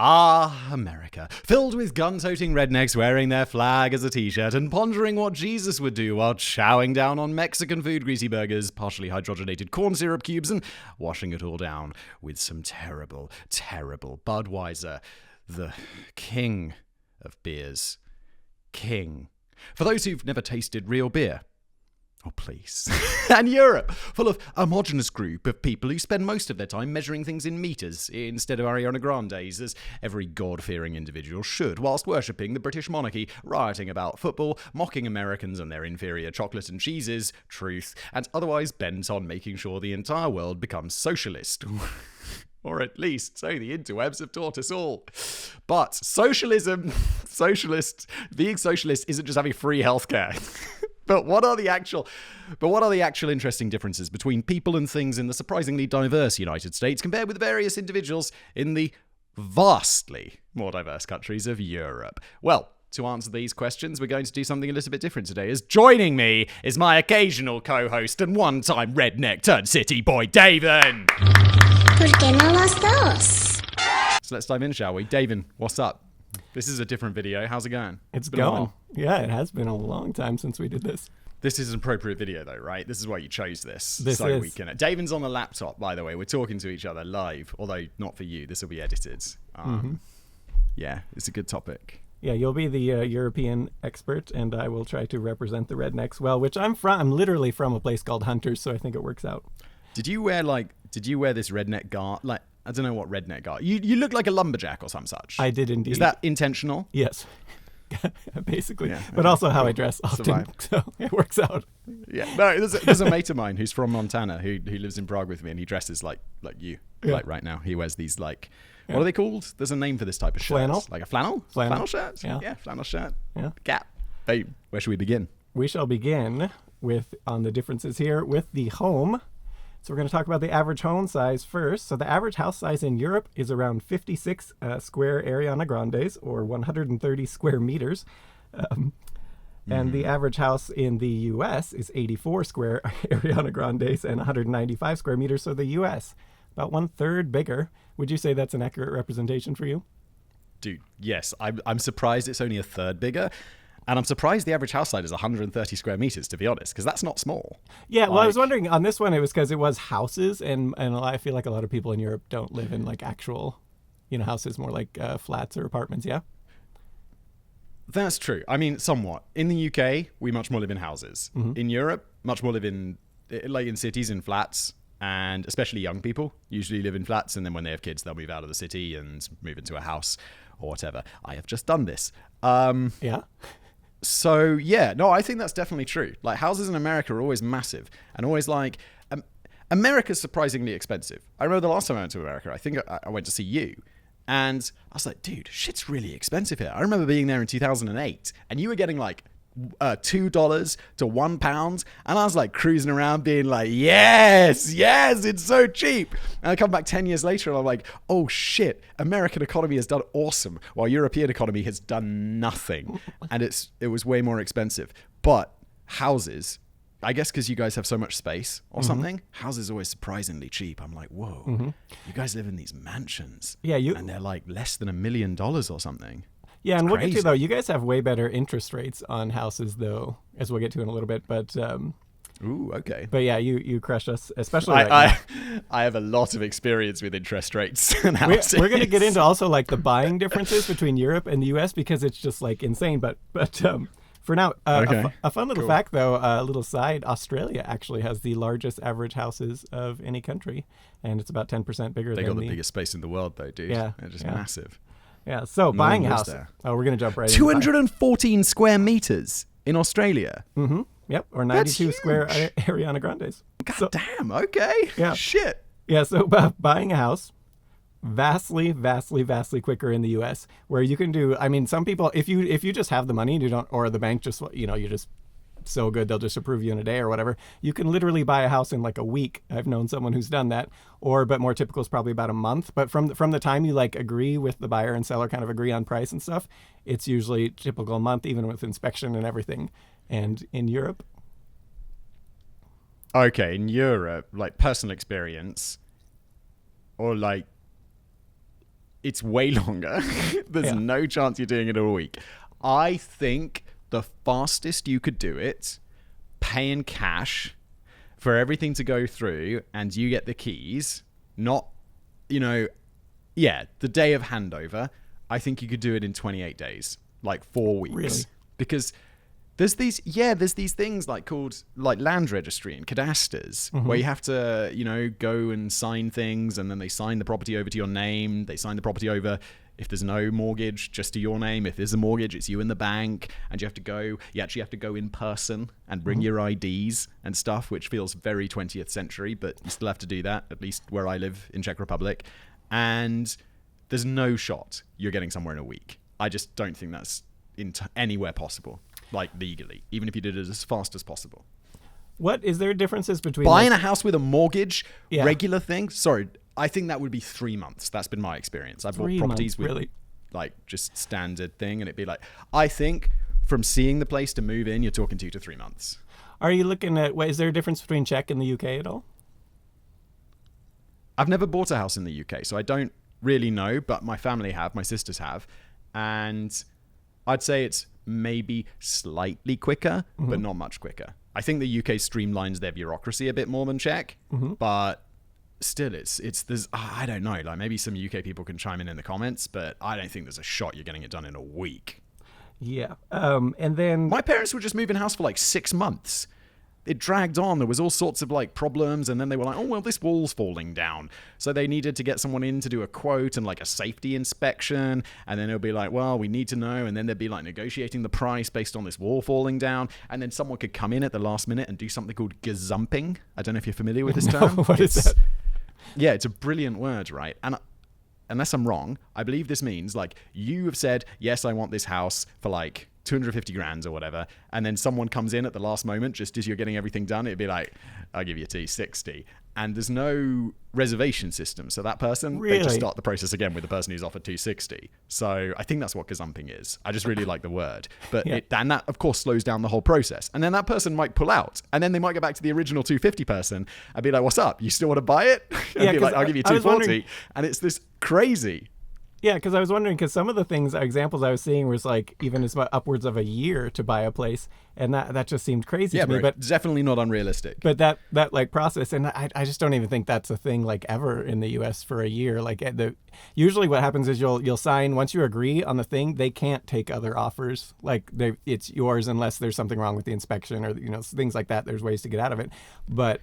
Ah, America, filled with gun-toting rednecks wearing their flag as a t-shirt and pondering what Jesus would do while chowing down on Mexican food, greasy burgers, partially hydrogenated corn syrup cubes, and washing it all down with some terrible, terrible Budweiser, the king of beers. King. For those who've never tasted real beer, oh, please. And Europe, full of a homogenous group of people who spend most of their time measuring things in meters instead of Ariana Grande's, as every God-fearing individual should, whilst worshipping the British monarchy, rioting about football, mocking Americans and their inferior chocolate and cheeses, truth, and otherwise bent on making sure the entire world becomes socialist. Or at least so the interwebs have taught us all. But being socialist isn't just having free healthcare. But what are the actual interesting differences between people and things in the surprisingly diverse United States compared with various individuals in the vastly more diverse countries of Europe? Well, to answer these questions, we're going to do something a little bit different today, as joining me is my occasional co-host and one-time redneck turned city boy, Daven. ¿Por qué no los dos? So let's dive in, shall we? Daven, what's up? This is a different video. How's it going? It's going. Yeah, it has been a long time since we did this. This is an appropriate video, though, right? This is why you chose this. This is. We can. Daven's on the laptop, by the way. We're talking to each other live, although not for you. This will be edited. Yeah, it's a good topic. Yeah, you'll be the European expert, and I will try to represent the rednecks well, which I'm from. I'm literally from a place called Hunters, so I think it works out. Did you wear this redneck garb? Like, I don't know what redneck garb. You look like a lumberjack or some such. I did indeed. Is that intentional? Yes. Basically. Yeah, but also how I dress often. Survive. So it works out. Yeah. No, there's a mate of mine who's from Montana who lives in Prague with me, and he dresses like you. Yeah. Like right now. He wears these what are they called? There's a name for this type of shirt. Flannel? Like a flannel? Flannel shirt? Yeah. Flannel shirt. Yeah. Cap. Hey, where should we begin? We shall begin on the differences here with the home. So we're going to talk about the average home size first. So the average house size in Europe is around 56 square Ariana Grandes, or 130 square meters. And the average house in the U.S. is 84 square Ariana Grandes and 195 square meters. So the U.S., about 1/3 bigger. Would you say that's an accurate representation for you? Dude, yes. I'm surprised it's only 1/3 bigger. And I'm surprised the average house size is 130 square meters, to be honest, because that's not small. Yeah, well, I was wondering on this one, it was because it was houses, and I feel like a lot of people in Europe don't live in like actual, houses, more like flats or apartments. Yeah. That's true. I mean, somewhat. In the UK, we much more live in houses. Mm-hmm. In Europe, much more live in cities, in flats, and especially young people usually live in flats, and then when they have kids, they'll move out of the city and move into a house or whatever. I have just done this. Yeah. So, yeah, no, I think that's definitely true. Like, houses in America are always massive and always America's surprisingly expensive. I remember the last time I went to America, I think I went to see you, and I was like, dude, shit's really expensive here. I remember being there in 2008, and you were getting like $2 to £1, and I was like cruising around being like, yes, it's so cheap. And I come back 10 years later and I'm like, oh shit, American economy has done awesome while European economy has done nothing. And it was way more expensive. But houses, I guess because you guys have so much space or something, houses are always surprisingly cheap. I'm like, whoa, you guys live in these mansions, and they're like less than $1 million or something. Yeah, it's and we'll crazy. get to, though, you guys have way better interest rates on houses, though, as we'll get to in a little bit. But ooh, okay. But yeah, you crush us, especially I have a lot of experience with interest rates and houses. We're going to get into also like the buying differences between Europe and the U.S. because it's just like insane. But for now, a fun little fact, though, a little side, Australia actually has the largest average houses of any country, and it's about 10% bigger than They got the biggest space in the world, though, dude. Yeah, They're just massive. Yeah, so buying a house. Oh, we're going to jump right in. 214 square meters in Australia. Mm-hmm. Yep, or 92 square Ariana Grandes. God damn, okay. Yeah. Shit. Yeah, so buying a house, vastly quicker in the U.S., where you can do, I mean, some people, if you just have the money and you don't, or the bank just, you're just so good they'll just approve you in a day or whatever, you can literally buy a house in like a week. I've known someone who's done that, but more typical is probably about a month. But from the time you like agree with the buyer and seller, kind of agree on price and stuff, it's usually typical a month, even with inspection and everything. And in Europe, okay, in Europe, like personal experience, or like it's way longer. There's no chance you're doing it in a week. I think the fastest you could do it, pay in cash for everything to go through, and you get the keys, not, the day of handover, I think you could do it in 28 days, like 4 weeks. Really? Because there's these things called land registry and cadasters where you have to, go and sign things, and then they sign the property over to your name. They sign the property over, if there's no mortgage, just to your name. If there's a mortgage, it's you and the bank, and you actually have to go in person and bring your IDs and stuff, which feels very 20th century, but you still have to do that, at least where I live in Czech Republic. And there's no shot you're getting somewhere in a week. I just don't think that's anywhere possible, legally, even if you did it as fast as possible. What is there differences between buying a house with a mortgage, regular thing? Sorry, I think that would be 3 months. That's been my experience. I've bought properties with just standard thing, and it'd be I think from seeing the place to move in, you're talking 2 to 3 months. Are you looking at, is there a difference between Czech and the UK at all? I've never bought a house in the UK, so I don't really know, but my family have, my sisters have, and I'd say it's maybe slightly quicker, but not much quicker. I think the UK streamlines their bureaucracy a bit more than Czech, but still, there's I don't know, maybe some UK people can chime in the comments, but I don't think there's a shot you're getting it done in a week. Yeah. And then my parents were just moving house for 6 months. It dragged on. There was all sorts of problems, and then they were oh, well, this wall's falling down. So they needed to get someone in to do a quote and a safety inspection, and then it'll be well, we need to know, and then they'd be negotiating the price based on this wall falling down, and then someone could come in at the last minute and do something called gazumping. I don't know if you're familiar with this term. What is that? Yeah, it's a brilliant word, right? And unless I'm wrong, I believe this means you have said, yes, I want this house for 250 grand or whatever, and then someone comes in at the last moment just as you're getting everything done. It'd be I'll give you 260, and there's no reservation system, so that person they just start the process again with the person who's offered 260. So I think that's what gazumping is. I just really like the word, but and that of course slows down the whole process, and then that person might pull out, and then they might go back to the original 250 person and be what's up, you still want to buy it? And be I'll give you 240, and it's this crazy. Yeah, because I was wondering, because some of the examples I was seeing was even as much upwards of a year to buy a place, and that just seemed crazy to me. But definitely not unrealistic. But that process, and I just don't even think that's a thing ever in the U.S. for a year. Usually what happens is you'll sign, once you agree on the thing, they can't take other offers. It's yours unless there's something wrong with the inspection or things like that. There's ways to get out of it, but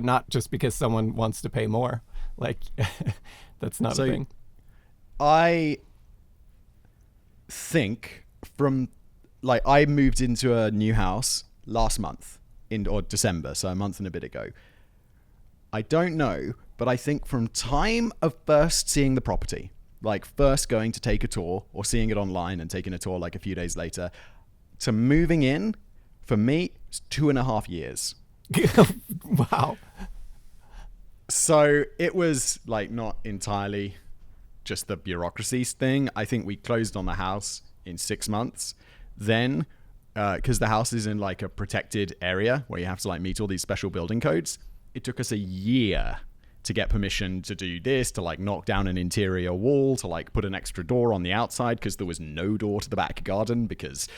not just because someone wants to pay more. That's not a thing. I think I moved into a new house last month or December, so a month and a bit ago. I don't know, but I think from time of first seeing the property, first going to take a tour or seeing it online and taking a tour a few days later, to moving in, for me, it's 2.5 years. Wow. So it was not entirely just the bureaucracy thing. I think we closed on the house in 6 months. Then, because the house is in a protected area where you have to meet all these special building codes, it took us a year to get permission to do this, to knock down an interior wall, to put an extra door on the outside because there was no door to the back garden because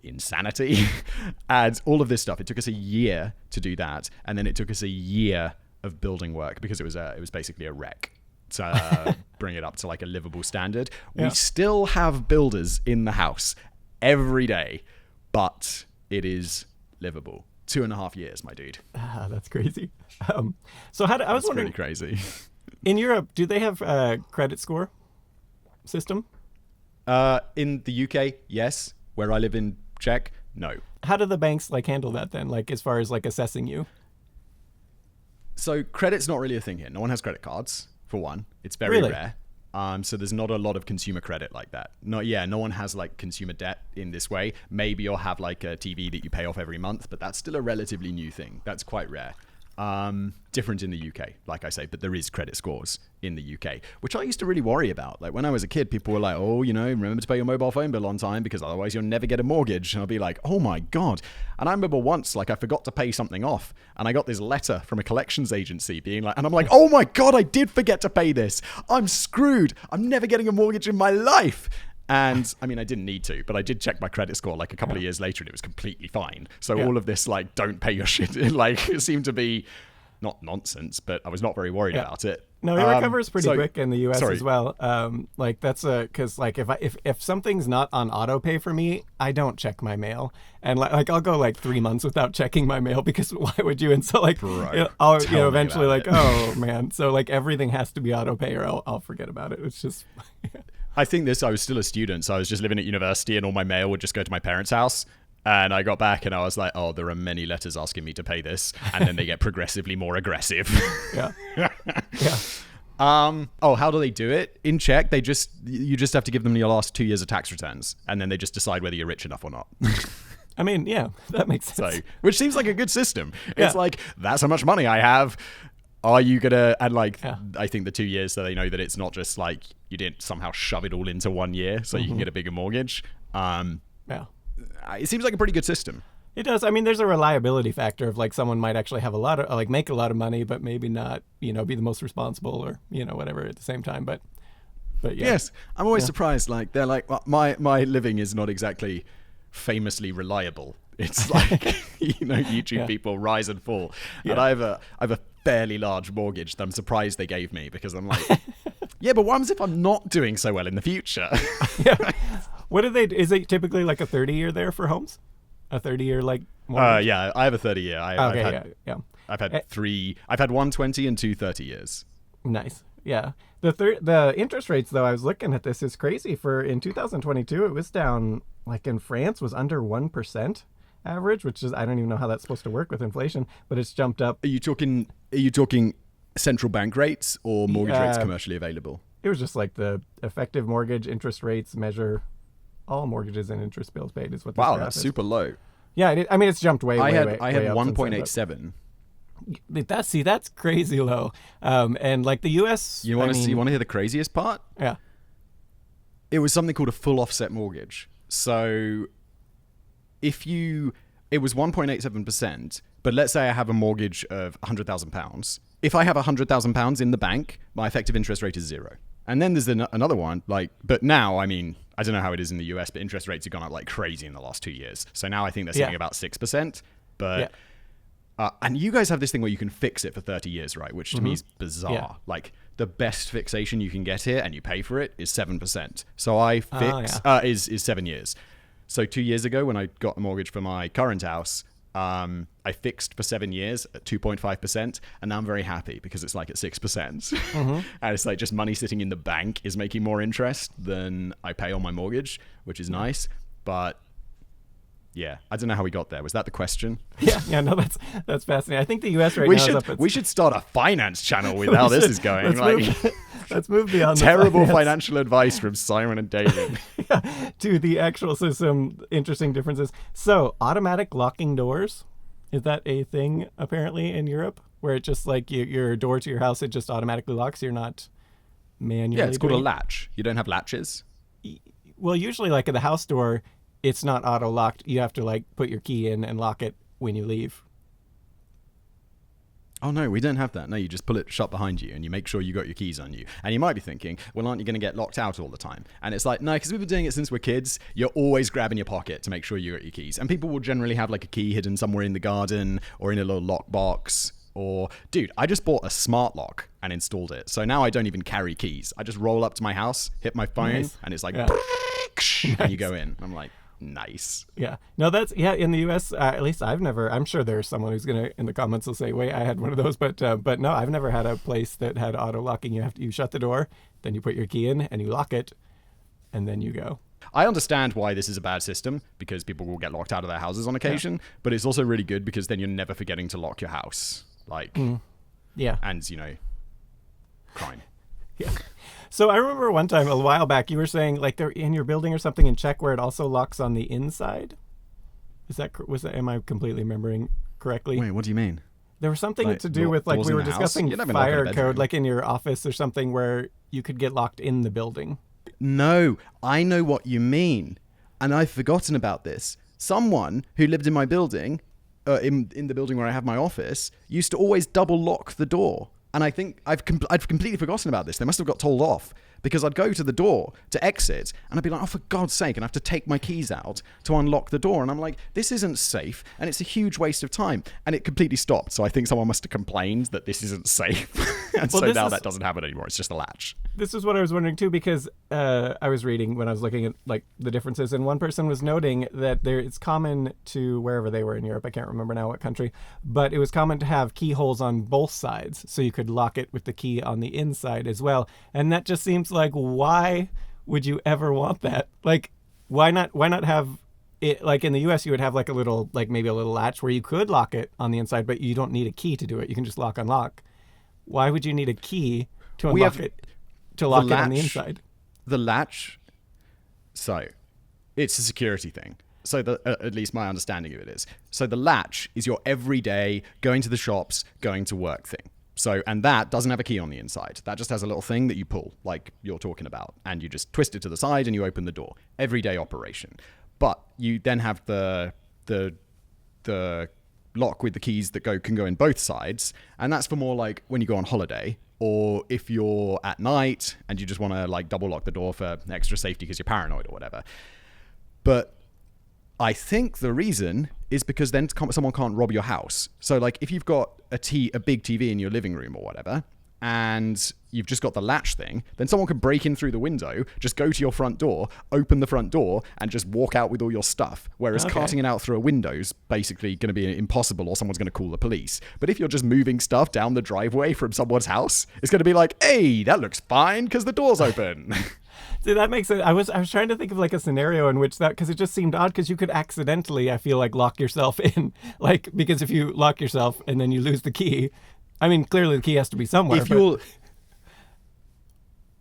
insanity. And all of this stuff. It took us a year to do that, and then it took us a year of building work because it was basically a wreck. To bring it up to a livable standard. We still have builders in the house every day, but it is livable. 2.5 years, my dude. That's crazy. So I was wondering, pretty crazy. In Europe, do they have a credit score system? In the UK, yes. Where I live in Czech, no. How do the banks handle that then? As far as assessing you? So credit's not really a thing here. No one has credit cards. For one, it's very rare. So there's not a lot of consumer credit like that. No one has consumer debt in this way. Maybe you'll have a TV that you pay off every month, but that's still a relatively new thing. That's quite rare. Different in the UK, like I say, but there is credit scores in the UK, which I used to really worry about. Like when I was a kid, people were like, oh, remember to pay your mobile phone bill on time because otherwise you'll never get a mortgage. And I'll be like, oh my God. And I remember once, like I forgot to pay something off and I got this letter from a collections agency being like, and I'm like, oh my God, I did forget to pay this. I'm screwed. I'm never getting a mortgage in my life. And I mean, I didn't need to, but I did check my credit score like a couple of years later and it was completely fine. So all of this, like, don't pay your shit, like, it seemed to be not nonsense, but I was not very worried about it. No, it recovers pretty quick in the US as well. Like that's because like if something's not on auto pay for me, I don't check my mail, and like I'll go like 3 months without checking my mail because why would you? And so like I'll eventually like oh man, so like everything has to be auto pay or I'll forget about it. It's just. I think I was still a student, so I was just living at university and all my mail would just go to my parents' house. And I got back and I was like, oh, there are many letters asking me to pay this. And then they get progressively more aggressive. Yeah. How do they do it? In Czech, you just have to give them your last 2 years of tax returns. And then they just decide whether you're rich enough or not. I mean, yeah, that makes sense. So, which seems like a good system. It's like, that's how much money I have. Are you gonna, and like, I think the 2 years so they know that it's not just like you didn't somehow shove it all into 1 year so you can get a bigger mortgage. It seems like a pretty good system. It does. I mean, there's a reliability factor of like someone might actually have make a lot of money, but maybe not, be the most responsible or, whatever at the same time. But yeah. Yes, I'm always surprised. Like they're like, well, my living is not exactly famously reliable. It's like, YouTube people rise and fall. And I have a fairly large mortgage that I'm surprised they gave me because I'm like, yeah, but what happens if I'm not doing so well in the future? What do they? Is it typically like a 30-year there for homes? A 30-year like mortgage? Yeah, I have a 30-year. I've had 3. I've had 120 and 2 30 years. Nice. Yeah. The interest rates though, I was looking at this, is crazy. In 2022, it was down, like in France was under 1% average, which is I don't even know how that's supposed to work with inflation, but it's jumped up. Are you talking central bank rates or mortgage rates commercially available? It was just like the effective mortgage interest rates measure all mortgages and interest bills paid is what this graph that's is. super low. Yeah, I mean it's jumped way. I had up 1.87. That's crazy low. And like the U.S. You want to hear the craziest part? Yeah. It was something called a full offset mortgage. So it was 1.87%, but let's say I have a mortgage of £100,000. If I have £100,000 in the bank, my effective interest rate is 0. And then there's another one, but now, I mean, I don't know how it is in the US, but interest rates have gone up like crazy in the last 2 years. So now I think they're sitting about 6%. But and you guys have this thing where you can fix it for 30 years, right? Which to me is bizarre. Yeah. Like the best fixation you can get here, and you pay for it, is 7%. So I is 7 years. So 2 years ago, when I got a mortgage for my current house, I fixed for 7 years at 2.5%, and now I'm very happy because it's like at 6%. And it's like just money sitting in the bank is making more interest than I pay on my mortgage, which is nice. But yeah, I don't know how we got there. Was that the question? Yeah, no, that's fascinating. I think the U.S. right now is up at... We should start a finance channel with how this is going. Let's move beyond terrible financial advice from Simon and David. To the actual system, interesting differences. So, automatic locking doors, is that a thing apparently in Europe? Where it just like your door to your house, it just automatically locks, you're not manually Yeah, it's called a latch. You don't have latches? Well, usually like at the house door, it's not auto-locked. You have to like put your key in and lock it when you leave. Oh, no, we don't have that. No, you just pull it shut behind you and you make sure you got your keys on you. And you might be thinking, well, aren't you going to get locked out all the time? And it's like, no, because we've been doing it since we're kids. You're always grabbing your pocket to make sure you got your keys. And people will generally have like a key hidden somewhere in the garden or in a little lock box. Or, dude, I just bought a smart lock and installed it. So now I don't even carry keys. I just roll up to my house, hit my phone, and it's like, and you go in. I'm like, nice. Yeah. No, in the US, at least I'm sure there's someone who's going to, in the comments will say, wait, I had one of those, but no, I've never had a place that had auto locking. You shut the door, then you put your key in and you lock it, and then you go. I understand why this is a bad system, because people will get locked out of their houses on occasion, but it's also really good because then you're never forgetting to lock your house. Like, yeah. And, crime. Yeah. So I remember one time a while back, you were saying like they're in your building or something in Czech where it also locks on the inside. Am I completely remembering correctly? Wait, what do you mean? There was something Like, to do with like doors we in were the house? discussing You'd never knock on a fire bedroom. code, like in your office or something, where you could get locked in the building. No, I know what you mean. And I've forgotten about this. Someone who lived in my building, in the building where I have my office, used to always double lock the door. And I think I've completely forgotten about this. They must have got told off, because I'd go to the door to exit and I'd be like, oh, for God's sake, and I have to take my keys out to unlock the door. And I'm like, this isn't safe and it's a huge waste of time. And it completely stopped. So I think someone must have complained that this isn't safe. And Well, so now that doesn't happen anymore. It's just a latch. This is what I was wondering too, because I was reading when I was looking at like the differences, and one person was noting that it's common to, wherever they were in Europe, I can't remember now what country, but it was common to have keyholes on both sides, so you could lock it with the key on the inside as well. And that just seems like, why would you ever want that? Like, why not have it, like in the US you would have like a little, like maybe a little latch where you could lock it on the inside, but you don't need a key to do it. You can just lock unlock. Why would you need a key to unlock it? To lock it on the inside. The latch. So, it's a security thing. So, at least my understanding of it is. So, the latch is your everyday going to the shops, going to work thing. So, and that doesn't have a key on the inside. That just has a little thing that you pull, like you're talking about, and you just twist it to the side and you open the door. Everyday operation. But you then have the lock with the keys that can go in both sides, and that's for more like when you go on holiday, or if you're at night and you just want to like double lock the door for extra safety because you're paranoid or whatever. But I think the reason is because then someone can't rob your house. So like if you've got a big TV in your living room or whatever, and you've just got the latch thing, then someone could break in through the window, just go to your front door, open the front door, and just walk out with all your stuff. Whereas carting it out through a window's basically going to be impossible, or someone's going to call the police. But if you're just moving stuff down the driveway from someone's house, it's going to be like, hey, that looks fine because the door's open. See, that makes sense. I was trying to think of like a scenario in which that, because it just seemed odd, because you could accidentally, I feel like, lock yourself in. Like, because if you lock yourself and then you lose the key, I mean, clearly the key has to be somewhere.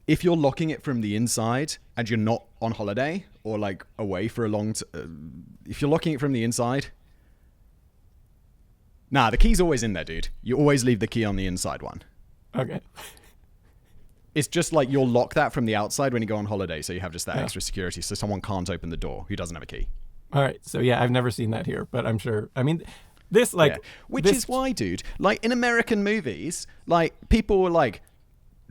If you're locking it from the inside and you're not on holiday or like away for a long if you're locking it from the inside, nah, the key's always in there, dude. You always leave the key on the inside one. Okay. It's just like you'll lock that from the outside when you go on holiday, so you have just that extra security, so someone can't open the door who doesn't have a key. All right. So yeah, I've never seen that here, but I'm sure. I mean, this like, which is why, dude, like in American movies, like people were like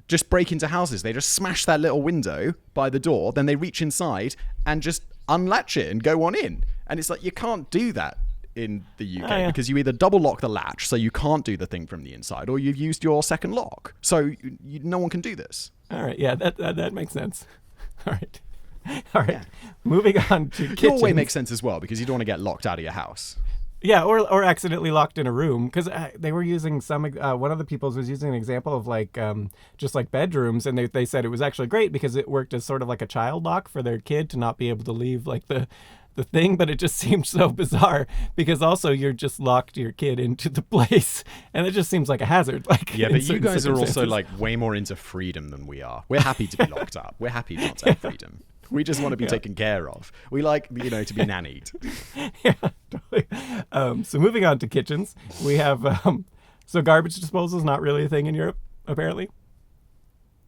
just break into houses. They just smash that little window by the door, then they reach inside and just unlatch it and go on in. And it's like, you can't do that in the UK because you either double lock the latch, so you can't do the thing from the inside, or you've used your second lock. So no one can do this. All right. Yeah, that makes sense. All right. All right. Yeah. Moving on to kitchens. Your way makes sense as well, because you don't want to get locked out of your house. Yeah, or accidentally locked in a room, because they were using one of the peoples was using an example of like just like bedrooms, and they said it was actually great because it worked as sort of like a child lock for their kid to not be able to leave like the thing, but it just seemed so bizarre because also you're just locked your kid into the place, and it just seems like a hazard. Like, yeah, but you guys are also like way more into freedom than we are. We're happy to be locked up. We're happy not to have freedom. We just want to be taken care of. We like, to be nannied. Yeah, totally. So moving on to kitchens, we have so garbage disposal is not really a thing in Europe, apparently.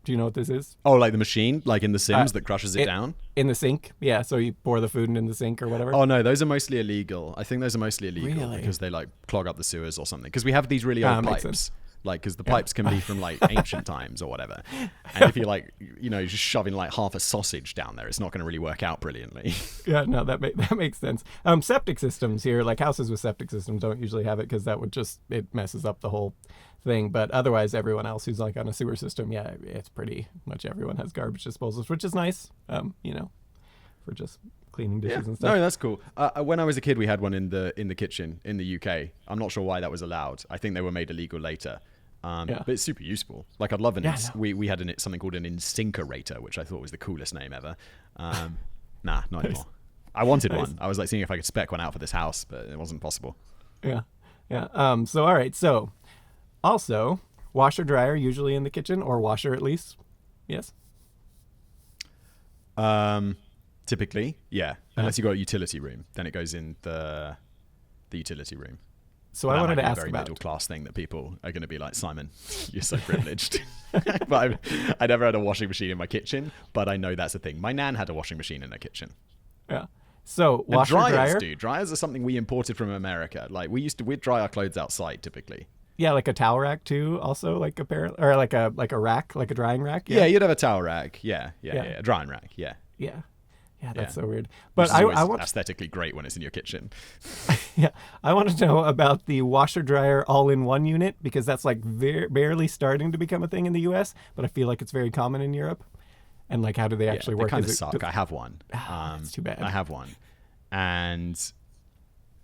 Do you know what this is? Oh, like the machine, like in The Sims that crushes it down? In the sink, yeah. So you pour the food in the sink or whatever. Oh, no, those are mostly illegal. I think those are mostly illegal Really? because they like clog up the sewers or something. Because we have these really old pipes. Sense. Like, because the pipes can be from like ancient times or whatever. And if you're like, just shoving like half a sausage down there, it's not going to really work out brilliantly. Yeah, no, that makes sense. Septic systems here, like houses with septic systems don't usually have it because that would it messes up the whole thing. But otherwise, everyone else who's like on a sewer system, yeah, it's pretty much everyone has garbage disposals, which is nice, for just cleaning dishes and stuff. No, that's cool. When I was a kid, we had one in the kitchen in the UK. I'm not sure why that was allowed. I think they were made illegal later. But it's super useful. Like, I'd love we had something called an incinerator, which I thought was the coolest name ever. Nah, not anymore. I wanted one. I was like seeing if I could spec one out for this house, but it wasn't possible. Yeah. So all right. So also washer dryer usually in the kitchen, or washer at least. Yes. Typically, yeah. Unless you got a utility room, then it goes in the utility room. So I wanted to ask a very about middle class thing that people are going to be like, Simon, you're so privileged. But I never had a washing machine in my kitchen, but I know that's a thing. My nan had a washing machine in her kitchen. Yeah. So And washer dryers, dryer. dude. Dryers are something we imported from America. Like we'd dry our clothes outside typically. Yeah, like a towel rack too. Also, like or like a rack, like a drying rack. Yeah, you'd have a towel rack. Yeah. A drying rack. Yeah. Yeah. Yeah, that's Yeah. so weird. Which But is I always want aesthetically great when it's in your kitchen. yeah, I want to know about the washer dryer all-in-one unit because that's like barely starting to become a thing in the U.S., but I feel like it's very common in Europe. And like, how do they actually work? They kind of suck. I have one. It's too bad. I have one, and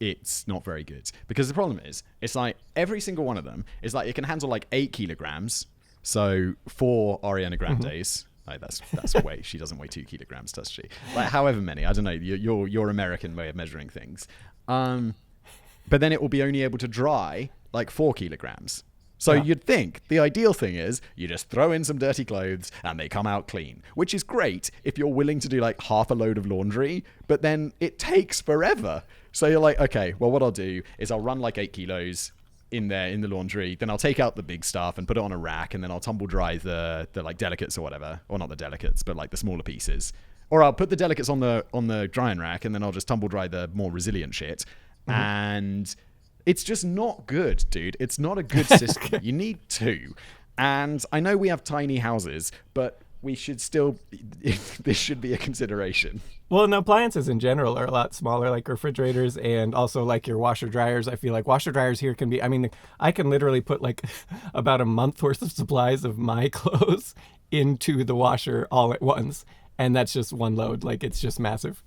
it's not very good because the problem is, it's like every single one of them is like it can handle like 8 kilograms. So 4 Ariana Grandes. Like that's way. She doesn't weigh 2 kilograms, does she? Like however many. I don't know. Your American way of measuring things. But then it will be only able to dry like 4 kilograms. So you'd think the ideal thing is you just throw in some dirty clothes and they come out clean, which is great if you're willing to do like half a load of laundry, but then it takes forever. So you're like, okay, well, what I'll do is I'll run like 8 kilos in there in the laundry, then I'll take out the big stuff and put it on a rack, and then I'll tumble dry the like delicates or whatever, or not the delicates, but like the smaller pieces. Or I'll put the delicates on the drying rack, and then I'll just tumble dry the more resilient shit. And it's just not good, dude. It's not a good system. You need 2. And I know we have tiny houses, but we should still, this should be a consideration. Well, and appliances in general are a lot smaller, like refrigerators and also like your washer dryers. I feel like washer dryers here can be, I mean, I can literally put like about a month worth of supplies of my clothes into the washer all at once. And that's just one load. Like, it's just massive.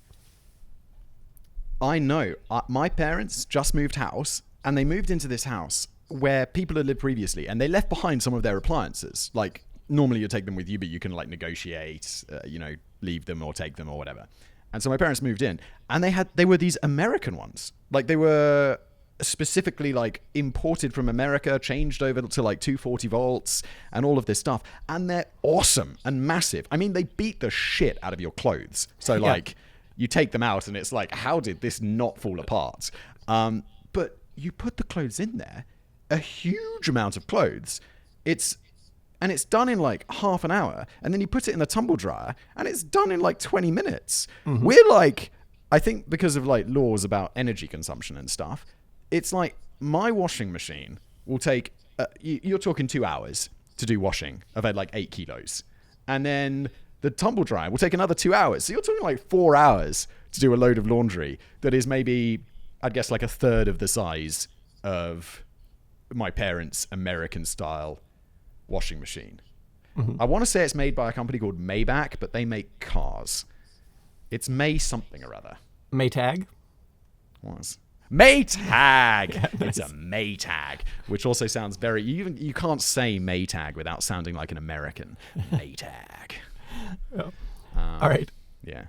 I know. My parents just moved house, and they moved into this house where people had lived previously, and they left behind some of their appliances. Like, normally you take them with you, but you can like negotiate, leave them or take them or whatever. And so my parents moved in, and they were these American ones. Like, they were specifically like imported from America, changed over to like 240 volts and all of this stuff. And they're awesome and massive. I mean, they beat the shit out of your clothes. So like you take them out and it's like, how did this not fall apart? But you put the clothes in there, a huge amount of clothes. It's done in like half an hour, and then you put it in the tumble dryer and it's done in like 20 minutes. We're like, I think because of like laws about energy consumption and stuff, it's like my washing machine will take, you're talking 2 hours to do washing of like 8 kilos. And then the tumble dryer will take another 2 hours. So you're talking like 4 hours to do a load of laundry that is maybe, I'd guess, like a third of the size of my parents' American style washing machine. I want to say it's made by a company called Maybach, but they make cars. It's May something or other. Maytag? What? Maytag! Yeah, nice. It's a Maytag, which also sounds very... You can't say Maytag without sounding like an American. Maytag. All right. Yeah.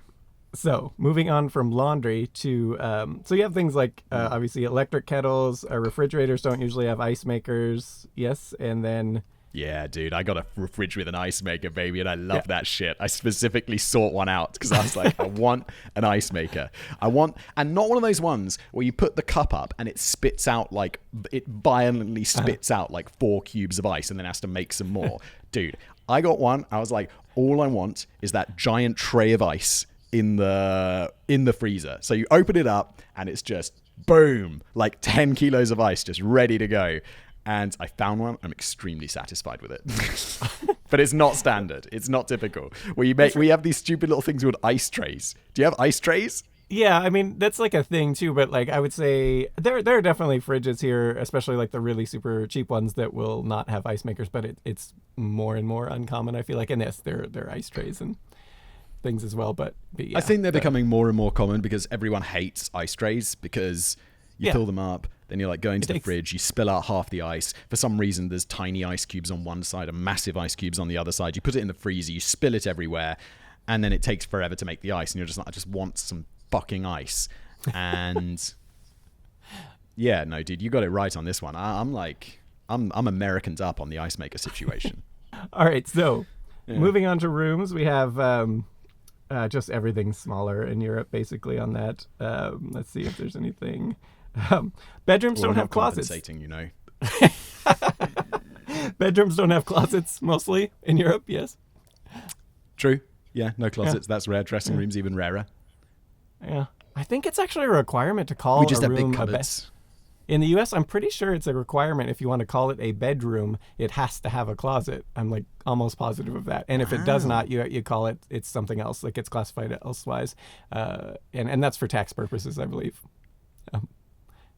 So moving on from laundry to... so you have things like, obviously, electric kettles. Refrigerators don't usually have ice makers. Yes, and then... Yeah, dude, I got a fridge with an ice maker, baby, and I love that shit. I specifically sought one out because I was like, I want an ice maker. And not one of those ones where you put the cup up and it spits out like, it violently spits out like 4 cubes of ice and then has to make some more. Dude, I got one. I was like, all I want is that giant tray of ice in the freezer. So you open it up and it's just boom, like 10 kilos of ice just ready to go. And I found one. I'm extremely satisfied with it. But it's not standard. It's not typical. We have these stupid little things called ice trays. Do you have ice trays? Yeah, I mean, that's like a thing too, but like I would say there are definitely fridges here, especially like the really super cheap ones that will not have ice makers, but it's more and more uncommon, I feel like. And yes, they're ice trays and things as well, but yeah. I think they're becoming more and more common because everyone hates ice trays because you fill them up, then you're like going to the fridge, you spill out half the ice. For some reason, there's tiny ice cubes on one side and massive ice cubes on the other side. You put it in the freezer, you spill it everywhere, and then it takes forever to make the ice. And you're just like, I just want some fucking ice. And yeah, no, dude, you got it right on this one. I'm Americaned up on the ice maker situation. All right, so moving on to rooms, we have just everything smaller in Europe, basically, on that. Let's see if there's anything. Bedrooms Well, don't not have closets. compensating, you know. Bedrooms don't have closets mostly in Europe. Yes. True. Yeah, no closets. That's rare. Dressing rooms even rarer. Yeah. I think it's actually a requirement to call We just a have room big a bed. cupboards. In the U.S., I'm pretty sure it's a requirement. If you want to call it a bedroom, it has to have a closet. I'm like almost positive of that. And if it does not, you call it's something else. Like it's classified elsewise, and that's for tax purposes, I believe.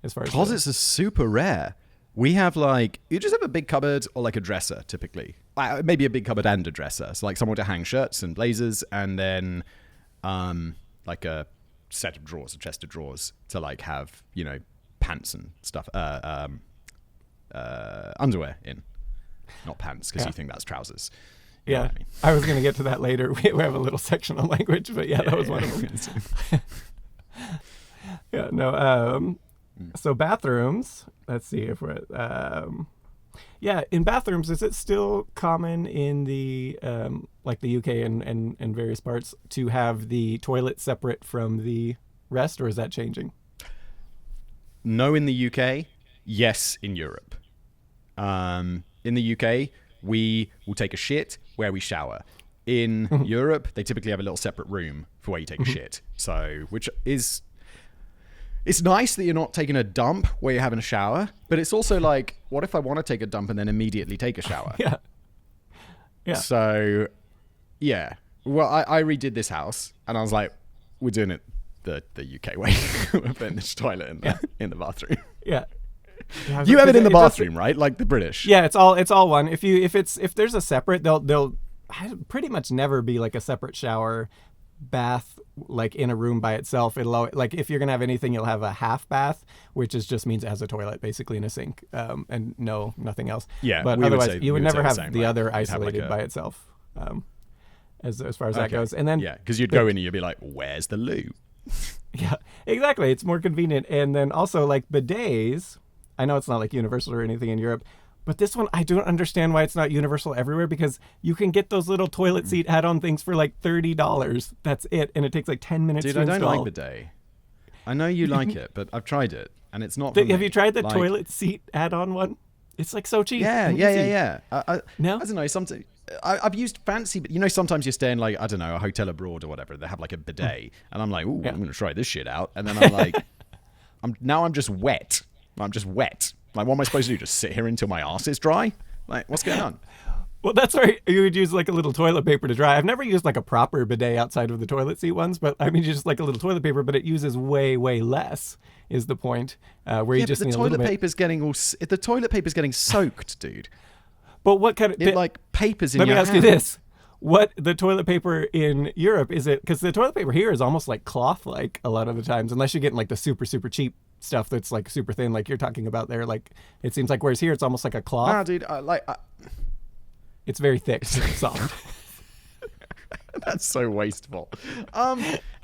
As far as Closets are super rare. We have you just have a big cupboard or like a dresser typically. Maybe a big cupboard and a dresser. So like somewhere to hang shirts and blazers, and then like a set of drawers, a chest of drawers to like have, pants and stuff, underwear in. Not pants, because you think that's trousers. You know what I mean? I was going to get to that later. We have a little section on language, but that was one of them. So bathrooms, let's see if we're in bathrooms, is it still common in the like the UK and various parts to have the toilet separate from the rest, or is that changing? No, in the UK. Yes, in Europe. In the UK, we will take a shit where we shower. In Europe, they typically have a little separate room for where you take a shit. So, which is... It's nice that you're not taking a dump where you're having a shower, but it's also like, what if I want to take a dump and then immediately take a shower? Yeah. So, yeah. Well, I redid this house, and I was like, we're doing it the UK way. We're putting this toilet in the bathroom. Yeah. You have it in the bathroom, right? Like the British. Yeah, it's all one. If there's a separate, they'll pretty much never be like a separate shower, bath, like in a room by itself. It'll like if you're gonna have anything, you'll have a half bath, which just means it has a toilet basically and a sink, and nothing else. Yeah, but otherwise you would never have the other isolated by itself, as far as that goes. And then because you'd go in and you'd be like, where's the loo? Yeah, exactly. It's more convenient. And then also like bidets. I know it's not like universal or anything in Europe, but this one I don't understand why it's not universal everywhere, because you can get those little toilet seat add-on things for like $30. That's it, and it takes like 10 minutes to install. Dude, I don't like bidet. I know you like it, but I've tried it, and it's not. Have you tried the toilet seat add-on one? It's like so cheap. Yeah. No? I don't know. Sometimes I've used fancy, but sometimes you're staying like, I don't know, a hotel abroad or whatever. They have like a bidet, and I'm like, ooh, I'm going to try this shit out. And then I'm like, I'm just wet. I'm just wet. Like, what am I supposed to do? Just sit here until my arse is dry? Like, what's going on? Well, that's where you would use like a little toilet paper to dry. I've never used like a proper bidet outside of the toilet seat ones, but I mean, just like a little toilet paper, but it uses way, way less is the point. Where you just need a little bit. The toilet paper's getting soaked, dude. But what kind of... It like papers in your hand. Let me ask you this. What the toilet paper in Europe, is it... Because the toilet paper here is almost like cloth-like a lot of the times, unless you're getting like the super, super cheap stuff that's like super thin, like you're talking about there. Like, it seems like, whereas here it's almost like a cloth. Nah, dude, It's very thick, soft. That's so wasteful.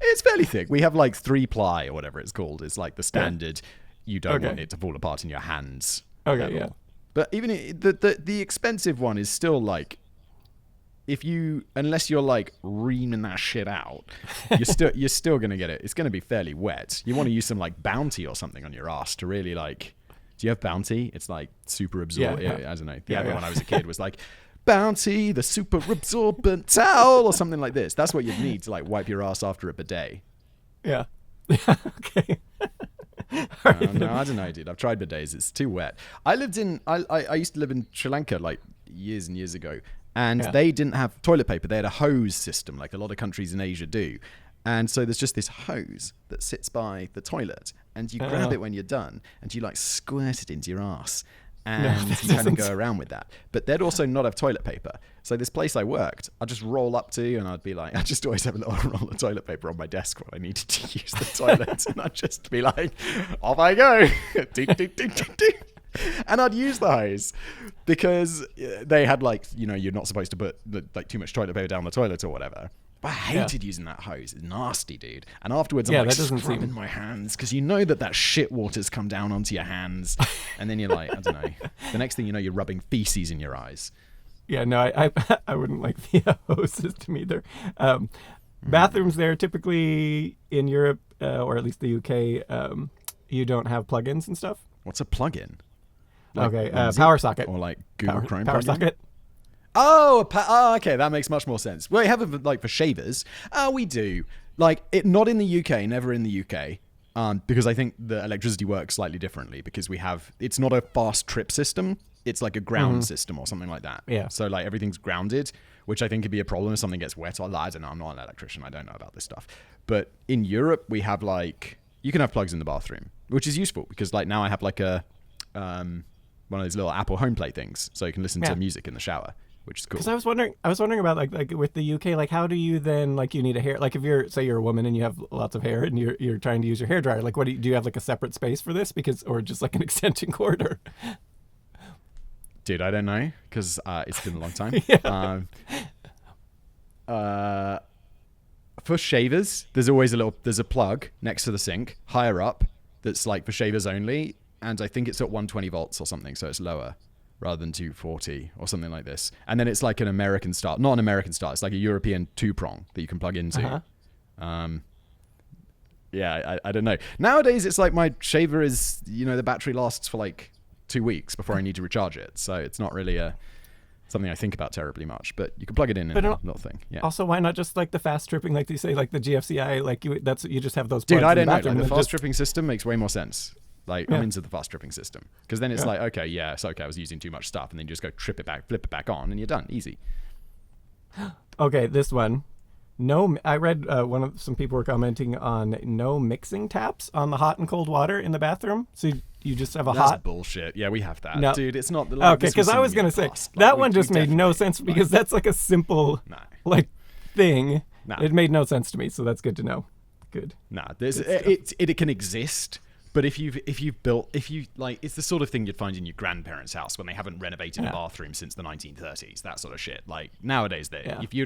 It's fairly thick. We have like 3-ply or whatever it's called. It's like the standard. You don't want it to fall apart in your hands. Okay, level. yeah. But even the expensive one is still like, unless you're like reaming that shit out, you're still gonna get it. It's gonna be fairly wet. You want to use some like Bounty or something on your ass to really like. Do you have Bounty? It's like super absorbent. Yeah. I don't know. The other when I was a kid was like, Bounty, the super absorbent towel or something like this. That's what you'd need to like wipe your ass after a bidet. Yeah. Okay. No, I don't know, dude. I've tried bidets. It's too wet. I used to live in Sri Lanka like years and years ago, and they didn't have toilet paper. They had a hose system, like a lot of countries in Asia do. And so there's just this hose that sits by the toilet, and you grab it when you're done, and you like squirt it into your ass. And you kind of go around with that. But they'd also not have toilet paper. So this place I worked, I'd just roll up to, and I'd be like, I just always have a little roll of toilet paper on my desk when I needed to use the toilet. And I'd just be like, off I go. Ding, ding, ding, ding, ding. And I'd use the hose because they had like, you're not supposed to put like too much toilet paper down the toilet or whatever. But I hated using that hose. It's nasty, dude. And afterwards, I'm like scrubbing my hands because you know that shit water's come down onto your hands. And then you're like, I don't know. The next thing you know, you're rubbing feces in your eyes. Yeah, no, I wouldn't like the hose system either. Bathrooms there typically in Europe, or at least the UK, you don't have plugins and stuff? What's a plug-in? Okay, Easy? power socket. Or like Google Chrome Power plug-in? socket. Oh, okay, that makes much more sense. Well, we have it like for shavers. We do. Like, not in the UK, never in the UK. Because I think the electricity works slightly differently because it's not a fast trip system. It's like a ground system or something like that. Yeah. So like everything's grounded, which I think could be a problem if something gets wet. I don't know. I'm not an electrician. I don't know about this stuff. But in Europe, we have like, you can have plugs in the bathroom, which is useful because like now I have like a, one of those little Apple HomePlay things. So you can listen to music in the shower, which is cool. Because I was wondering about like with the UK, like how do you then, like you need a hair, like if you're, say you're a woman and you have lots of hair and you're trying to use your hairdryer, like what do you have like a separate space for this or just like an extension cord or? Dude, I don't know because it's been a long time. For shavers, there's always there's a plug next to the sink higher up that's like for shavers only, and I think it's at 120 volts or something, so it's lower rather than 240 or something like this. And then it's like an American style, not an American style, it's like a European 2-prong that you can plug into. Yeah, I don't know. Nowadays, it's like my shaver is, the battery lasts for like 2 weeks before I need to recharge it, so it's not really something I think about terribly much, but you can plug it in and a little thing. Yeah. Also, why not just like the fast tripping, like they say, like the GFCI, like you just have those. Dude, I don't know. Like the fast tripping system makes way more sense. Like I'm into the fast tripping system because then it's like, okay, yeah, it's okay. I was using too much stuff, and then you just go flip it back on, and you're done. Easy. Okay, this one. No, I read some people were commenting on no mixing taps on the hot and cold water in the bathroom. So you just have That's hot. bullshit. Yeah, we have that. No. Dude, it's not. Like, okay, because I was gonna say that one just made no sense because that's like a simple thing. Nah. It made no sense to me, so that's good to know. Good. Nah, it can exist. But if you it's the sort of thing you'd find in your grandparents' house when they haven't renovated a bathroom since the 1930s, that sort of shit. Like nowadays, if you're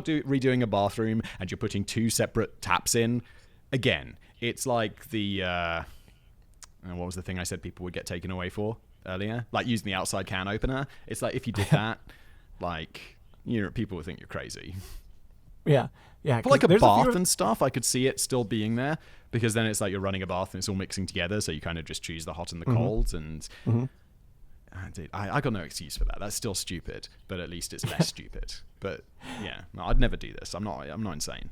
redoing a bathroom and you're putting 2 separate taps in, again, it's like the what was the thing I said people would get taken away for earlier? Like using the outside can opener. It's like if you did that, like people would think you're crazy. Yeah. Yeah, for like a bath and stuff, I could see it still being there because then it's like you're running a bath and it's all mixing together. So you kind of just choose the hot and the cold. And I got no excuse for that. That's still stupid, but at least it's less stupid. But yeah, no, I'd never do this. I'm not insane.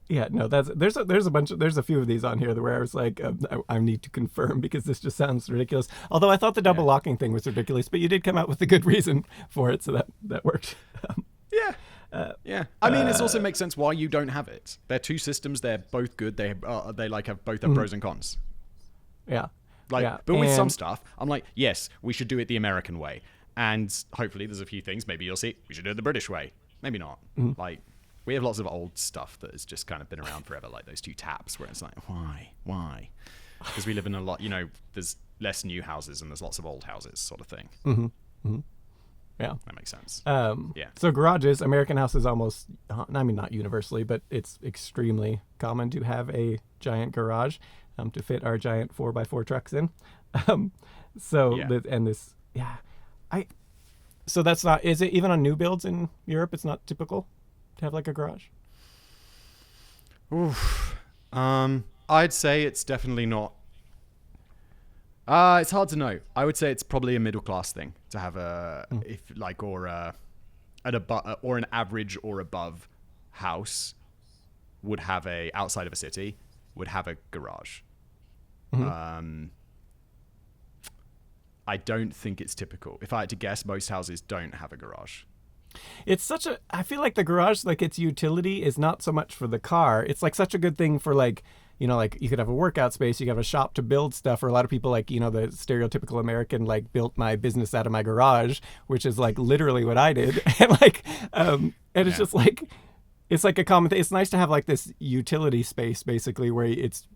Yeah, no, there's a few of these on here where I was like, I need to confirm because this just sounds ridiculous. Although I thought the double locking thing was ridiculous, but you did come out with a good reason for it, so that worked. Yeah. I mean, it also makes sense why you don't have it. They're 2 systems. They're both good. They like have both have pros and cons. Yeah. But with some stuff, I'm like, yes, we should do it the American way. And hopefully there's a few things. Maybe you'll see we should do it the British way. Maybe not. Like we have lots of old stuff that has just kind of been around forever, like those 2 taps where it's like, why? Because we live in a lot, there's less new houses and there's lots of old houses sort of thing. Yeah, that makes sense. So garages, American houses almost, I mean, not universally, but it's extremely common to have a giant garage to fit our giant 4x4 trucks in. So that's not, is it even on new builds in Europe? It's not typical to have like a garage? Oof. I'd say it's definitely not. It's hard to know. I would say it's probably a middle class thing to have or an average or above house would have outside of a city would have a garage. I don't think it's typical. If I had to guess, most houses don't have a garage. It's I feel like the garage, like its utility is not so much for the car. It's like such a good thing for like, like you could have a workout space, you could have a shop to build stuff, or a lot of people like, the stereotypical American, like built my business out of my garage, which is like literally what I did. And like, it's just like, it's like a common thing. It's nice to have like this utility space basically where it's,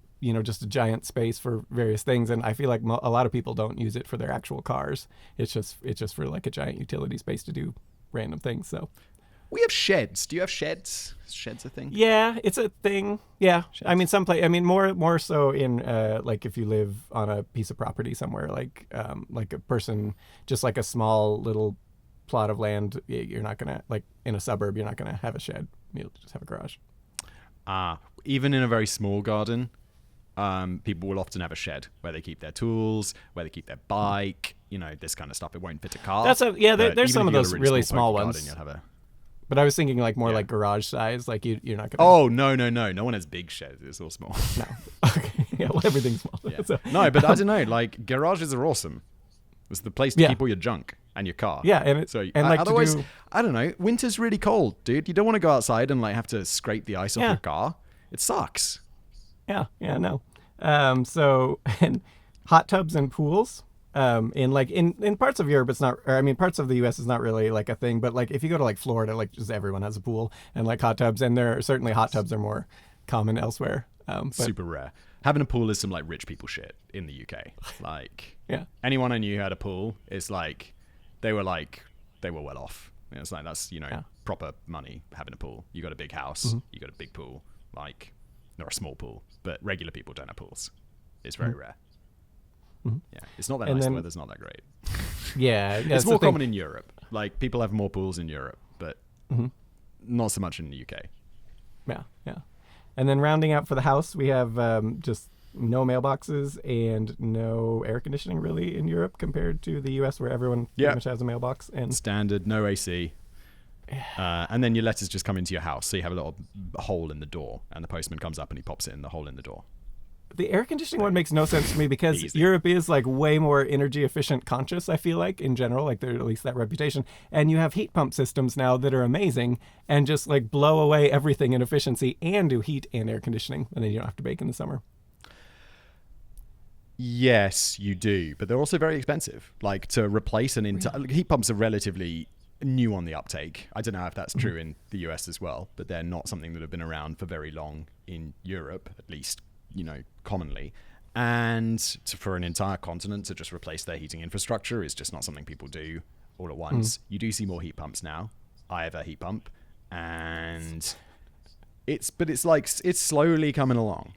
just a giant space for various things. And I feel like a lot of people don't use it for their actual cars. It's just for like a giant utility space to do random things. So we have sheds. Do you have sheds? Is sheds a thing? Yeah, it's a thing. Yeah. Sheds. I mean, more so in like if you live on a piece of property somewhere, like a person, just like a small little plot of land, you're not gonna, like in a suburb, you're not gonna have a shed. You'll just have a garage. Even in a very small garden, people will often have a shed where they keep their tools, where they keep their bike, this kind of stuff. It won't fit a car. There's But some of even if you got those a really small small poker ones. garden, you'll have a... But I was thinking like more like garage size. Like you're not gonna. Oh, no. No one has big sheds. It's all small. No. Okay. Yeah. Well, everything's small. Yeah. So, No, but I don't know. Like, garages are awesome. It's the place to keep all your junk and your car. Yeah, and otherwise, I don't know. Winter's really cold, dude. You don't want to go outside and like have to scrape the ice off your car. It sucks. Yeah. No. So and hot tubs and pools. In parts of Europe, it's not. Or, I mean, parts of the U.S. is not really like a thing. But like if you go to like Florida, like just everyone has a pool and like hot tubs, and there are certainly hot tubs are more common elsewhere. But, Super rare. Having a pool is some like rich people shit in the UK. Like, anyone I knew who had a pool, it's like they were well off. It's like that's proper money having a pool. You got a big house, you got a big pool, like not a small pool, but regular people don't have pools. It's very rare. Yeah, it's not that nice. The weather's not that great. Yeah, it's more common in Europe. Like people have more pools in Europe, but not so much in the UK. Yeah. And then rounding out for the house, we have just no mailboxes and no air conditioning really in Europe compared to the US, where everyone pretty much has a mailbox and standard, no AC. And then your letters just come into your house, so you have a little hole in the door, and the postman comes up and he pops it in the hole in the door. The air conditioning one makes no sense to me because Europe is like way more energy efficient conscious, I feel like, in general, like there's at least that reputation. And you have heat pump systems now that are amazing and just like blow away everything in efficiency and do heat and air conditioning. And then you don't have to bake in the summer. Yes, you do. But they're also very expensive. Like to replace an entire... Heat pumps are relatively new on the uptake. I don't know if that's true in the US as well, but they're not something that have been around for very long in Europe, at least commonly. And for an entire continent to just replace their heating infrastructure is just not something people do all at once. You do see more heat pumps now. I have a heat pump, and it's slowly coming along.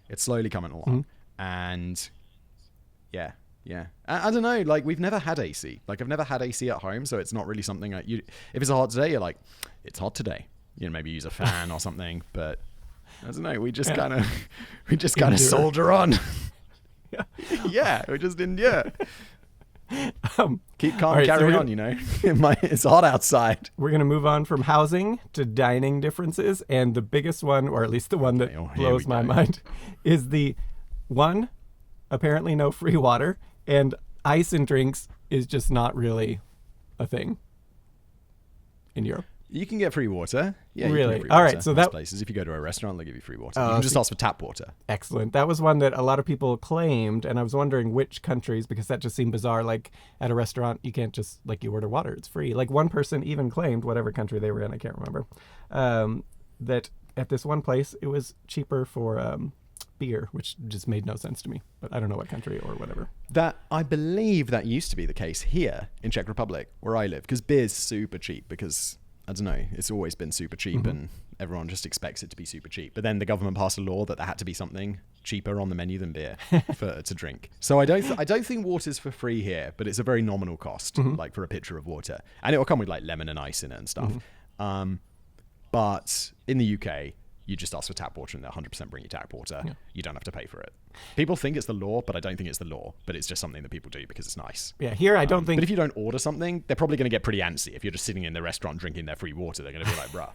And yeah. I don't know. Like we've never had AC. Like I've never had AC at home, so it's not really something if it's a hot day, you're like, it's hot today. Maybe use a fan or something, but. I don't know. We just kind of soldier on. We just endure. Keep calm, right, carry on. It's hot outside. We're gonna move on from housing to dining differences, and the biggest one, or at least the one that blows my mind, is the one. Apparently, no free water, and ice and drinks is just not really a thing in Europe. You can get free water. Yeah, really? You can get free All water. right, so most places, if you go to a restaurant, they give you free water. You can just ask for tap water. Excellent. That was one that a lot of people claimed, and I was wondering which countries, because that just seemed bizarre. Like at a restaurant, you can't just you order water; it's free. Like one person even claimed, whatever country they were in, I can't remember, that at this one place it was cheaper for beer, which just made no sense to me. But I don't know what country or whatever. That I believe that used to be the case here in Czech Republic, where I live, because beer's super cheap because. I don't know, it's always been super cheap and everyone just expects it to be super cheap. But then the government passed a law that there had to be something cheaper on the menu than beer to drink. So I don't think water's for free here, but it's a very nominal cost, like for a pitcher of water. And it will come with like lemon and ice in it and stuff. But in the UK, you just ask for tap water and they'll 100% bring you tap water. Yeah. You don't have to pay for it. People think it's the law, but I don't think it's the law. But it's just something that people do because it's nice. Yeah, here I don't think... But if you don't order something, they're probably going to get pretty antsy. If you're just sitting in the restaurant drinking their free water, they're going to be like, bruh,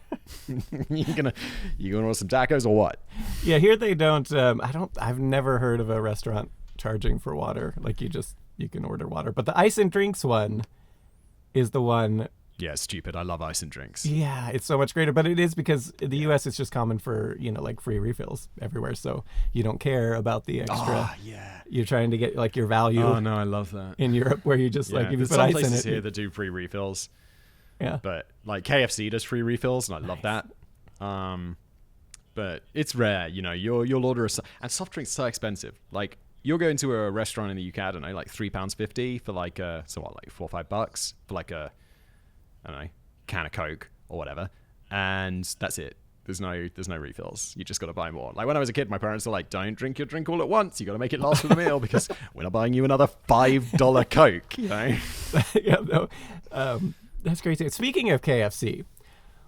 you gonna order some tacos or what? Yeah, here they don't... I've never heard of a restaurant charging for water. Like you can order water. But the ice and drinks one is the one... Yeah, stupid. I love ice and drinks. Yeah, it's so much greater. But it is because in the U.S. it's just common for, like free refills everywhere. So you don't care about the extra. Oh, yeah. You're trying to get like your value. Oh, no, I love that. In Europe where you just if you put ice in it. Some places here that do free refills. Yeah. But like KFC does free refills and I love that. But it's rare, you'll order and soft drinks are so expensive. Like you'll go into a restaurant in the UK, I don't know, like £3.50 for like $4 or $5 for like a, I don't know, can of Coke or whatever, and that's it. There's no refills. You just got to buy more. Like when I was a kid, my parents were like, "Don't drink your drink all at once. You got to make it last for the meal because we're not buying you another $5 Coke." Yeah, no, that's crazy. Speaking of KFC,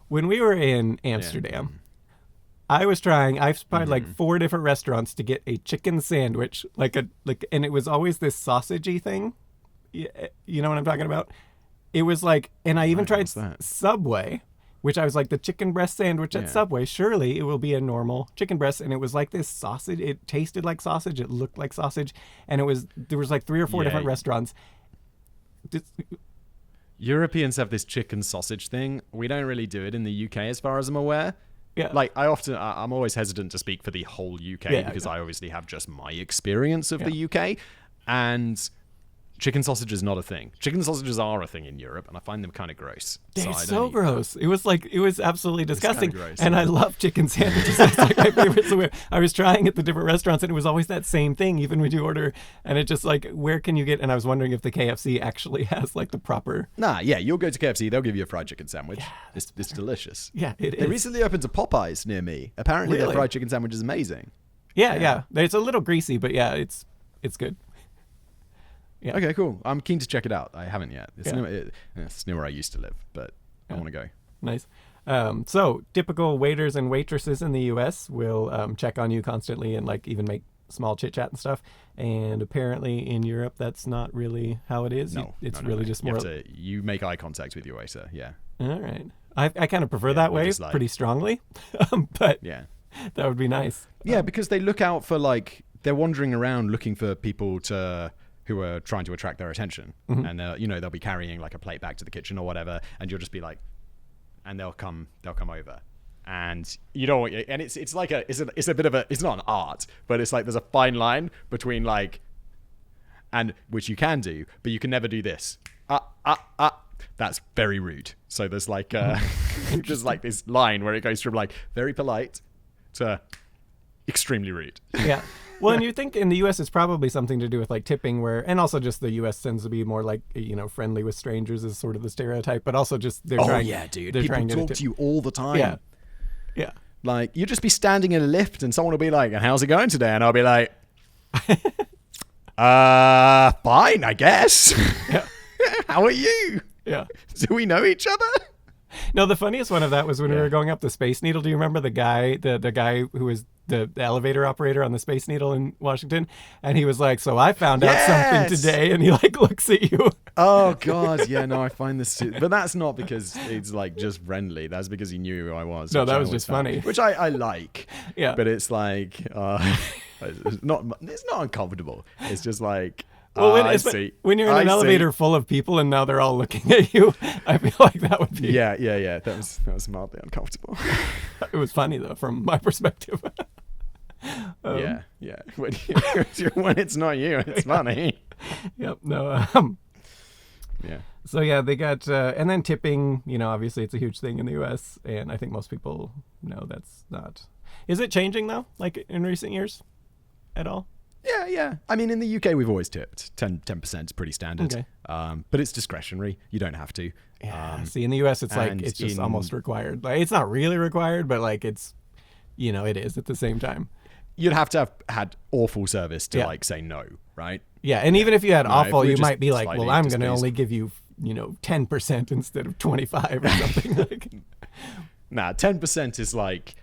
when we were in Amsterdam, I was trying. I've tried like 4 different restaurants to get a chicken sandwich, and it was always this sausagey thing. You know what I'm talking about? It was like, and I even tried what's that? Subway, which I was like, the chicken breast sandwich at Subway. Surely it will be a normal chicken breast, and it was like this sausage. It tasted like sausage. It looked like sausage, and there was like 3 or 4 different restaurants. Europeans have this chicken sausage thing. We don't really do it in the UK, as far as I'm aware. Yeah. Like, I'm always hesitant to speak for the whole UK because I obviously have just my experience of the UK. And chicken sausage is not a thing. Chicken sausages are a thing in Europe, and I find them kind of gross. They're I so don't eat them. gross. It was absolutely disgusting. gross, and yeah. I love chicken sandwiches. That's like my favorite. So I was trying at the different restaurants, and it was always that same thing, even when you order. And it just like, where can you get? And I was wondering if the KFC actually has like the proper. Nah, yeah, you'll go to KFC, they'll give you a fried chicken sandwich. Yeah, It's delicious. Yeah, it They is. recently opened a Popeyes near me. Apparently, their Really? fried chicken sandwich is amazing. Yeah. It's a little greasy, but yeah, it's good. Yeah. Okay, cool. I'm keen to check it out. I haven't yet. It's, Yeah. it's near where I used to live, but I want to go. Nice. So typical waiters and waitresses in the U.S. will check on you constantly and like even make small chit chat and stuff. And apparently in Europe, that's not really how it is. No, It's no, really no. just more. You make eye contact with your waiter. Yeah. All right. I kind of prefer that we're way just like- pretty strongly, but Yeah. that would be nice. Yeah, because they look out for they're wandering around looking for people who are trying to attract their attention, and they'll be carrying like a plate back to the kitchen or whatever, and you'll just be like, and they'll come over, and you don't want, and it's a bit of a, it's not an art, but it's like there's a fine line between like, and which you can do, but you can never do this. That's very rude. So there's like just like this line where it goes from like very polite to extremely rude. Yeah. Well, and you think in the U.S. it's probably something to do with like tipping, and also just the U.S. tends to be more like friendly with strangers is sort of the stereotype, but also just they're trying. Yeah, dude. They're People trying talk to you all the time. Yeah. Yeah. Like, you just be standing in a lift and someone will be like, and how's it going today? And I'll be like, fine, I guess. Yeah. How are you? Yeah. Do we know each other? No, the funniest one of that was when we were going up the Space Needle. Do you remember the guy who was the elevator operator on the Space Needle in Washington? And he was like, so I found out something today. And he like looks at you. Oh, God. Yeah, no, I find this too. But that's not because it's like just friendly. That's because he knew who I was. No, which that I was always just found- funny. Which I like. Yeah. But it's like, it's not uncomfortable. It's just like, Well, I see. when you're in an I elevator see. full of people and now they're all looking at you, I feel like that would be. Yeah. That was mildly uncomfortable. It was funny though, from my perspective. Yeah. When it's not you, it's funny. Yep. No. Yeah. So yeah, they got, and then tipping. Obviously it's a huge thing in the U.S. and I think most people know that's not. Is it changing though? Like in recent years, at all? Yeah. I mean, in the UK, we've always tipped. 10% is pretty standard. Okay. But it's discretionary. You don't have to. Yeah. See, in the U.S., it's like and it's just in- almost required. Like it's not really required, but like it's, it is at the same time. You'd have to have had awful service to Yeah. like say no, right? Yeah, and even if you had No, awful, if we you just might be like, slightly well, I'm going to displeased. only give you, 10% instead of 25 or something. Like, Nah, 10% is like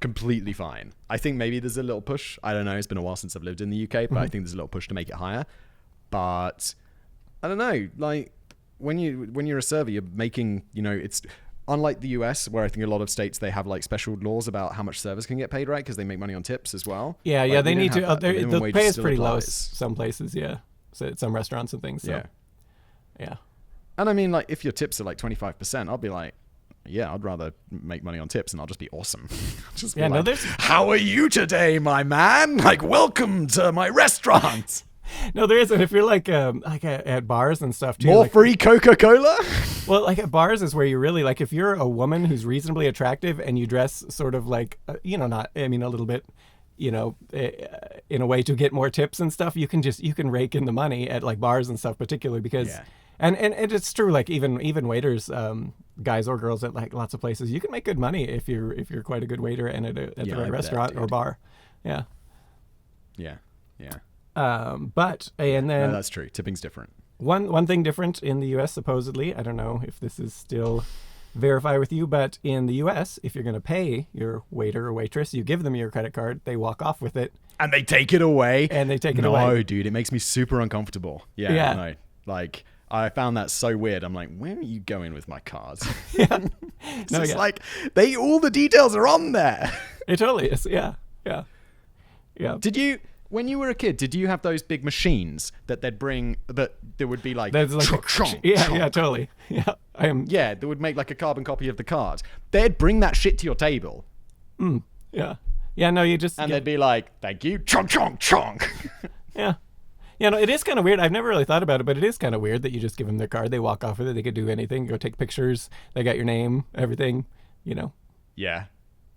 completely fine. I think maybe there's a little push. I don't know. It's been a while since I've lived in the UK, but I think there's a little push to make it higher. But I don't know. Like when you're a server, you're making, it's unlike the US, where I think a lot of states, they have like special laws about how much servers can get paid, right? Because they make money on tips as well. yeah, Like, they we don't need to. have that. Minimum The wage pay is still pretty low. applies. Some places, yeah. So some restaurants and things. So, Yeah. yeah. And I mean, like, if your tips are like 25%, I'll be like, yeah, I'd rather make money on tips and I'll just be awesome. Just be Yeah, no, like, there's- how are you today, my man? Like, welcome to my restaurant. No, there isn't. If you're like at bars and stuff too. More like, free Coca-Cola? well, like at bars is where you really like if you're a woman who's reasonably attractive and you dress sort of like not a little bit in a way to get more tips and stuff, you can rake in the money at like bars and stuff, particularly because Yeah. and it's true, like even waiters, guys or girls at like lots of places, you can make good money if you're quite a good waiter and at the Yeah, I right bet, restaurant or dude. bar. Yeah. Yeah. But and then No, that's true. Tipping's different. one thing different in the U.S. supposedly, I don't know if this is still verify with you. But in the US, if you're going to pay your waiter or waitress, you give them your credit card, they walk off with it. And they take it away. away. No, dude, it makes me super uncomfortable. Yeah. No, like, I found that so weird. I'm like, where are you going with my cards? It's like, all the details are on there. It totally is. Yeah. Did you, when you were a kid, did you have those big machines that they'd bring, that there would be like, yeah, totally. Yeah. Yeah, that would make like a carbon copy of the card. They'd bring that shit to your table. Yeah. Yeah, no, you just... And they'd be like, thank you, chonk, chonk, chonk. Yeah. Yeah, no, it is kind of weird. I've never really thought about it, but it is kind of weird that you just give them their card. They walk off with it. They could do anything. Go take pictures. They got your name, everything, you know. Yeah.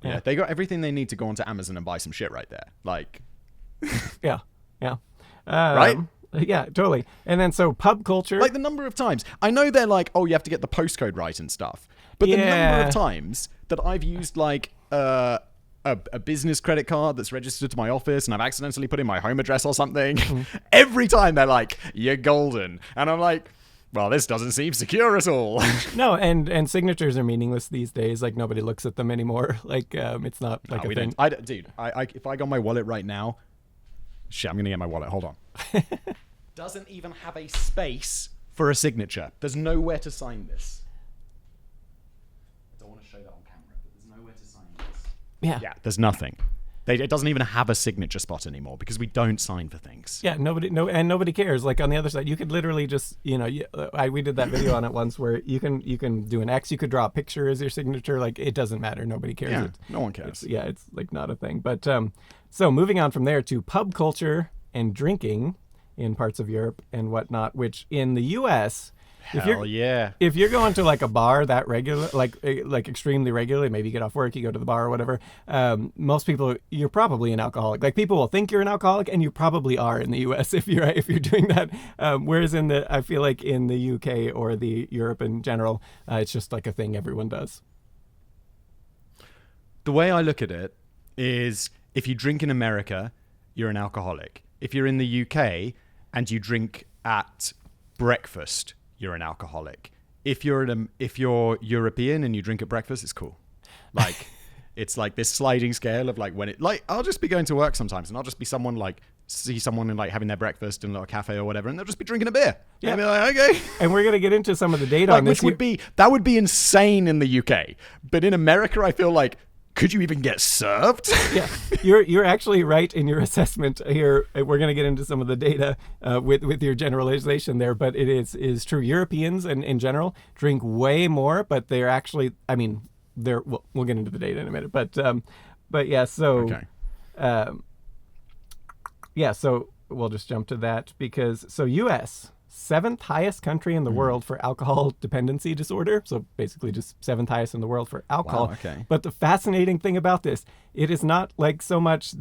They got everything they need to go onto Amazon and buy some shit right there. Like... Yeah. Right? Yeah, totally. And then so pub culture... Like the number of times... I know they're like, oh, you have to get the postcode right and stuff. But the number of times that I've used like... a business credit card that's registered to my office and I've accidentally put in my home address or something. Every time they're like, you're golden. And I'm like, well, this doesn't seem secure at all. No, and signatures are meaningless these days. Like nobody looks at them anymore. Like it's not like a thing. Dude, if I got my wallet right now, shit, I'm going to get my wallet. Hold on. Doesn't even have a space for a signature. There's nowhere to sign this. I don't want to show that on camera, but there's nowhere to sign this. Yeah, there's nothing. It doesn't even have a signature spot anymore because we don't sign for things. Yeah, nobody cares. Like on the other side, you could literally just, we did that video on it once where you can do an X, you could draw a picture as your signature. Like it doesn't matter. Nobody cares. Yeah, no one cares. It's like not a thing. But so moving on from there to pub culture and drinking in parts of Europe and whatnot, which in the U.S. If you're going to like a bar that regular, like extremely regularly, maybe you get off work, you go to the bar or whatever. Most people, you're probably an alcoholic. Like people will think you're an alcoholic, and you probably are in the U.S. if you're doing that. Whereas I feel like in the U.K. or the Europe in general, it's just like a thing everyone does. The way I look at it is, if you drink in America, you're an alcoholic. If you're in the U.K. and you drink at breakfast, you're an alcoholic. If you're European and you drink at breakfast, it's cool. Like, it's like this sliding scale of like when it, like, I'll just be going to work sometimes and I'll just be someone like, see someone in like having their breakfast in a little cafe or whatever, and they'll just be drinking a beer. Yeah. I'll be like, okay. And we're going to get into some of the data on this. That would be insane in the UK. But in America, I feel like, could you even get served? Yeah, you're actually right in your assessment here. We're going to get into some of the data with your generalization there, but it is true. Europeans and in general drink way more, but they're actually, I mean, we'll get into the data in a minute, but yeah, so okay. So we'll just jump to that because U.S. 7th highest country in the world for alcohol dependency disorder. So basically just 7th highest in the world for alcohol. Wow, okay. But the fascinating thing about this, it is not like so much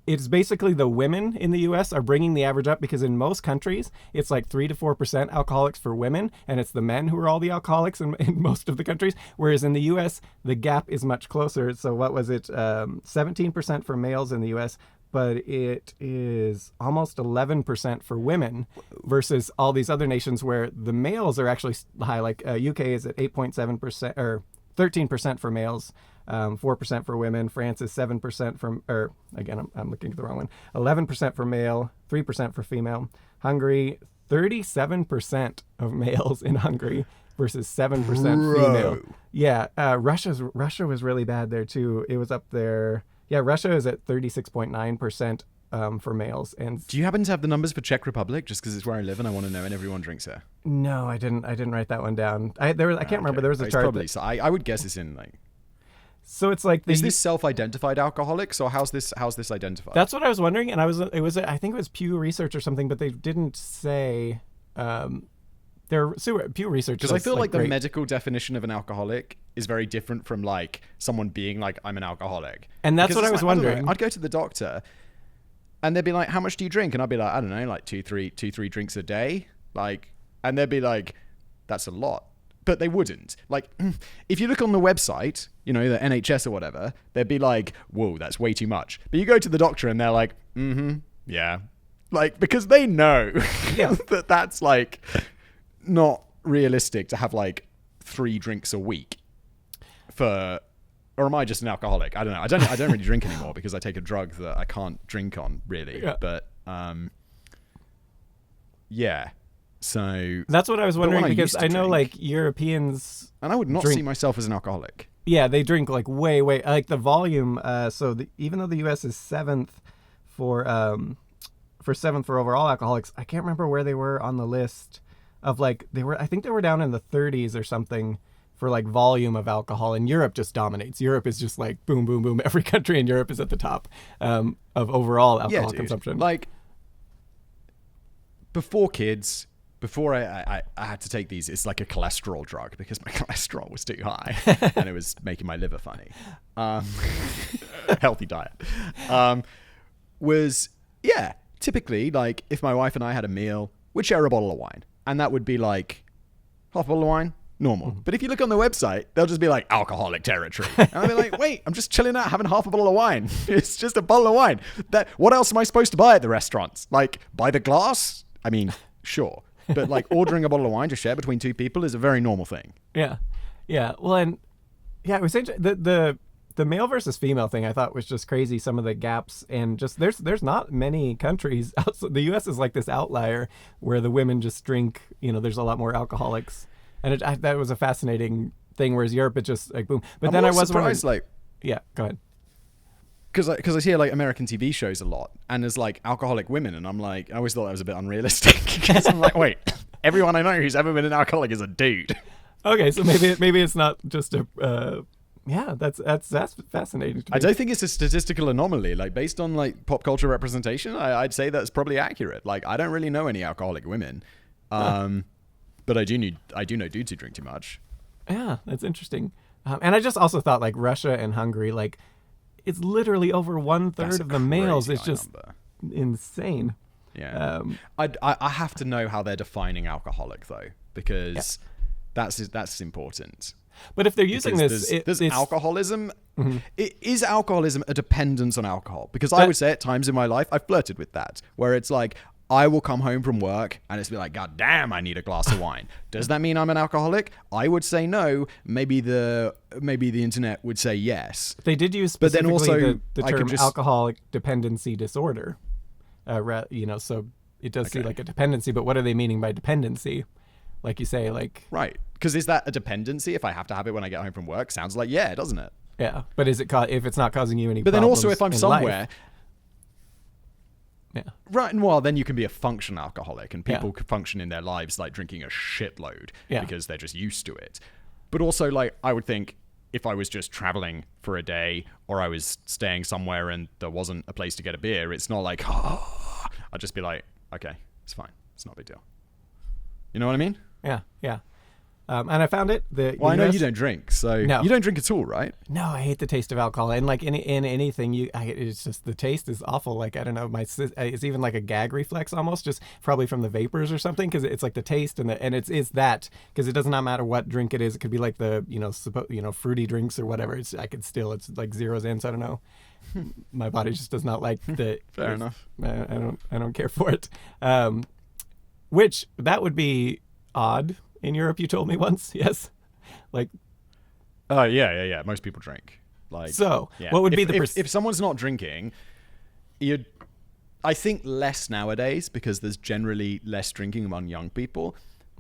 it's basically the women in the U.S. are bringing the average up, because in most countries, it's like 3 to 4% alcoholics for women, and it's the men who are all the alcoholics in most of the countries. Whereas in the U.S., the gap is much closer. So what was it? 17% for males in the U.S., but it is almost 11% for women versus all these other nations where the males are actually high. Like UK is at 8.7% or 13% for males, 4% for women. France is 7% from, or again, I'm looking at the wrong one. 11% for male, 3% for female. Hungary, 37% of males in Hungary versus 7% female. Yeah, Russia was really bad there too. It was up there. Yeah, Russia is at 36.9% for males. And do you happen to have the numbers for Czech Republic? Just because it's where I live and I want to know, and everyone drinks there. No, I didn't write that one down. I can't remember. There was a chart. Probably. So I would guess it's in like. So it's like is this self-identified alcoholics, or how's this identified? That's what I was wondering, and I think it was Pew Research or something, but they didn't say. They're Pew Research. Because I feel like the medical definition of an alcoholic is very different from like someone being like, I'm an alcoholic. And that's what I was wondering. I'd go to the doctor and they'd be like, how much do you drink? And I'd be like, I don't know, like two, three drinks a day. Like, and they'd be like, that's a lot. But they wouldn't. Like, if you look on the website, the NHS or whatever, they'd be like, whoa, that's way too much. But you go to the doctor and they're like, yeah. Like, because they know that that's like not realistic to have like 3 drinks a week or am I just an alcoholic? I don't know. I don't really drink anymore because I take a drug that I can't drink on, really. Yeah. But yeah. So that's what I was wondering, because I know drink, like Europeans, and I would not drink, see myself as an alcoholic. Yeah, they drink like way like the volume. So even though the U.S. is 7th for 7th for overall alcoholics, I can't remember where they were on the list of like I think they were down in the 30s or something for like volume of alcohol, and Europe just dominates. Europe is just like boom, boom, boom. Every country in Europe is at the top of overall alcohol consumption. Like before kids. Before I had to take these, it's like a cholesterol drug because my cholesterol was too high and it was making my liver funny. Healthy diet. Typically like if my wife and I had a meal, we'd share a bottle of wine, and that would be like half a bottle of wine, normal. But if you look on the website, they'll just be like alcoholic territory. And I'll be like, wait, I'm just chilling out having half a bottle of wine. It's just a bottle of wine. What else am I supposed to buy at the restaurants? Like buy the glass? I mean, sure. But like ordering a bottle of wine to share between 2 people is a very normal thing. Yeah. Well, and it was the male versus female thing I thought was just crazy. Some of the gaps, and just there's not many countries outside. The U.S. is like this outlier where the women just drink. There's a lot more alcoholics, and that was a fascinating thing. Whereas Europe, it just like boom. But then I was surprised, wondering, yeah, go ahead. Because I hear like American TV shows a lot, and there's like alcoholic women, and I'm like, I always thought that was a bit unreastic. Because I'm like, wait, everyone I know who's ever been an alcoholic is a dude. Okay, so maybe it's not just a. Yeah, that's fascinating to me. I don't think it's a statistical anomaly. Like based on like pop culture representation, I'd say that's probably accurate. Like I don't really know any alcoholic women, but I do know dudes who drink too much. Yeah, that's interesting. And I just also thought like Russia and Hungary, like. It's literally over 1/3 of the males. It's just insane. Yeah. I have to know how they're defining alcoholic though, because that's important. But if they're using there's alcoholism, is alcoholism a dependence on alcohol? Because I would say at times in my life I've flirted with that, where it's like I will come home from work and it's be like, God damn, I need a glass of wine. Does that mean I'm an alcoholic? I would say no. Maybe the internet would say yes. They did use specifically the term alcoholic dependency disorder. So it does see like a dependency, but what are they meaning by dependency? Like you say, like... Right. Because is that a dependency if I have to have it when I get home from work? Sounds like, yeah, doesn't it? Yeah. But is it if it's not causing you any But then problems also if I'm somewhere... life, yeah. Right, and well, then you can be a functional alcoholic, and people could function in their lives like drinking a shitload because they're just used to it. But also, like, I would think if I was just traveling for a day or I was staying somewhere and there wasn't a place to get a beer, it's not like, I'd just be like, okay, it's fine. It's not a big deal. You know what I mean? Yeah. And I found it. I know you don't drink, so you don't drink at all, right? No, I hate the taste of alcohol, and like in anything, it's just the taste is awful. Like I don't know, it's even like a gag reflex almost, just probably from the vapors or something, because it's like the taste and it's that because it does not matter what drink it is. It could be like the fruity drinks or whatever. It's like zeros in. So I don't know. My body just does not like the. Fair enough. I don't care for it. Which that would be odd. In Europe, you told me once, yes? Like... Oh, yeah. Most people drink. Like, so, what would be if someone's not drinking, I think less nowadays, because there's generally less drinking among young people.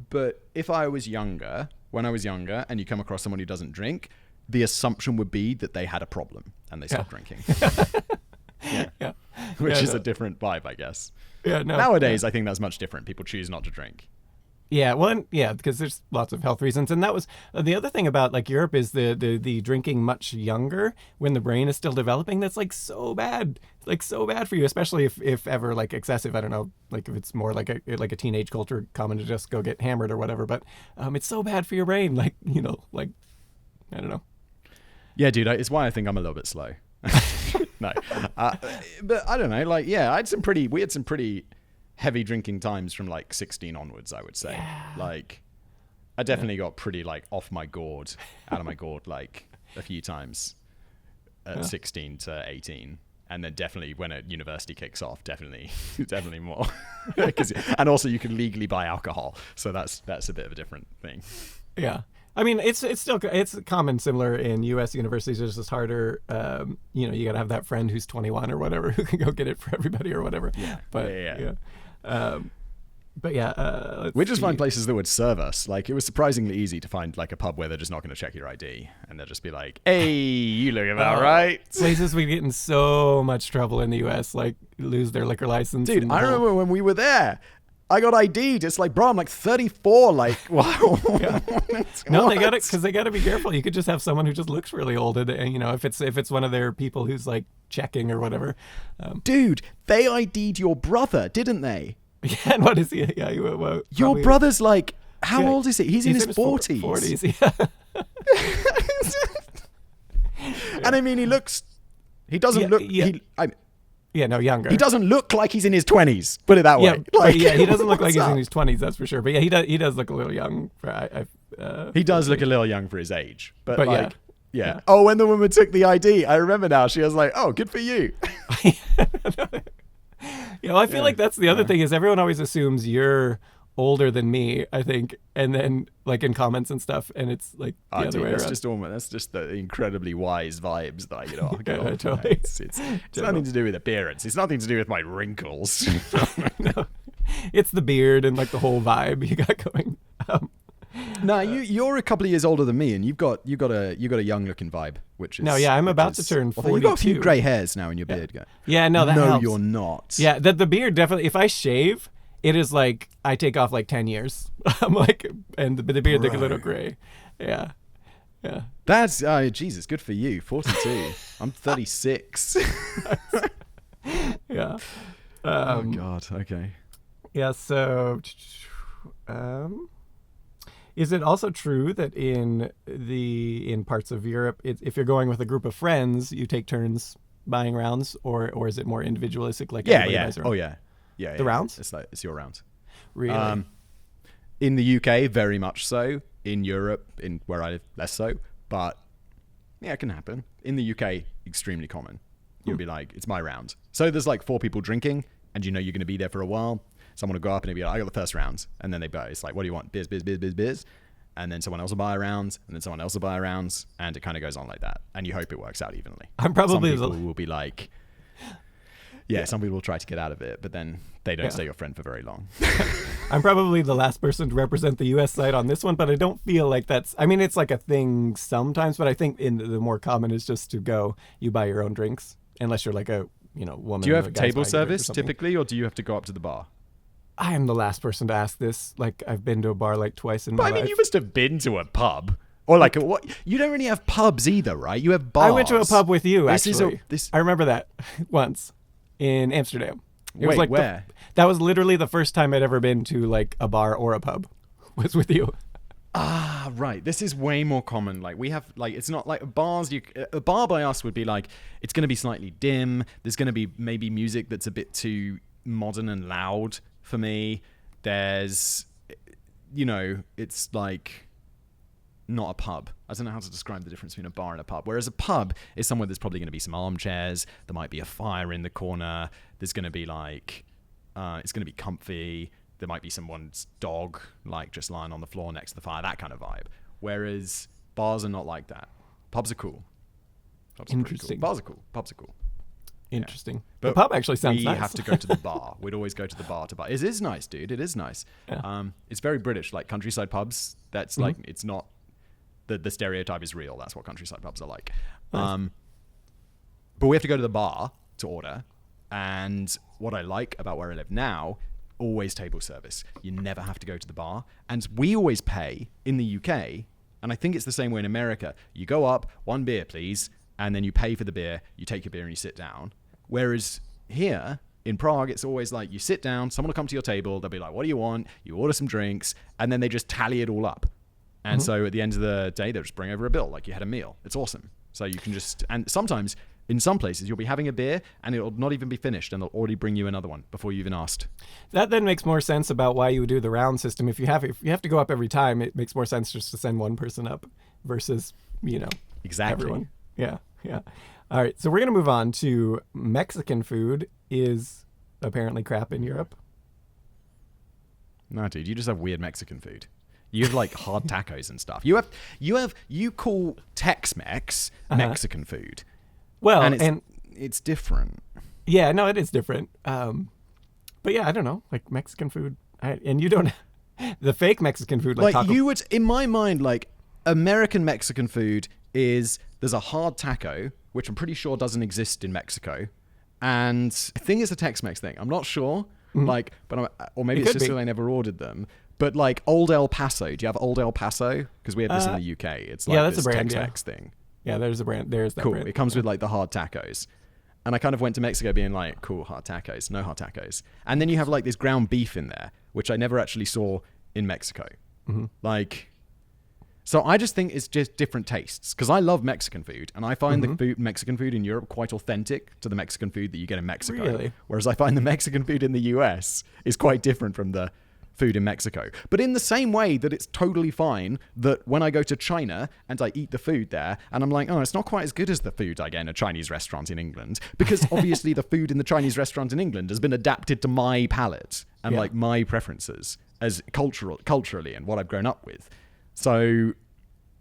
But if I was younger, when I was younger, and you come across someone who doesn't drink, the assumption would be that they had a problem, and they stopped drinking. Which is a different vibe, I guess. Yeah, no. Nowadays, I think that's much different. People choose not to drink. Yeah, well, because there's lots of health reasons, and that was the other thing about like Europe is the drinking much younger when the brain is still developing. That's like so bad, for you, especially if ever like excessive. I don't know, like if it's more like a teenage culture common to just go get hammered or whatever. But it's so bad for your brain, like like I don't know. Yeah, dude, it's why I think I'm a little bit slow. No, but I don't know. Like, yeah, we had some pretty heavy drinking times from like 16 onwards, I would say. Like I definitely got pretty like out of my gourd like a few times at 16 to 18, and then definitely when a university kicks off, definitely more. And also you can legally buy alcohol, so that's a bit of a different thing. I mean, it's still common, similar in U.S. universities. It's just harder. You got to have that friend who's 21 or whatever who can go get it for everybody or whatever. Yeah. But we just find places that would serve us. Like, it was surprisingly easy to find like a pub where they're just not going to check your ID and they'll just be like, "Hey, you look about right." Places we get in so much trouble in the U.S. like lose their liquor license. Dude, I remember when we were there. I got ID'd. It's like, bro, I'm like 34. Like, wow. No, they got it because they got to be careful. You could just have someone who just looks really old, and if it's one of their people who's like checking or whatever. Dude, they ID'd your brother, didn't they? Yeah, and what is he? Yeah, your brother's like, how old is he? He's in his 40s. 40s, yeah. And I mean, he doesn't look. Yeah, no, younger. He doesn't look like he's in his 20s. Put it that way. He doesn't look like he's in his 20s. That's for sure. But yeah, he does look a little young. He does look a little young for his age. But like, yeah. Oh, when the woman took the ID, I remember now. She was like, "Oh, good for you." Yeah, well, I feel like that's the other thing is everyone always assumes you're older than me, I think, and then like in comments and stuff, and it's like the other way around. That's just the incredibly wise vibes that I get on. Totally. It's nothing to do with appearance. It's nothing to do with my wrinkles. No, it's the beard and like the whole vibe you got going. No, you're a couple of years older than me, and you've got a young looking vibe, which is I'm about to turn 42. You've got a few grey hairs now in your beard. Yeah, no, that no, helps. you're not. Yeah, the beard definitely. If I shave, it is like I take off like 10 years. I'm like, and the beard looks a little gray. Yeah. That's Jesus, good for you. 42. I'm 36. Yeah. Oh God. Okay. Yeah. So, is it also true that in parts of Europe, if you're going with a group of friends, you take turns buying rounds, or is it more individualistic? Like Yeah. Oh yeah. Yeah. The rounds? It's your rounds. Really? In the UK, very much so. In Europe, where I live, less so. But yeah, it can happen. In the UK, extremely common. You'll be like, "It's my round." So there's like 4 people drinking, and you're going to be there for a while. Someone will go up and be like, "I got the first round," and then they buy. It's like, "What do you want? Beers, beers, beers, beers, beers." And then someone else will buy a round, and then someone else will buy a round, and it kind of goes on like that. And you hope it works out evenly. I'm probably some people will be like, some people will try to get out of it, but then they don't stay your friend for very long. I'm probably the last person to represent the U.S. side on this one, but I don't feel like that's. I mean, it's like a thing sometimes, but I think the more common is just to go. You buy your own drinks, unless you're like a woman. Do you have table service typically, or do you have to go up to the bar? I am the last person to ask this. Like, I've been to a bar like twice in my life. I mean, you must have been to a pub. Or like, what? You don't really have pubs either, right? You have bars. I went to a pub with you, actually. This I remember that once in Amsterdam. It was Wait, like where? That was literally the first time I'd ever been to like a bar or a pub. Was with you. Ah, right. This is way more common. Like, we have, like, it's not like bars. A bar by us would be like, it's going to be slightly dim. There's going to be maybe music that's a bit too modern and loud for me. There's, it's like not a pub. I don't know how to describe the difference between a bar and a pub. Whereas a pub is somewhere there's probably going to be some armchairs. There might be a fire in the corner. There's going to be like, it's going to be comfy. There might be someone's dog like just lying on the floor next to the fire, that kind of vibe. Whereas bars are not like that. Pubs are cool. Interesting. Bars are cool. Pubs are cool. Interesting. Yeah. The pub actually sounds nice. We have to go to the bar. We'd always go to the bar to buy. It is nice, dude. It is nice. Yeah. It's very British, like countryside pubs. That's like, it's not, the stereotype is real. That's what countryside pubs are like. Nice. But we have to go to the bar to order. And what I like about where I live now, always table service. You never have to go to the bar. And we always pay in the UK, and I think it's the same way in America. You go up, 1 beer, please, and then you pay for the beer. You take your beer and you sit down. Whereas here in Prague, it's always like you sit down, someone will come to your table, they'll be like, "What do you want?" You order some drinks, and then they just tally it all up. And so at the end of the day, they'll just bring over a bill like you had a meal. It's awesome. So you can just, and sometimes in some places you'll be having a beer and it'll not even be finished and they'll already bring you another one before you even asked. That then makes more sense about why you would do the round system. If you have to go up every time, it makes more sense just to send one person up versus, Exactly. everyone. Yeah. All right. So we're going to move on to Mexican food is apparently crap in Europe. No, dude, you just have weird Mexican food. You have like hard tacos and stuff. You call Tex-Mex Mexican food. Well, and it's different. Yeah, no, it is different. But yeah, I don't know, like Mexican food, and you don't the fake Mexican food like taco. You would, in my mind, like American Mexican food is there's a hard taco, which I'm pretty sure doesn't exist in Mexico, and I think it's a Tex-Mex thing. I'm not sure, or maybe it's just that I never ordered them. But like Old El Paso, do you have Old El Paso? Because we have this in the UK. It's like that's this a brand, Tex-Mex thing. Yeah, there's a brand. There's that cool. brand. It comes with like the hard tacos. And I kind of went to Mexico being like, cool, hard tacos, no hard tacos. And then you have like this ground beef in there, which I never actually saw in Mexico. Like, so I just think it's just different tastes. Because I love Mexican food. And I find the Mexican food in Europe quite authentic to the Mexican food that you get in Mexico. Really? Whereas I find the Mexican food in the US is quite different from the food in Mexico. But in the same way that it's totally fine that when I go to China and I eat the food there and I'm like, oh, it's not quite as good as the food I get in a Chinese restaurant in England, because obviously the food in the Chinese restaurant in England has been adapted to my palate and like my preferences as culturally and what I've grown up with. So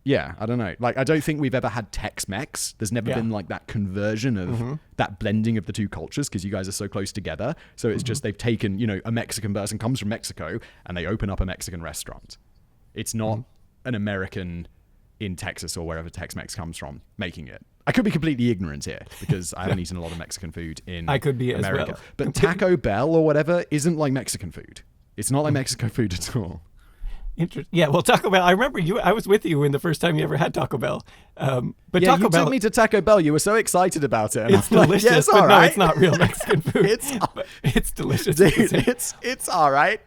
yeah, I don't know. Like, I don't think we've ever had Tex-Mex. There's never been like that conversion of that blending of the two cultures because you guys are so close together. So it's just they've taken, a Mexican person comes from Mexico and they open up a Mexican restaurant. It's not an American in Texas or wherever Tex-Mex comes from making it. I could be completely ignorant here because I haven't eaten a lot of Mexican food in America. As well. But Taco Bell or whatever isn't like Mexican food. It's not like Mexican food at all. Yeah, well, Taco Bell. I remember I was with you when the first time you ever had Taco Bell. But yeah, Taco Bell took me to Taco Bell. You were so excited about it. It's delicious, like, yeah, it's but right. no, it's not real Mexican food. It's delicious, dude. It's all right.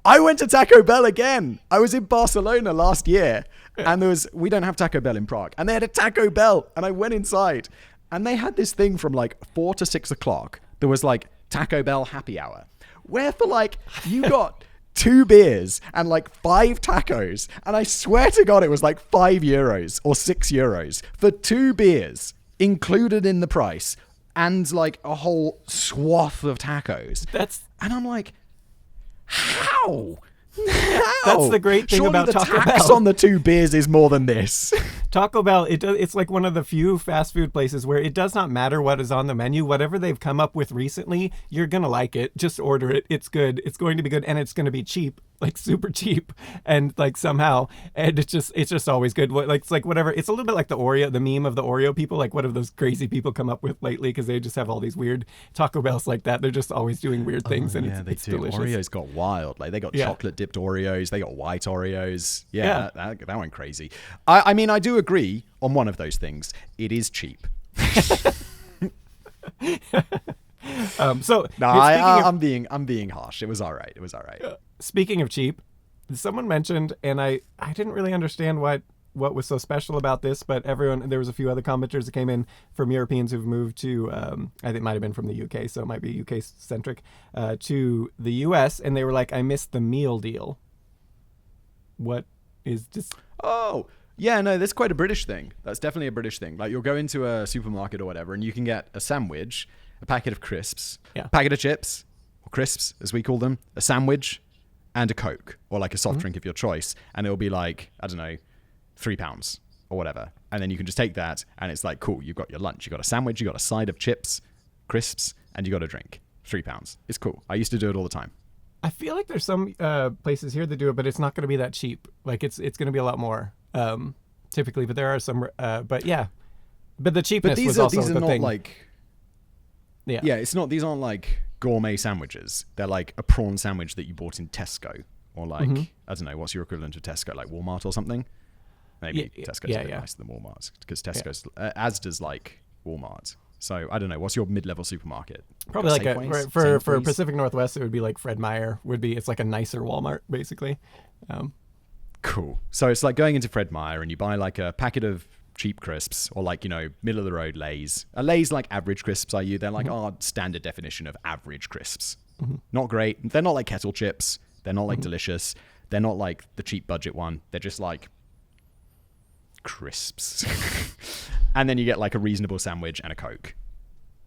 I went to Taco Bell again. I was in Barcelona last year, and we don't have Taco Bell in Prague, and they had a Taco Bell, and I went inside, and they had this thing from like 4 to 6 o'clock. There was like Taco Bell happy hour, where for like you got 2 beers and like 5 tacos, and I swear to God it was like €5 or €6 for 2 beers included in the price and like a whole swath of tacos. And I'm like, how? That's the great thing about Taco Bell. Surely the tax on the 2 beers is more than this. Taco Bell, it's like one of the few fast food places where it does not matter what is on the menu. Whatever they've come up with recently, you're going to like it. Just order it. It's good. It's going to be good. And it's going to be cheap, like super cheap. And like somehow, and it's just always good. It's like whatever. It's a little bit like the meme of the Oreo people. Like what have those crazy people come up with lately? Because they just have all these weird Taco Bells like that. They're just always doing weird things. And it's delicious. Oreos got wild. Like they got chocolate dipped Oreos. They got white Oreos. Yeah. That went crazy. I mean, I do agree on one of those things. It is cheap. I'm being harsh. It was all right. Speaking of cheap, someone mentioned, and I didn't really understand what was so special about this, but there was a few other commenters that came in from Europeans who've moved to, I think it might have been from the UK, so it might be UK centric, to the US, and they were like, I missed the meal deal. What is this? Oh, yeah, no, that's quite a British thing. That's definitely a British thing. Like you'll go into a supermarket or whatever and you can get a sandwich, a packet of crisps, a packet of chips, or crisps as we call them, a sandwich, and a Coke or like a soft drink of your choice. And it'll be like, I don't know, £3 or whatever. And then you can just take that and it's like, cool, you've got your lunch. You got a sandwich, you got a side of chips, crisps, and you got a drink. £3. It's cool. I used to do it all the time. I feel like there's some places here that do it, but it's not going to be that cheap. Like it's going to be a lot more typically, but there are some. But yeah, but the cheapness was also the thing. These are not like. Yeah, it's not. These aren't like gourmet sandwiches. They're like a prawn sandwich that you bought in Tesco or like I don't know what's your equivalent of Tesco, like Walmart or something. Maybe Tesco's a bit nicer than Walmart because Tesco's Asda's like Walmart. So I don't know. What's your mid-level supermarket? Probably like for Pacific Northwest, it would be like Fred Meyer. It's like a nicer Walmart, basically. Cool. So it's like going into Fred Meyer and you buy like a packet of cheap crisps or like middle of the road Lay's. A Lay's like average crisps are you? They're like our standard definition of average crisps. Not great. They're not like kettle chips. They're not like delicious. They're not like the cheap budget one. They're just like crisps. And then you get like a reasonable sandwich and a Coke.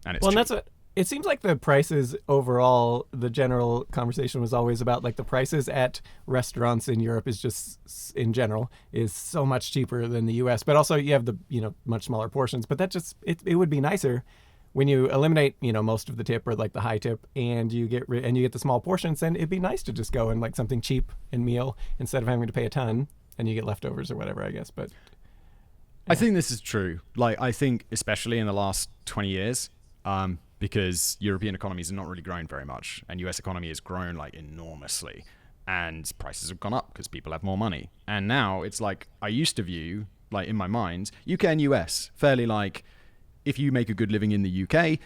And it's cheap. It seems like the prices overall, the general conversation was always about like the prices at restaurants in Europe is just in general is so much cheaper than the US, but also you have the, much smaller portions, but that just, it would be nicer when you eliminate, most of the tip or like the high tip and you get the small portions, then it'd be nice to just go and like something cheap and meal instead of having to pay a ton and you get leftovers or whatever, I guess. But I think this is true. Like, I think especially in the last 20 years, because European economies have not really grown very much, and US economy has grown like enormously, and prices have gone up because people have more money. And now it's like, I used to view, like in my mind, UK and US fairly like, if you make a good living in the UK,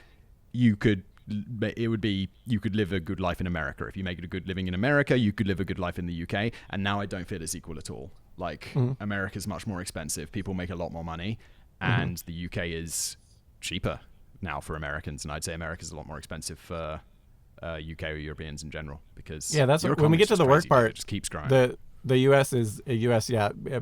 you could live a good life in America. If you make it a good living in America, you could live a good life in the UK. And now I don't feel it's equal at all. Like, America's much more expensive. People make a lot more money, and the UK is cheaper now for Americans, and I'd say America's a lot more expensive for UK or Europeans in general, because that's your when we get to the work crazy, part. it just keeps growing. The US is US,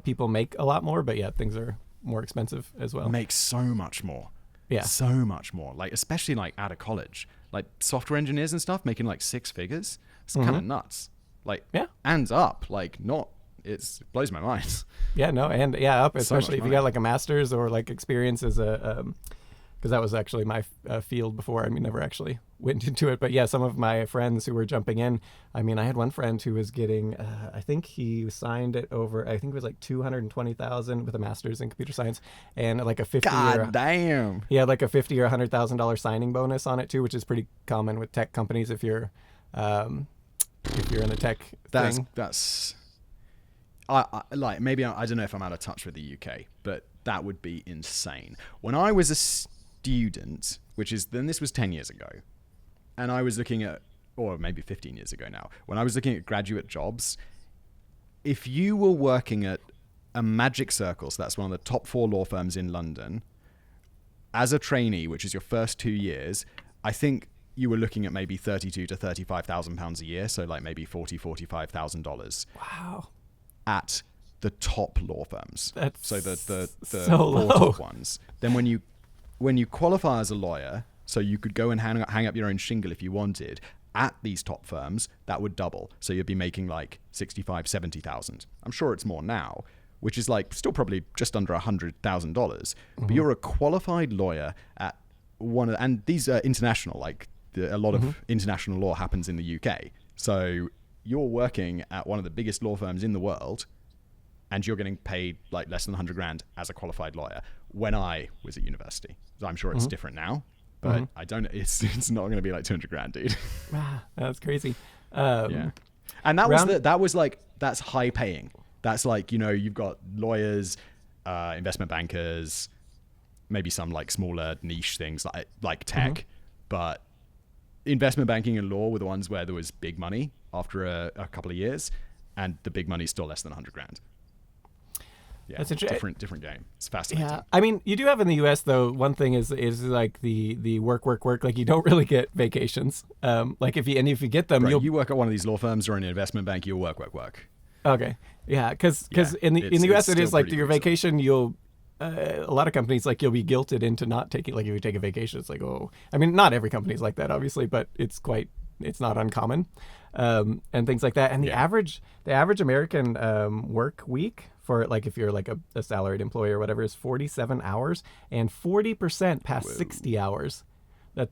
people make a lot more, but things are more expensive as well. Make so much more. Yeah, so much more. Like, especially like out of college, like software engineers and stuff making like six figures. It's kind of nuts. Like, and up, like not. It blows my mind. Yeah, no, and up, especially so if you got like a master's or like experience as a because that was actually my field before. I mean, never actually went into it. But some of my friends who were jumping in, I mean, I had one friend who was getting, I think he signed it over, I think it was like $220,000 with a master's in computer science and like a 50 damn. He had like a $50,000 or $100,000 signing bonus on it too, which is pretty common with tech companies if you're in the tech thing. That's I like, maybe I don't know if I'm out of touch with the UK, but that would be insane. When I was a student, this was 10 years ago, and I was looking at, or maybe 15 years ago now, when I was looking at graduate jobs, if you were working at a Magic Circle, so that's one of the top 4 law firms in London, as a trainee, which is your first 2 years, I think you were looking at maybe £32,000 to £35,000 a year, so like maybe $45,000. Wow. At the top law firms. That's so the so 4 low. top ones. Then when you qualify as a lawyer, so you could go and hang up your own shingle if you wanted at these top firms, that would double. So you'd be making like 65, 70,000. I'm sure it's more now, which is like still probably just under $100,000. But you're a qualified lawyer at one of, and these are international. Like a lot of international law happens in the UK. So you're working at one of the biggest law firms in the world, and you're getting paid like less than $100,000 as a qualified lawyer. When I was at university, so I'm sure it's different now, but I don't. It's not going to be like $200,000, dude. That's crazy. And that's high paying. That's like, you've got lawyers, investment bankers, maybe some like smaller niche things like tech, but investment banking and law were the ones where there was big money after a couple of years, and the big money is still less than $100,000. Yeah, that's different game. It's fascinating. Yeah, I mean, you do have in the U.S. though. One thing is like the work. Like you don't really get vacations. Like if you get them, you work at one of these law firms or an investment bank, you'll work. Okay, yeah, because in the U.S. it is like your vacation. You'll a lot of companies like you'll be guilted into not taking, like if you take a vacation, it's like, oh, I mean, not every company is like that, obviously, but it's not uncommon, and things like that. And the average American work week for like if you're like a salaried employee or whatever is 47 hours, and 40% past 60 hours.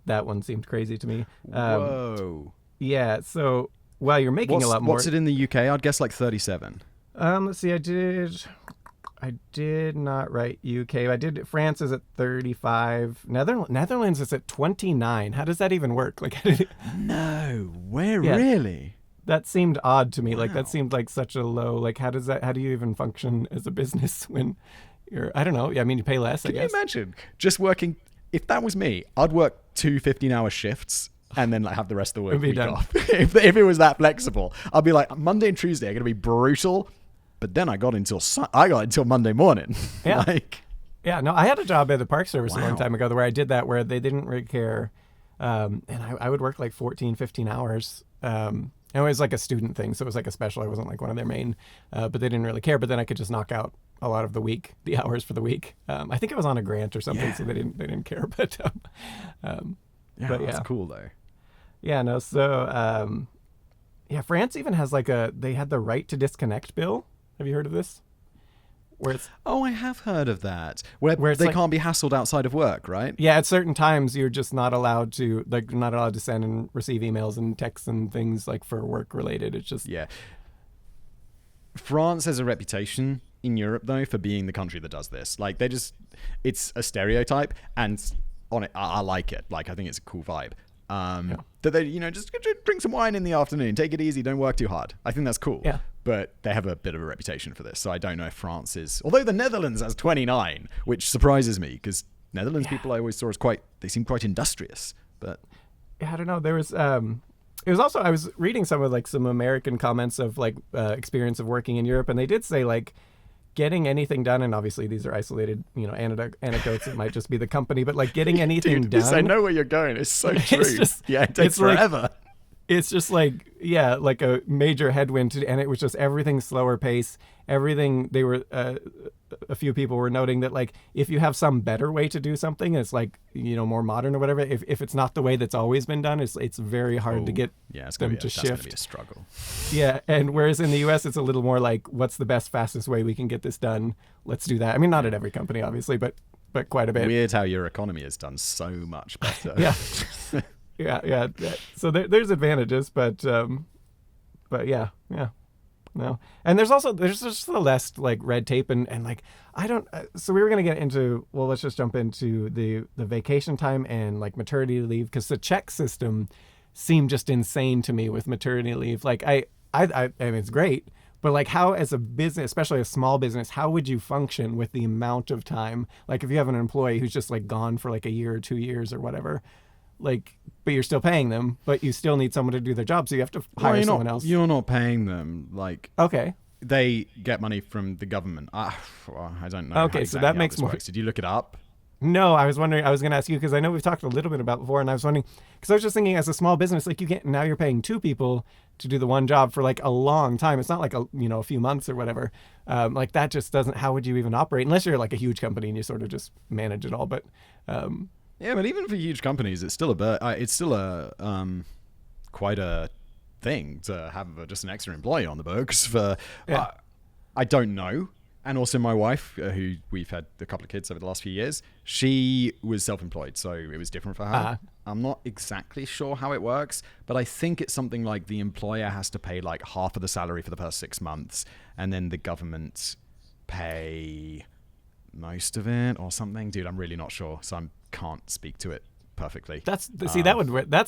That one seemed crazy to me. Whoa. Yeah. So while you're making a lot more. What's it in the UK? I'd guess like 37. Let's see. I did not write UK. France is at 35. Netherlands is at 29. How does that even work? Like, no, really? That seemed odd to me. Wow. Like that seemed like such a low. Like how do you even function as a business when you're? I don't know. Yeah, I mean you pay less. Can I guess. you imagine just working? If that was me, I'd work 2 15-hour shifts and then like have the rest of the week off. if it was that flexible, I'd be like Monday and Tuesday are going to be brutal. But then I got until Monday morning. Yeah. No, I had a job at the Park Service a long time ago where I did that, where they didn't really care. And I would work like 14, 15 hours. It was like a student thing. So it was like a special. I wasn't like one of their main, but they didn't really care. But then I could just knock out a lot of the hours for the week. I think it was on a grant or something. So they didn't care. But Yeah, But that's cool though. Yeah, no. So, yeah, France even has like they had the right to disconnect bill. Have you heard of this? Where it's Oh, I have heard of that. Where it's they like- can't be hassled outside of work, right? yeah, at certain times you're just not allowed to send and receive emails and texts and things like for work related. It's just Yeah. France has a reputation in Europe though for being the country that does this. Like it's a stereotype, and on it, I like it. Like I think it's a cool vibe. That they, just drink some wine in the afternoon, take it easy, don't work too hard. I think that's cool. Yeah. But they have a bit of a reputation for this, so I don't know if France is. Although the Netherlands has 29, which surprises me because Netherlands people I always saw as they seem quite industrious. But I don't know. There was it was also I was reading some American comments of experience of working in Europe, and they did say like getting anything done, and obviously these are isolated, anecdotes. It might just be the company, but like getting anything dude, done. I know where you're going. It's so true. It takes it's like- forever. It's just like a major headwind, and it was just everything slower pace. Everything they were, a few people were noting that like if you have some better way to do something, it's like more modern or whatever. If it's not the way that's always been done, it's very hard to get it's them gonna to that's gonna be shift. a struggle. Yeah, and whereas in the U.S. it's a little more like what's the best, fastest way we can get this done? Let's do that. I mean, not at every company, obviously, but quite a bit. Weird how your economy has done so much better. Yeah. Yeah. So there's advantages, but yeah. No. And there's just the less like red tape and like I don't. So we were gonna get into let's just jump into the vacation time and like maternity leave because the Czech system seemed just insane to me with maternity leave. Like I mean it's great, but like how as a business, especially a small business, how would you function with the amount of time? Like if you have an employee who's just like gone for like a year or 2 years or whatever. Like, but you're still paying them, but you still need someone to do their job, so you have to hire someone else. You're not paying them. Like, okay, they get money from the government. I don't know. Okay, so that makes more. Works. Did you look it up? No, I was wondering. I was going to ask you because I know we've talked a little bit about before, and I was wondering because I was just thinking, as a small business, like now you're paying 2 people to do the one job for like a long time. It's not like a few months or whatever. Like that just doesn't. How would you even operate unless you're like a huge company and you sort of just manage it all? But yeah, but even for huge companies, it's still quite a thing to have just an extra employee on the books for. Yeah. I don't know. And also my wife, who we've had a couple of kids over the last few years, she was self-employed, so it was different for her. I'm not exactly sure how it works, but I think it's something like the employer has to pay like half of the salary for the first 6 months, and then the government pay most of it or something. Dude, I'm really not sure, so I can't speak to it perfectly. That's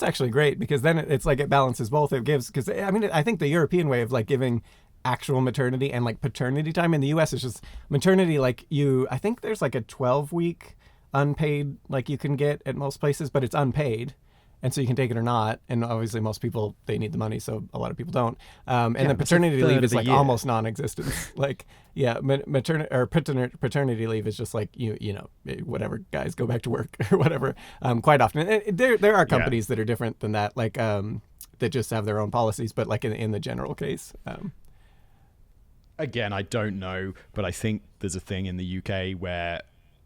actually great because then it's like it balances both. It gives because I mean I think the European way of like giving actual maternity and like paternity time in the US is just maternity like I think there's like a 12-week unpaid like you can get at most places, but it's unpaid. And so you can take it or not. And obviously most people, they need the money. So a lot of people don't. And then paternity leave is like almost non-existent. Like, yeah, paternity leave is just like, whatever, guys, go back to work or whatever. Quite often. And there are companies that are different than that, like that just have their own policies. But like in the general case. Again, I don't know. But I think there's a thing in the UK where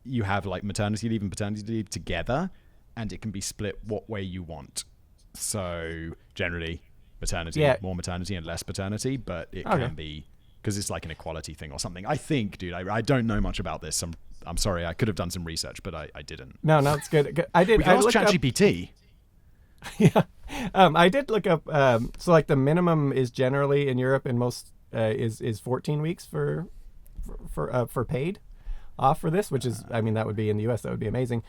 you have like maternity leave and paternity leave together. And it can be split what way you want. So generally, more maternity and less paternity, but it can be because it's like an equality thing or something. I think, dude, I don't know much about this. I'm sorry, I could have done some research, but I didn't. No, it's good. I did. We can ask ChatGPT. Yeah, I did look up. So like the minimum is generally in Europe and most is 14 weeks for paid off for this, which is I mean that would be in the US, that would be amazing.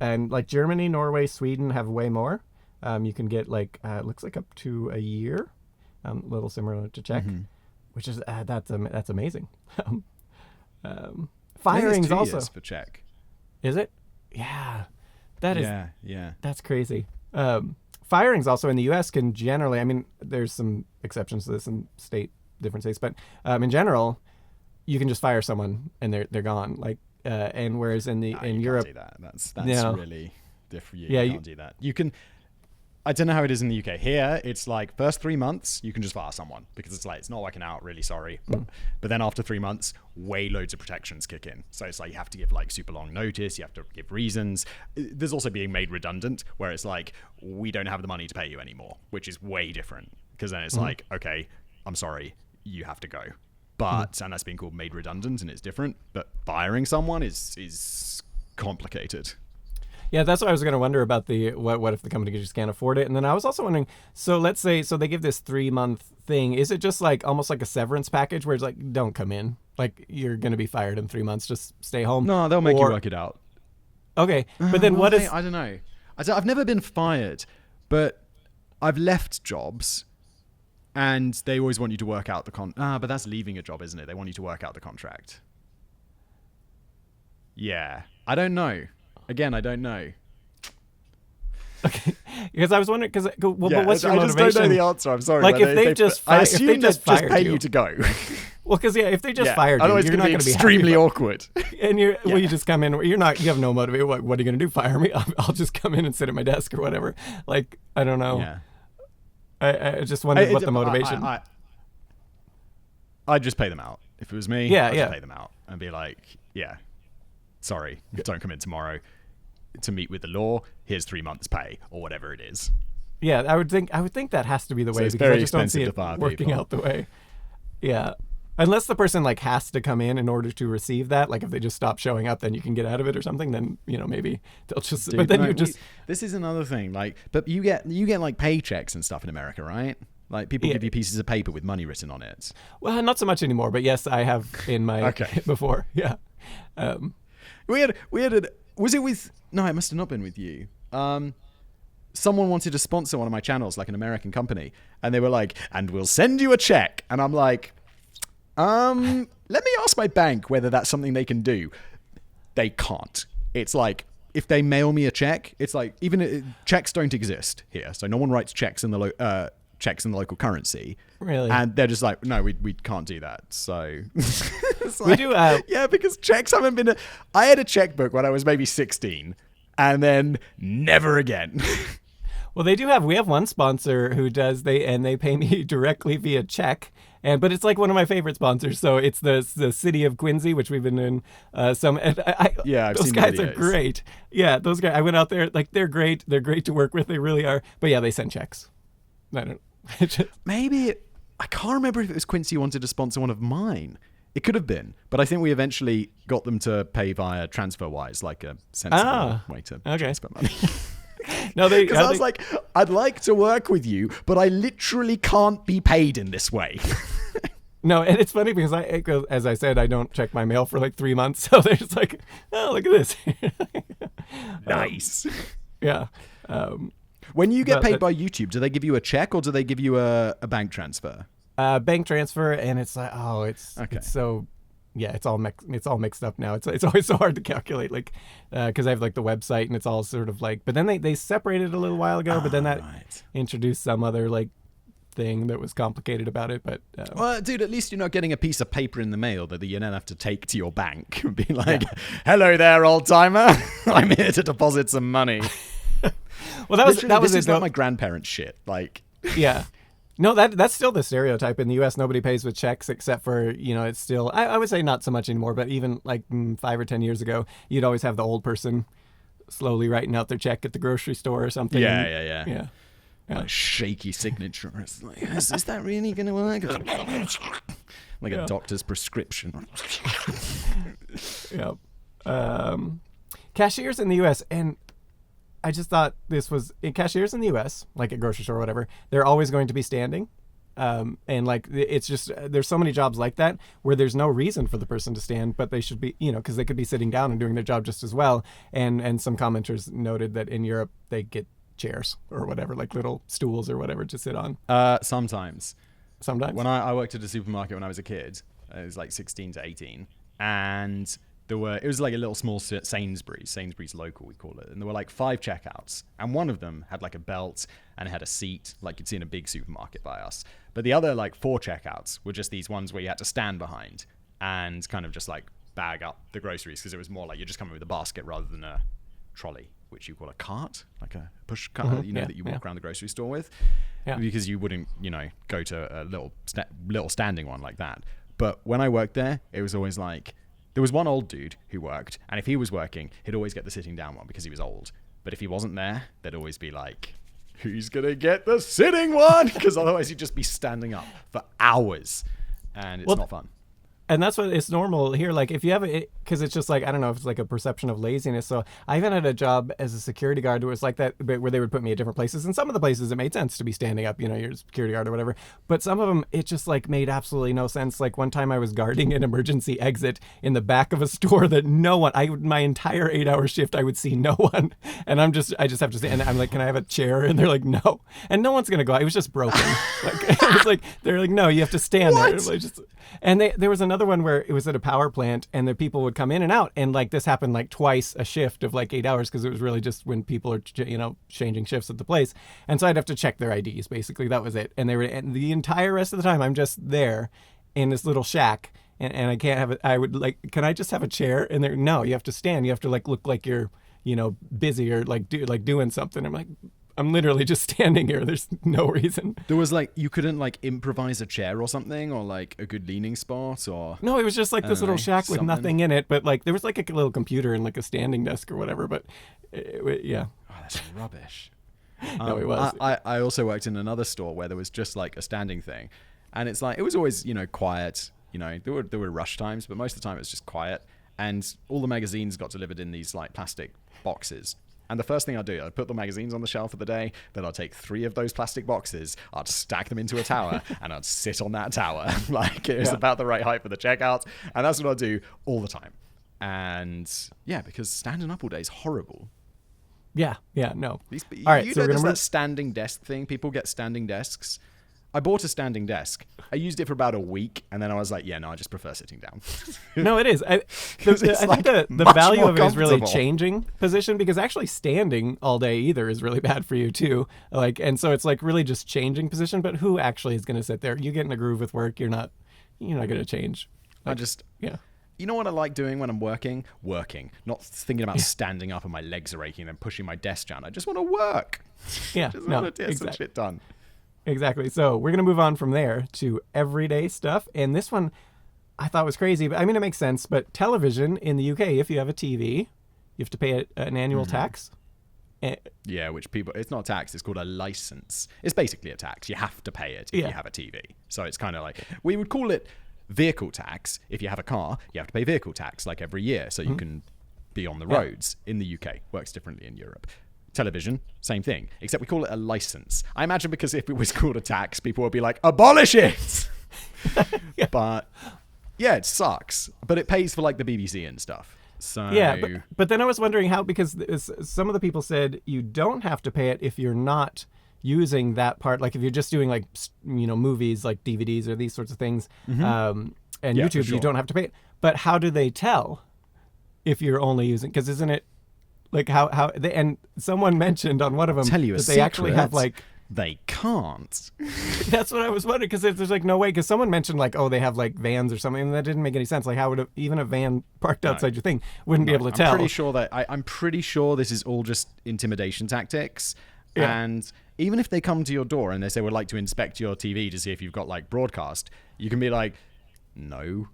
And like Germany, Norway, Sweden have way more. You can get like it looks like up to a year, a little similar to Czech, which is that's amazing. Firings also years for Czech. Is it? Yeah, that is. Yeah. That's crazy. Firings also in the U.S. can generally. I mean, there's some exceptions to this in different states, but in general, you can just fire someone and they're gone. Like. And whereas in Europe, can't do that. That's really different. You can't do that. You can. I don't know how it is in the UK. Here, it's like first 3 months, you can just fire someone because it's like, it's not working out, really sorry. But then after 3 months, way loads of protections kick in. So it's like you have to give like super long notice. You have to give reasons. There's also being made redundant where it's like, we don't have the money to pay you anymore, which is way different. Because then it's like, okay, I'm sorry, you have to go. But, and that's being called made redundant and it's different. But firing someone is complicated. Yeah, that's what I was going to wonder about the what if the company just can't afford it. And then I was also wondering, so let's say, so they give this 3-month thing. Is it just like almost like a severance package where it's like, don't come in. Like you're going to be fired in 3 months. Just stay home. No, they'll make you work it out. Okay. But then what if... I don't know. I've never been fired, but I've left jobs and they always want you to work out the but that's leaving a job, isn't it? They want you to work out the contract. Yeah. I don't know. Again, I don't know. Okay, because I was wondering, because Yeah, what's your motivation? I just don't know the answer. I'm sorry. Like if they just, I assume if they just pay fired you to go. Well, because if they just fired you, otherwise you're not going to be extremely awkward. And you just come in. You have no motivation. What are you going to do? Fire me? I'll just come in and sit at my desk or whatever. Like I don't know. Yeah. I just wondered what the motivation. I'd just pay them out if it was me. I'd just pay them out and be like, yeah, sorry, don't come in tomorrow to meet with the law. Here's 3 months' pay or whatever it is. Yeah, I would think that has to be the way it's because very I just don't see expensive it to fire working people. out the way. Yeah. Unless the person like has to come in order to receive that, like if they just stop showing up, then you can get out of it or something. Then maybe they'll just. Dude, but then this is another thing. Like, but you get like paychecks and stuff in America, right? Like people give you pieces of paper with money written on it. Well, not so much anymore, but yes, I have in my before. Yeah. We had was it with? No, it must have not been with you. Someone wanted to sponsor one of my channels, like an American company, and they were like, "And we'll send you a check." And I'm like, let me ask my bank whether that's something they can do. They can't. It's like if they mail me a check, it's like checks don't exist here, so no one writes checks in the local currency. Really? And they're just like, no, we can't do that. So it's we do. Yeah, because checks haven't been. I had a checkbook when I was maybe 16, and then never again. Well, we have one sponsor who does they pay me directly via check. But it's like one of my favorite sponsors. So it's the city of Quincy, which we've been doing I've those guys videos. are great. Yeah, those guys. I went out there, like they're great. They're great to work with. They really are. But yeah, they send checks. I don't. Maybe I can't remember if it was Quincy who wanted to sponsor one of mine. It could have been, but I think we eventually got them to pay via TransferWise, like a sensible way to transfer money. No, because I was like, I'd like to work with you, but I literally can't be paid in this way. No, and it's funny because as I said, I don't check my mail for like 3 months, so they're just like, oh, look at this. Nice. Yeah. When you get paid by YouTube, do they give you a check or do they give you a bank transfer? Bank transfer, and it's like, it's so. Yeah, it's all mixed up now. It's always so hard to calculate, like, because I have like the website and it's all sort of like. But then they separated a little while ago. But then that introduced some other like thing that was complicated about it. But well, dude, at least you're not getting a piece of paper in the mail that you then have to take to your bank and be like, "Hello there, old timer. I'm here to deposit some money." Well, that was like my grandparents' shit. Like, yeah. No, that's still the stereotype in the U.S. Nobody pays with checks except for, it's still, I would say not so much anymore, but even like 5 or 10 years ago, you'd always have the old person slowly writing out their check at the grocery store or something. Yeah. Like shaky signature. It's like, is that really going to work? Like a doctor's prescription. Yeah. Cashiers in the U.S., and I just thought this was cashiers in the U.S., like at grocery store or whatever, they're always going to be standing. And like, it's just, there's so many jobs like that where there's no reason for the person to stand, but they should be, because they could be sitting down and doing their job just as well. And some commenters noted that in Europe, they get chairs or whatever, like little stools or whatever to sit on. Sometimes. When I worked at a supermarket when I was a kid, it was like 16 to 18. And it was like a little small Sainsbury's local, we call it. And there were like 5 checkouts. And one of them had like a belt and it had a seat, like you'd see in a big supermarket by us. But the other like 4 checkouts were just these ones where you had to stand behind and kind of just like bag up the groceries, because it was more like you're just coming with a basket rather than a trolley. which you call a cart, like a push cart, that you walk around the grocery store with, because you wouldn't, go to a little standing one like that. But when I worked there, it was always like, there was one old dude who worked, and if he was working, he'd always get the sitting down one because he was old. But if he wasn't there, there'd always be like, who's going to get the sitting one? Because otherwise you'd just be standing up for hours, and it's not fun. And that's what it's normal here. Like if you have it, because it's just like, I don't know if it's like a perception of laziness. So I even had a job as a security guard where it's like that, where they would put me at different places. And some of the places it made sense to be standing up, you're a security guard or whatever. But some of them, it just like made absolutely no sense. Like one time I was guarding an emergency exit in the back of a store that my entire 8-hour shift, I would see no one. And I just have to say, and I'm like, can I have a chair? And they're like, no. And no one's going to go. It was just broken. It was like, they're like, no, you have to stand there. Like, and there was another one where it was at a power plant and the people would come in and out, and like this happened like twice a shift of like 8 hours, because it was really just when people are changing shifts at the place. And so I'd have to check their IDs, basically. That was it. And the entire rest of the time I'm just there in this little shack, and I can't have it. I would like, can I just have a chair? And they're, no, you have to stand. You have to like look like you're busy or like doing something. I'm like, I'm literally just standing here. There's no reason. There was like, you couldn't like improvise a chair or something, or like a good leaning spot, or... No, it was just like this little shack with nothing in it, but like there was like a little computer and like a standing desk or whatever, but yeah. Oh, that's rubbish. No, it was. I also worked in another store where there was just like a standing thing, and it's like, it was always, quiet, there were rush times, but most of the time it was just quiet, and all the magazines got delivered in these like plastic boxes. And the first thing I'd do, I'd put the magazines on the shelf for the day, then I'd take 3 of those plastic boxes, I'd stack them into a tower, and I'd sit on that tower. Like, it was about the right height for the checkout, and that's what I'd do all the time. And, yeah, because standing up all day is horrible. Yeah, no. All right, so there's that standing desk thing. People get standing desks. I bought a standing desk. I used it for about a week, and then I was like, yeah, no, I just prefer sitting down. No, it is. I think the value of it is really changing position, because actually standing all day either is really bad for you too. Like, and so it's like really just changing position, but who actually is going to sit there? You get in a groove with work, you're not going to change. Like, You know what I like doing when I'm working? Not thinking about standing up and my legs are aching and pushing my desk down. I just want to work. Yeah, just want to get some shit done. Exactly. So we're going to move on from there to everyday stuff. And this one I thought was crazy, but I mean, it makes sense. But television in the UK, if you have a TV, you have to pay an annual tax. Yeah, which it's not a tax, it's called a license. It's basically a tax. You have to pay it if you have a TV. So it's kind of like, we would call it vehicle tax. If you have a car, you have to pay vehicle tax like every year so you can be on the roads. In the UK, works differently in Europe. Television, same thing, except we call it a license. I imagine because if it was called a tax, people would be like, abolish it! But yeah, it sucks. But it pays for like the BBC and stuff. So yeah, but then I was wondering how, because some of the people said you don't have to pay it if you're not using that part. Like if you're just doing like, movies like DVDs or these sorts of things, and YouTube, you don't have to pay it. But how do they tell if you're only using, because isn't it like how they, and someone mentioned on one of them that they actually have like, they can't. That's what I was wondering, because there's like no way, because someone mentioned like, oh, they have like vans or something, and that didn't make any sense. Like how would even a van parked outside your thing wouldn't be able to tell? I'm pretty sure this is all just intimidation tactics. Yeah. And even if they come to your door and they say, we'd like to inspect your TV to see if you've got like broadcast, you can be like, no,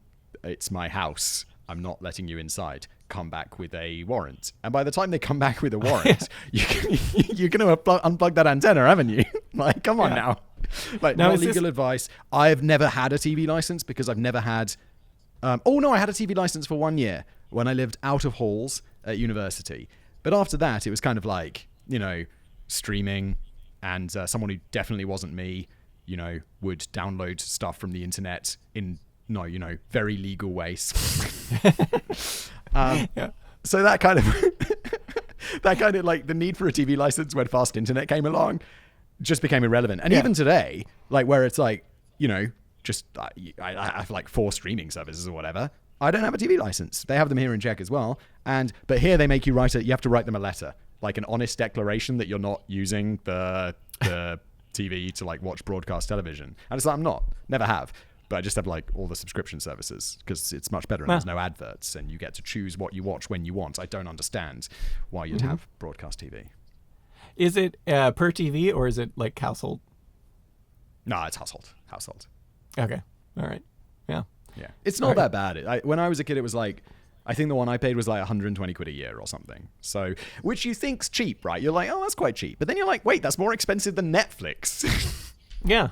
it's my house. I'm not letting you inside. Come back with a warrant. And by the time they come back with a warrant, you're going to unplug that antenna, haven't you? Like, come on now. Like, no legal advice. I've never had a TV license because I've never had... I had a TV license for 1 year when I lived out of halls at university. But after that, it was kind of like, streaming, and someone who definitely wasn't me, would download stuff from the internet in... very legal ways. So that kind of like the need for a TV license when fast internet came along just became irrelevant. And even today, like where it's like, just I have like 4 streaming services or whatever. I don't have a TV license. They have them here in Czech as well. But here they make you you have to write them a letter, like an honest declaration that you're not using the TV to like watch broadcast television. And it's like, I'm not, never have. But I just have like all the subscription services because it's much better and there's no adverts and you get to choose what you watch when you want. I don't understand why you'd have broadcast TV. Is it per TV or is it like household? No, it's household. Okay. All right. Yeah. Yeah. It's not that bad. When I was a kid, it was like, I think the one I paid was like 120 quid a year or something. So, which you think's cheap, right? You're like, oh, that's quite cheap. But then you're like, wait, that's more expensive than Netflix. Yeah.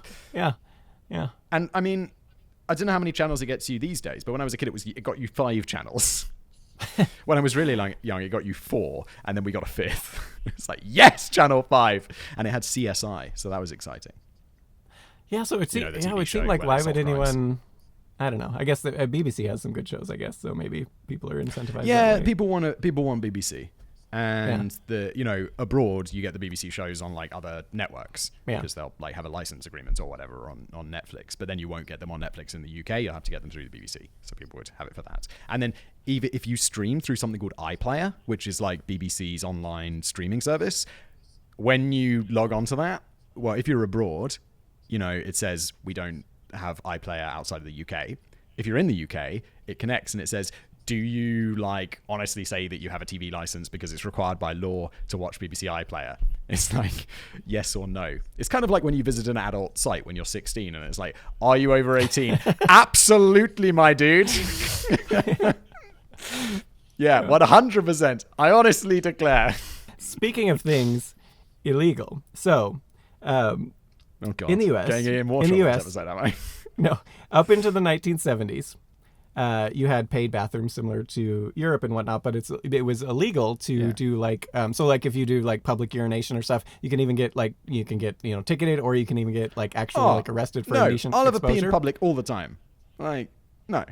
And I mean, I don't know how many channels it gets you these days, but when I was a kid, it got you 5 channels. When I was really young, it got you 4, and then we got a 5th. It's like, yes, channel 5. And it had CSI, so that was exciting. Yeah, so it seemed like, why would anyone... I don't know. I guess the BBC has some good shows, I guess, so maybe people are incentivized. Yeah, people want BBC. And abroad you get the BBC shows on like other networks because they'll like have a license agreement or whatever on Netflix, but then you won't get them on Netflix in the UK. You'll have to get them through the BBC, so people would have it for that. And then even if you stream through something called iPlayer, which is like BBC's online streaming service, when you log onto that, well, if you're abroad, it says we don't have iPlayer outside of the UK. If you're in the UK, it connects and it says, do you like honestly say that you have a TV license because it's required by law to watch BBC iPlayer? It's like yes or no. It's kind of like when you visit an adult site when you're 16 and it's like, are you over 18? Absolutely, my dude. Yeah, 100%. I honestly declare. Speaking of things illegal, so oh God. In the US, episode, am I? No, up into the 1970s. You had paid bathrooms similar to Europe and whatnot, but it was illegal to do like so like if you do like public urination or stuff, you can get ticketed, or you can even get like actually like arrested for indecent exposure. I'll have a pee in public all the time. Like no.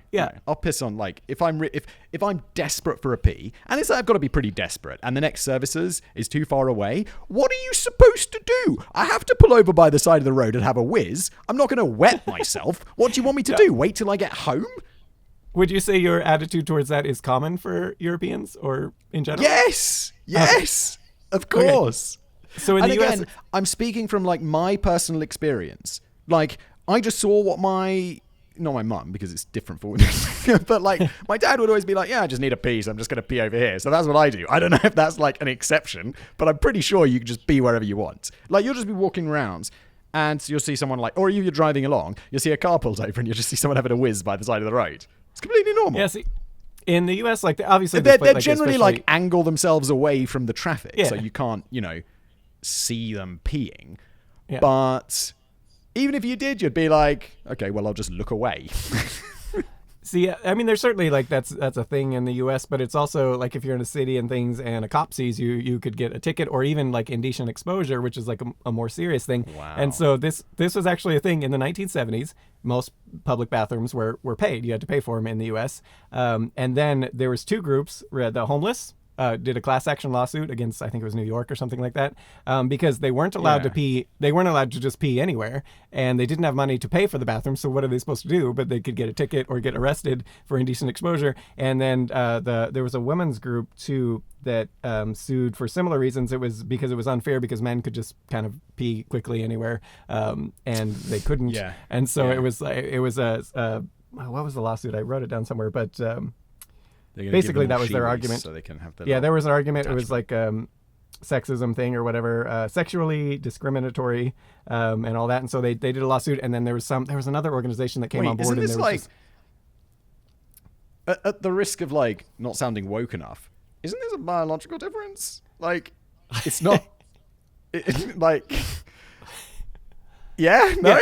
I'll piss on like if I'm desperate for a pee, and it's I've got to be pretty desperate, and the next services is too far away. What are you supposed to do? I have to pull over by the side of the road and have a whiz. I'm not going to wet myself. What do you want me to do? Wait till I get home? Would you say your attitude towards that is common for Europeans or in general? Yes, of course. Okay. So in the US, I'm speaking from like my personal experience. Like I just saw what not my mum because it's different for women, but like my dad would always be like, yeah, I just need a pee, so I'm just going to pee over here. So that's what I do. I don't know if that's like an exception, but I'm pretty sure you can just pee wherever you want. Like you'll just be walking around and you'll see someone or you're driving along, you'll see a car pulled over and you'll just see someone having a whiz by the side of the road. It's completely normal. Yeah, see, in the US, like obviously they generally like angle themselves away from the traffic, so you can't, see them peeing. Yeah. But even if you did, you'd be like, okay, well, I'll just look away. See, I mean, there's certainly like that's a thing in the U.S., but it's also like if you're in a city and things and a cop sees you, you could get a ticket or even like indecent exposure, which is like a more serious thing. Wow. And so this was actually a thing in the 1970s. Most public bathrooms were paid. You had to pay for them in the U.S. And then there was 2 groups, the homeless. Did a class action lawsuit against, I think it was New York or something like that, because they weren't allowed to pee. They weren't allowed to just pee anywhere, and they didn't have money to pay for the bathroom. So what are they supposed to do? But they could get a ticket or get arrested for indecent exposure. And then there was a women's group too that sued for similar reasons. It was because it was unfair because men could just kind of pee quickly anywhere, and they couldn't. Yeah. And so it was a what was the lawsuit? I wrote it down somewhere, but. Basically, that was their argument. So they can have there was an argument. It was like sexism thing or whatever, sexually discriminatory, and all that. And so they did a lawsuit. And then there was another organization that came on board. Isn't and this there was at the risk of like not sounding woke enough? Isn't this a biological difference? Like, it's not like. Yeah, no,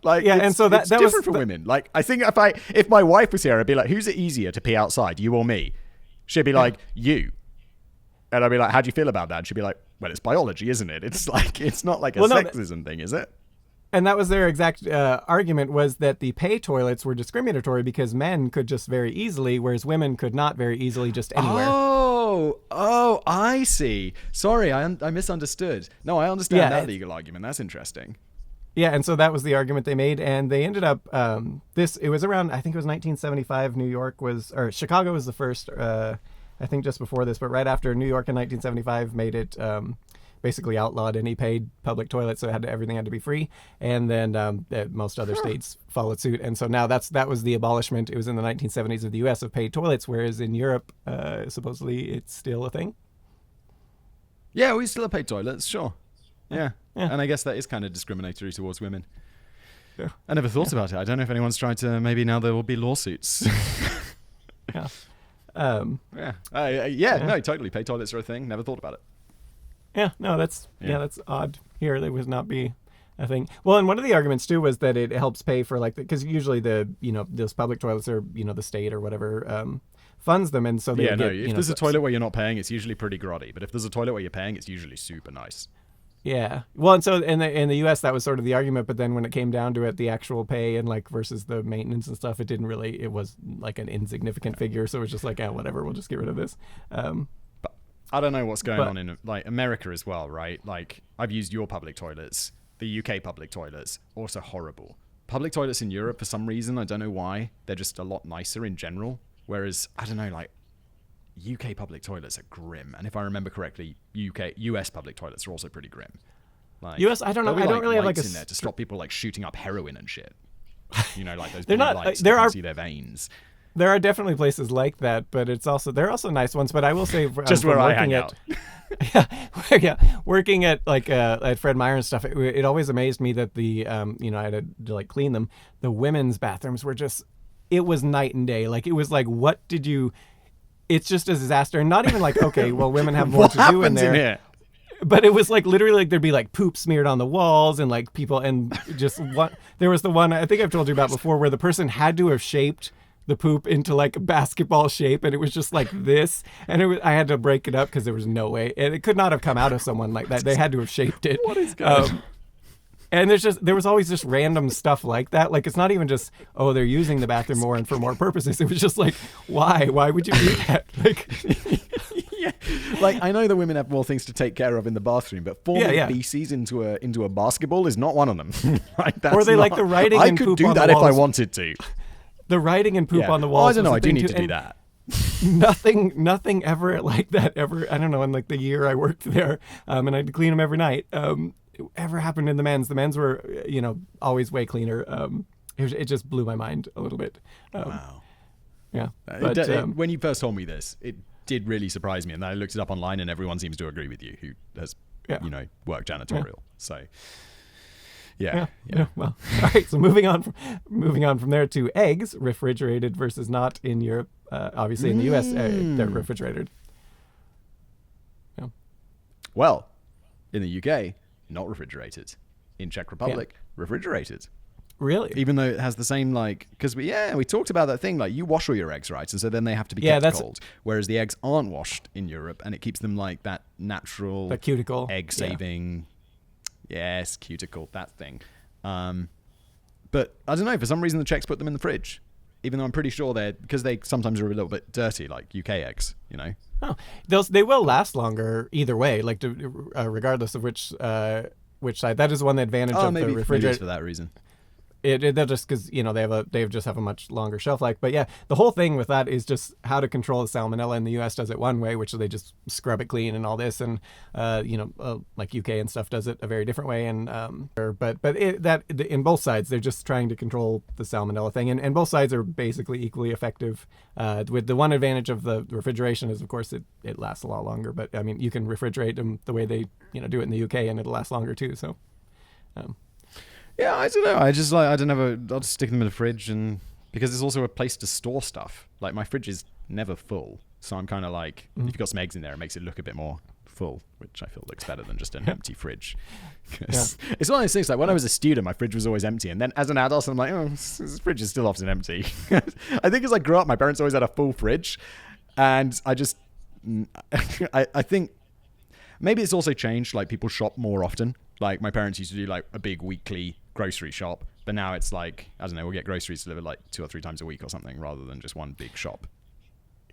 and so that different was for women. Like, I think if my wife was here, I'd be like, "Who's it easier to pee outside, you or me?" She'd be like, "You," and I'd be like, "How do you feel about that?" And she'd be like, "Well, it's biology, isn't it? It's like it's not like a sexism thing, is it?" And that was their exact argument, was that the pay toilets were discriminatory because men could just very easily, whereas women could not very easily just anywhere. Oh, I see. Sorry, I misunderstood. No, I understand that legal argument. That's interesting. Yeah, and so that was the argument they made, and they ended up it was around, I think it was 1975. Chicago was the first, I think just before this, but right after New York in 1975 made it basically outlawed any paid public toilets, so everything had to be free. And then most other states followed suit. And so now that was the abolishment. It was in the 1970s of the U.S. of paid toilets, whereas in Europe, supposedly it's still a thing. Yeah, we still have paid toilets, sure. Yeah. And I guess that is kind of discriminatory towards women. Yeah. I never thought about it. I don't know if anyone's tried to. Maybe now there will be lawsuits. Yeah. No, totally. Paid toilets are a thing. Never thought about it. Yeah, no, that's odd. Here, there would not be a thing. Well, and one of the arguments too was that it helps pay for because usually those public toilets are the state or whatever funds them, and so they if there's a toilet where you're not paying, it's usually pretty grotty. But if there's a toilet where you're paying, it's usually super nice. Yeah. Well, and so in the U.S. that was sort of the argument, but then when it came down to it, the actual pay and versus the maintenance and stuff, it was like an insignificant figure. So it was just whatever, we'll just get rid of this. But I don't know what's going on in America as well, right? Like I've used your public toilets, the UK public toilets, also horrible. Public toilets in Europe, for some reason, I don't know why, they're just a lot nicer in general. Whereas, I don't know, UK public toilets are grim, and if I remember correctly, US public toilets are also pretty grim. US, I don't know. I don't really have in there to stop people shooting up heroin and shit. Those they're blue not. lights. There you are can see their veins. There are definitely places like that, but there are also nice ones. But I will say, just where I hang out. Working at at Fred Meyer and stuff, it always amazed me that the I had to clean them. The women's bathrooms were just, it was night and day. It was what did you? It's just a disaster. And not even okay, well, women have more to do in there. Here? But it was literally there'd be poop smeared on the walls and people, and just there was the one I think I've told you about before where the person had to have shaped the poop into a basketball shape, and it was just this, and I had to break it up because there was no way, and it could not have come out of someone like that. They had to have shaped it. What is going on? And there was always just random stuff like that. It's not even just, oh, they're using the bathroom more and for more purposes. It was just why? Why would you do that? Yeah. I know that women have more things to take care of in the bathroom, but forming feces into a basketball is not one of them. That's or they the writing and poop on the walls. I could do that if I wanted to. The writing and poop on the walls. I don't know. I do need to do that. Nothing ever like that ever. I don't know. In the year I worked there, and I had to clean them every night. Ever happened in the men's? The men's were, always way cleaner. It just blew my mind a little bit. Wow. Yeah. When you first told me this, it did really surprise me, and then I looked it up online, and everyone seems to agree with you who has, worked janitorial. Yeah. So. Yeah. Well, all right. So moving on from there to eggs, refrigerated versus not in Europe. Obviously, in the U.S., they're refrigerated. Yeah. Well, in the UK, not refrigerated. In Czech Republic, refrigerated. Really? Even though it has the same because we talked about that thing you wash all your eggs, right? And so then they have to be kept cold. Whereas the eggs aren't washed in Europe, and it keeps them that natural cuticle egg saving. Yes, cuticle, that thing. But I don't know, for some reason the Czechs put them in the fridge, even though I'm pretty sure because they sometimes are a little bit dirty, like UK eggs, Oh, they will last longer either way, regardless of which side. That is one advantage of the refrigerator. Maybe it's for that reason. They're just because they just have a much longer shelf life. But yeah, the whole thing with that is just how to control the salmonella. And the U.S. does it one way, which they just scrub it clean and all this, and UK and stuff does it a very different way. And in both sides, they're just trying to control the salmonella thing, and both sides are basically equally effective. With the one advantage of the refrigeration is, of course, it lasts a lot longer. But I mean, you can refrigerate them the way they do it in the UK, and it'll last longer too. So. Yeah, I don't know. I just I'll just stick them in the fridge, and because it's also a place to store stuff. My fridge is never full, so I'm kind of if you've got some eggs in there, it makes it look a bit more full, which I feel looks better than just an empty fridge. It's one of those things. When I was a student, my fridge was always empty, and then as an adult, I'm oh, this fridge is still often empty. I think as I grew up, my parents always had a full fridge, and I just I think maybe it's also changed. People shop more often. My parents used to do a big weekly grocery shop, but now it's I don't know, we'll get groceries delivered 2 or 3 times a week or something rather than just one big shop.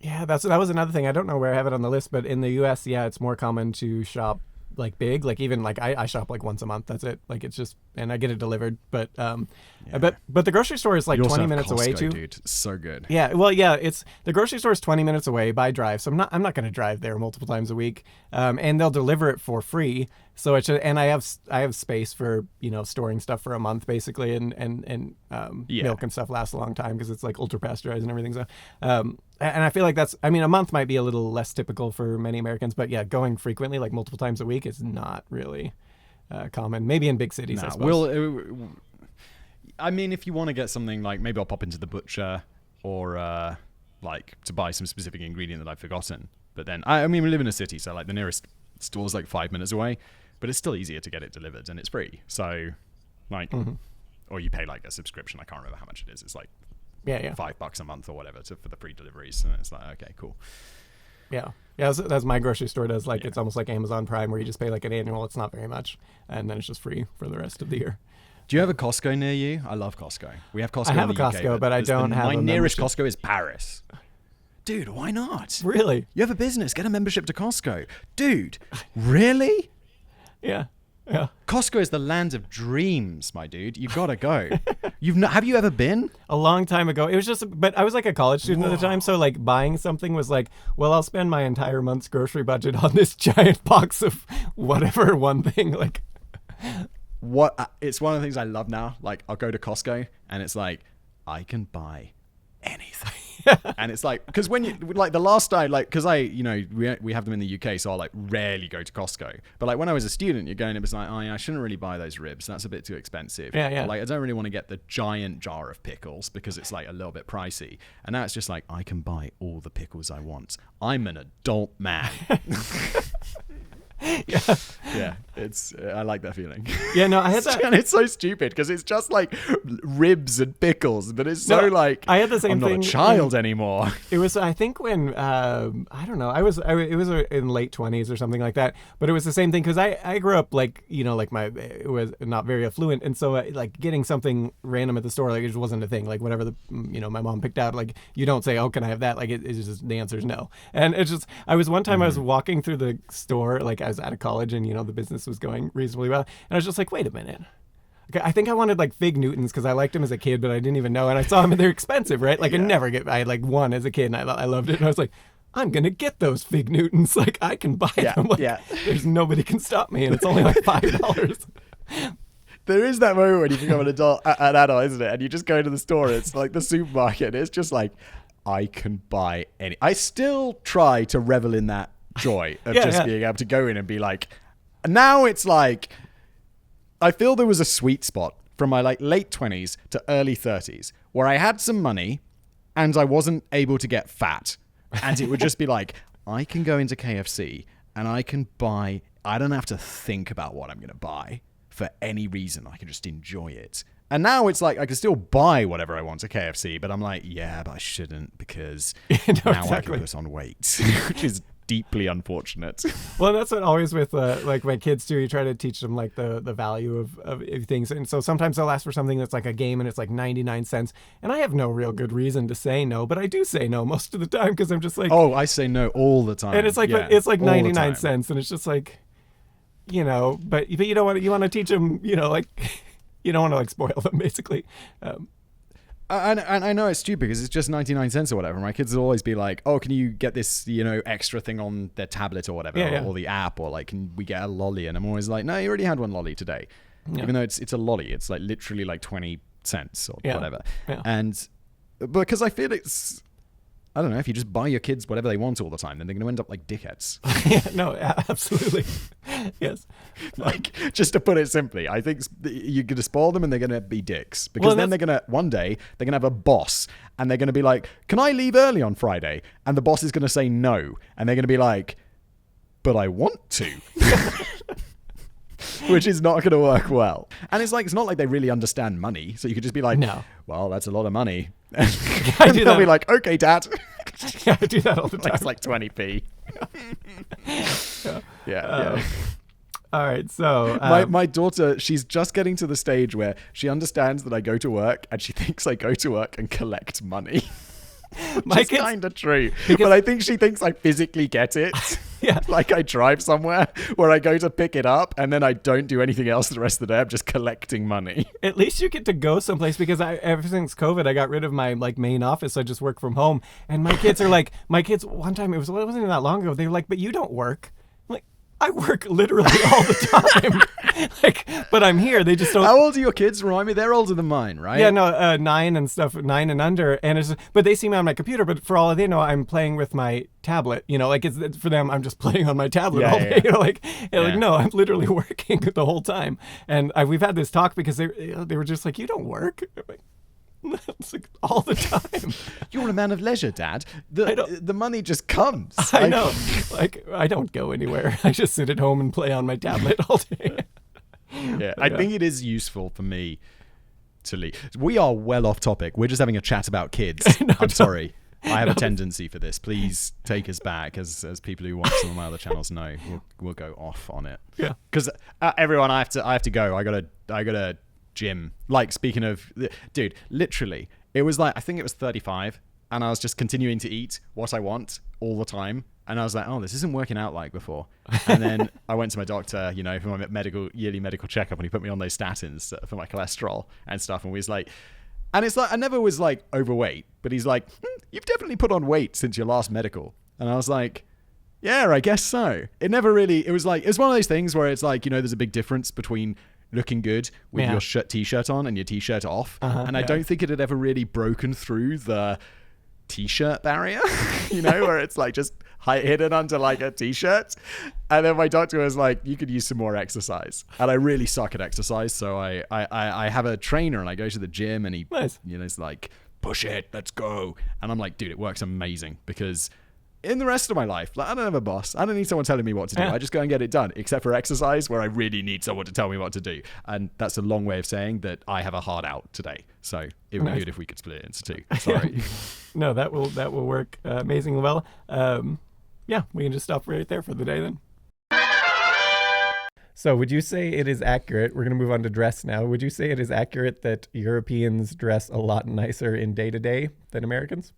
Yeah, that was another thing. I don't know where I have it on the list, but in the US, it's more common to shop like big. Like even like I shop like once a month. That's it. Like it's just, and I get it delivered. But but the grocery store is like You also 20 have minutes away Costco, too. dude. It's so good. Yeah, well, yeah, it's the grocery store is 20 minutes away by drive, so I'm not going to drive there multiple times a week, and they'll deliver it for free. So it's and I have space for storing stuff for a month basically, and milk and stuff lasts a long time because it's like ultra pasteurized and everything. So and I feel like a month might be a little less typical for many Americans, but yeah, going frequently like multiple times a week is not really common. Maybe in big cities, I suppose. I mean, if you want to get something like maybe I'll pop into the butcher or like to buy some specific ingredient that I've forgotten. But then, I mean, we live in a city, so like the nearest store's like 5 minutes away, but it's still easier to get it delivered and it's free. So like, or you pay like a subscription. I can't remember how much it is. It's like $5 a month or whatever for the pre-deliveries. And it's like, okay, cool. Yeah, that's my grocery store does. Like it's almost like Amazon Prime where you just pay like an annual. It's not very much, and then it's just free for the rest of the year. Do you have a Costco near you? I love Costco. We have Costco. I have in a the Costco, UK, but I don't have my a nearest membership. Costco is Paris. Dude, why not? Really? You have a business. Get a membership to Costco. Dude, really? Yeah. Costco is the land of dreams, my dude. You gotta go. Have you ever been? A long time ago. It was just, but I was like a college student at the time, so like buying something was like, well, I'll spend my entire month's grocery budget on this giant box of whatever one thing. Like, it's one of the things I love now. Like, I'll go to Costco and it's like, I can buy anything. And it's like, because when you like the last time, like, because we have them in the UK, so I'll like rarely go to Costco. But like when I was a student, you're going, it was like, oh yeah, I shouldn't really buy those ribs. That's a bit too expensive. Yeah. But, like, I don't really want to get the giant jar of pickles because it's like a little bit pricey. And now it's just like, I can buy all the pickles I want. I'm an adult man. Yeah, I like that feeling. Yeah, no, I had that. And it's so stupid because it's just like ribs and pickles, but it's so like I had the same I'm not thing a child anymore. It was, I think, when I don't know, it was in late 20s or something like that. But it was the same thing because I grew up like it was not very affluent, and so like getting something random at the store, like it just wasn't a thing. Like whatever my mom picked out, like you don't say, oh, can I have that? Like it's just, the answer is no. And it's just, I was one time I was walking through the store, like I was out of college, and the business was going reasonably well, and I was just like, wait a minute. Okay, I think I wanted like Fig Newtons because I liked them as a kid, but I didn't even know, and I saw them and they're expensive, right? Like I had like one as a kid, and I loved it, and I was like, I'm gonna get those Fig Newtons. Like I can buy them. Like, there's nobody can stop me, and it's only like $5. There is that moment when you become an adult, isn't it? And you just go to the store. It's like the supermarket. It's just like, I can buy any. I still try to revel in that joy of being able to go in and be like. Now it's like, I feel there was a sweet spot from my like late 20s to early 30s where I had some money and I wasn't able to get fat. And it would just be like, I can go into KFC and I can buy, I don't have to think about what I'm going to buy for any reason. I can just enjoy it. And now it's like, I can still buy whatever I want at KFC, but I'm like, yeah, but I shouldn't because now I can put on weight, which is deeply unfortunate. Well, that's what always with like my kids too. You try to teach them like the value of things, and so sometimes they'll ask for something that's like a game and it's like 99 cents, and I have no real good reason to say no, but I do say no most of the time because I'm just like, oh, I say no all the time, and it's like it's like 99 cents, and it's just like, but you don't want, you want to teach them, like you don't want to like spoil them basically. And I know it's stupid because it's just 99 cents or whatever. My kids will always be like, oh, can you get this, extra thing on their tablet or whatever, or the app, or like, can we get a lolly? And I'm always like, no, you already had one lolly today. Even though it's a lolly. It's like literally like 20 cents or whatever. Yeah. And because I feel it's, I don't know, if you just buy your kids whatever they want all the time, then they're going to end up like dickheads. No, absolutely. Yes. Like, just to put it simply, I think you're going to spoil them and they're going to be dicks. Because then they're going to, one day, they're going to have a boss and they're going to be like, can I leave early on Friday? And the boss is going to say no. And they're going to be like, but I want to. Which is not going to work well. And it's like, it's not like they really understand money. So you could just be like, no, well, that's a lot of money. And they'll be like, okay, Dad. Yeah, I do that all the time. It's like 20p. Yeah. All right, so my daughter, she's just getting to the stage where she understands that I go to work and she thinks I go to work and collect money. Which is kind of true, but I think she thinks I physically get it. Yeah. Like I drive somewhere where I go to pick it up and then I don't do anything else the rest of the day. I'm just collecting money. At least you get to go someplace, because ever since COVID, I got rid of my like main office. I just work from home. And my kids are like, one time, it wasn't even that long ago. They were like, but you don't work. I'm like, I work literally all the time. Like, but I'm here. They just don't. How old are your kids? Remind me, they're older than mine, right? Yeah, no, 9 and stuff, 9 and under. And but they see me on my computer, but for all they know, I'm playing with my tablet. You know, like it's for them, I'm just playing on my tablet all day. Yeah. You know, like no, I'm literally working the whole time. And we've had this talk because they were just like, you don't work. I'm like, it's like all the time. You're a man of leisure, Dad. The money just comes. I know. Like, I don't go anywhere. I just sit at home and play on my tablet all day. Yeah, I think it is useful for me to leave. We are well off topic. We're just having a chat about kids. I'm sorry. I have a tendency for this. Please take us back, as people who watch some of my other channels know. We'll go off on it. Yeah. Because everyone, I have to go. I gotta gym. Like, speaking of, dude, literally, it was like, I think it was 35, and I was just continuing to eat what I want all the time. And I was like, oh, this isn't working out like before. And then I went to my doctor, you know, for my yearly medical checkup, and he put me on those statins for my cholesterol and stuff. And we was like, and it's like, I never was like overweight, but he's like, you've definitely put on weight since your last medical. And I was like, yeah, I guess so. It was one of those things where it's like, you know, there's a big difference between looking good with your t-shirt on and your t-shirt off. And I don't think it had ever really broken through the t-shirt barrier, you know, where it's like just hidden under like a t-shirt. And then my doctor was like, you could use some more exercise. And I really suck at exercise, so I have a trainer and I go to the gym, and he you know, it's like, push it, let's go. And I'm like, dude, it works amazing, because in the rest of my life, like, I don't have a boss. I don't need someone telling me what to do. I just go and get it done, except for exercise, where I really need someone to tell me what to do. And that's a long way of saying that I have a hard out today. So it would be good if we could split it into two. Sorry. No, that will work amazingly well. Yeah, we can just stop right there for the day then. So would you say it is accurate, we're going to move on to dress now, would you say it is accurate that Europeans dress a lot nicer in day-to-day than Americans?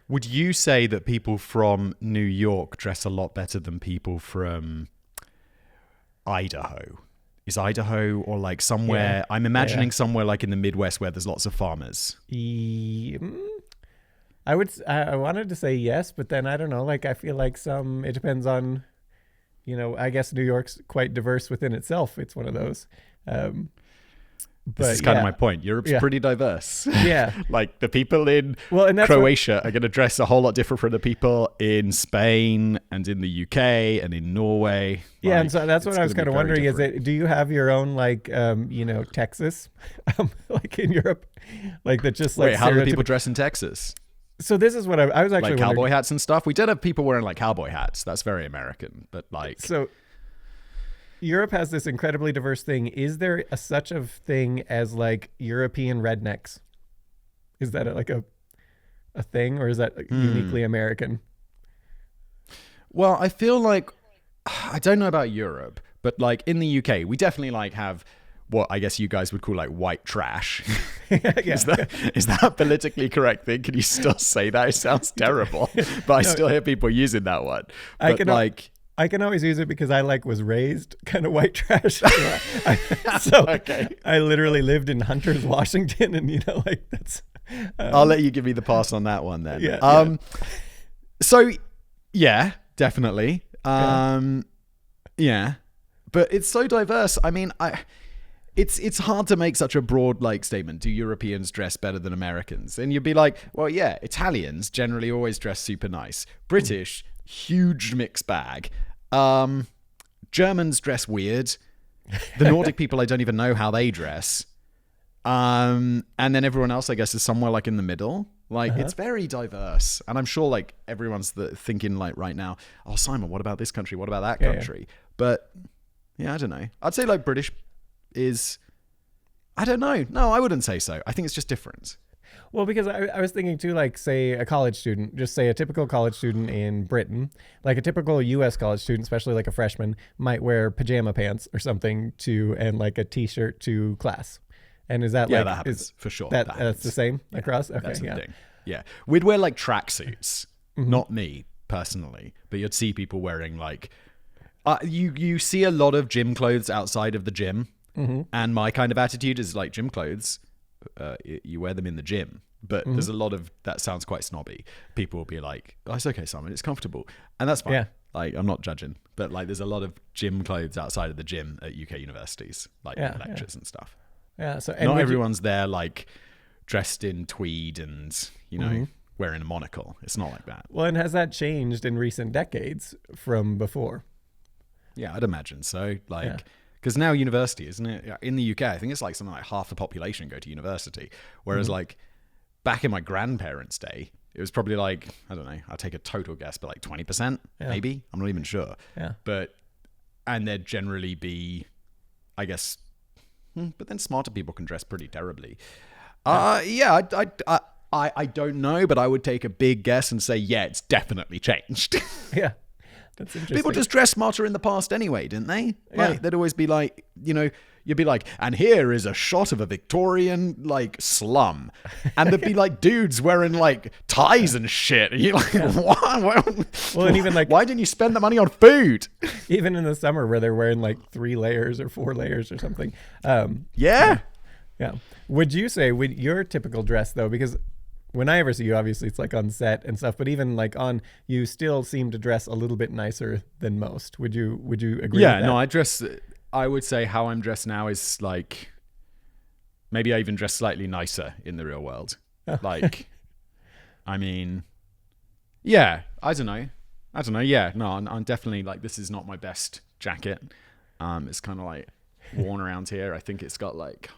Would you say that people from New York dress a lot better than people from Idaho? Is Idaho or like somewhere? Yeah. I'm imagining somewhere like in the Midwest where there's lots of farmers. I wanted to say yes, but then I don't know. Like, I feel like it depends on, you know, I guess New York's quite diverse within itself. It's one of those. This is kind of my point. Europe's pretty diverse. Yeah. Like, the people in Croatia are going to dress a whole lot different from the people in Spain and in the UK and in Norway. Yeah, and so that's what I was kind of wondering do you have your own, like, you know, Texas, like in Europe? Like, that just like... Wait, how do people dress in Texas? So this is what I was actually like cowboy hats and stuff? We did have people wearing like cowboy hats. That's very American, but like... So... Europe has this incredibly diverse thing. Is there such a thing as like European rednecks? Is that a thing, or is that uniquely American? Well, I feel like, I don't know about Europe, but like in the UK, we definitely like have what I guess you guys would call like white trash. Is that a politically correct thing? Can you still say that? It sounds terrible, but I still hear people using that one. But I can always use it because I was raised kind of white trash. Okay. I literally lived in Hunters, Washington, and you know, like that's. I'll let you give me the pass on that one then. Yeah. So yeah, definitely. Yeah, but it's so diverse. I mean, it's hard to make such a broad like statement. Do Europeans dress better than Americans? And you'd be like, well, yeah, Italians generally always dress super nice. British. Huge mixed bag. Germans dress weird. The Nordic people, I don't even know how they dress. And then everyone else, I guess, is somewhere like in the middle. Like, it's very diverse. And I'm sure like everyone's thinking like right now, oh, Simon, what about this country? What about that country? Yeah. But yeah, I don't know. I'd say like British is, I don't know. No, I wouldn't say so. I think it's just different. Well, because I was thinking too, like, say a college student, just say a typical college student in Britain, like a typical U.S. college student, especially like a freshman, might wear pajama pants or something and like a t-shirt to class. And is that that happens for sure. That's the same across? Okay, that's the thing. Yeah. We'd wear like tracksuits, not me personally, but you'd see people wearing like you see a lot of gym clothes outside of the gym, and my kind of attitude is like gym clothes, you wear them in the gym, but there's a lot of that sounds quite snobby. People will be like, "Oh, it's okay, Simon, it's comfortable," and that's fine. Like, I'm not judging, but like there's a lot of gym clothes outside of the gym at UK universities, like lectures and stuff. So not everyone's there like dressed in tweed and wearing a monocle. It's not like that. Well, and has that changed in recent decades from before? Yeah, I'd imagine so. Like, because now university, isn't it? In the UK, I think it's like something like half the population go to university. Whereas like back in my grandparents' day, it was probably like, I don't know, I'll take a total guess, but like 20%, maybe. I'm not even sure. Yeah. And there'd generally be, I guess, but then smarter people can dress pretty terribly. I don't know, but I would take a big guess and say, yeah, it's definitely changed. Yeah. That's interesting. People just dressed smarter in the past anyway, didn't they? Like, they'd always be like, you'd be like, and here is a shot of a Victorian, like, slum. And there'd be, like, dudes wearing, like, ties and shit. And you're like, what? Well, and even, like... Why didn't you spend the money on food? Even in the summer where they're wearing, like, 3 layers or 4 layers or something. Yeah. Would you say, with your typical dress, though, because... When I ever see you, obviously it's like on set and stuff, but even like you still seem to dress a little bit nicer than most. Would you agree with that? Yeah, no, I would say how I'm dressed now is like, maybe I even dress slightly nicer in the real world. Like, I mean, yeah, I don't know. Yeah, no, I'm definitely like, this is not my best jacket. It's kind of like worn around here. I think it's got like...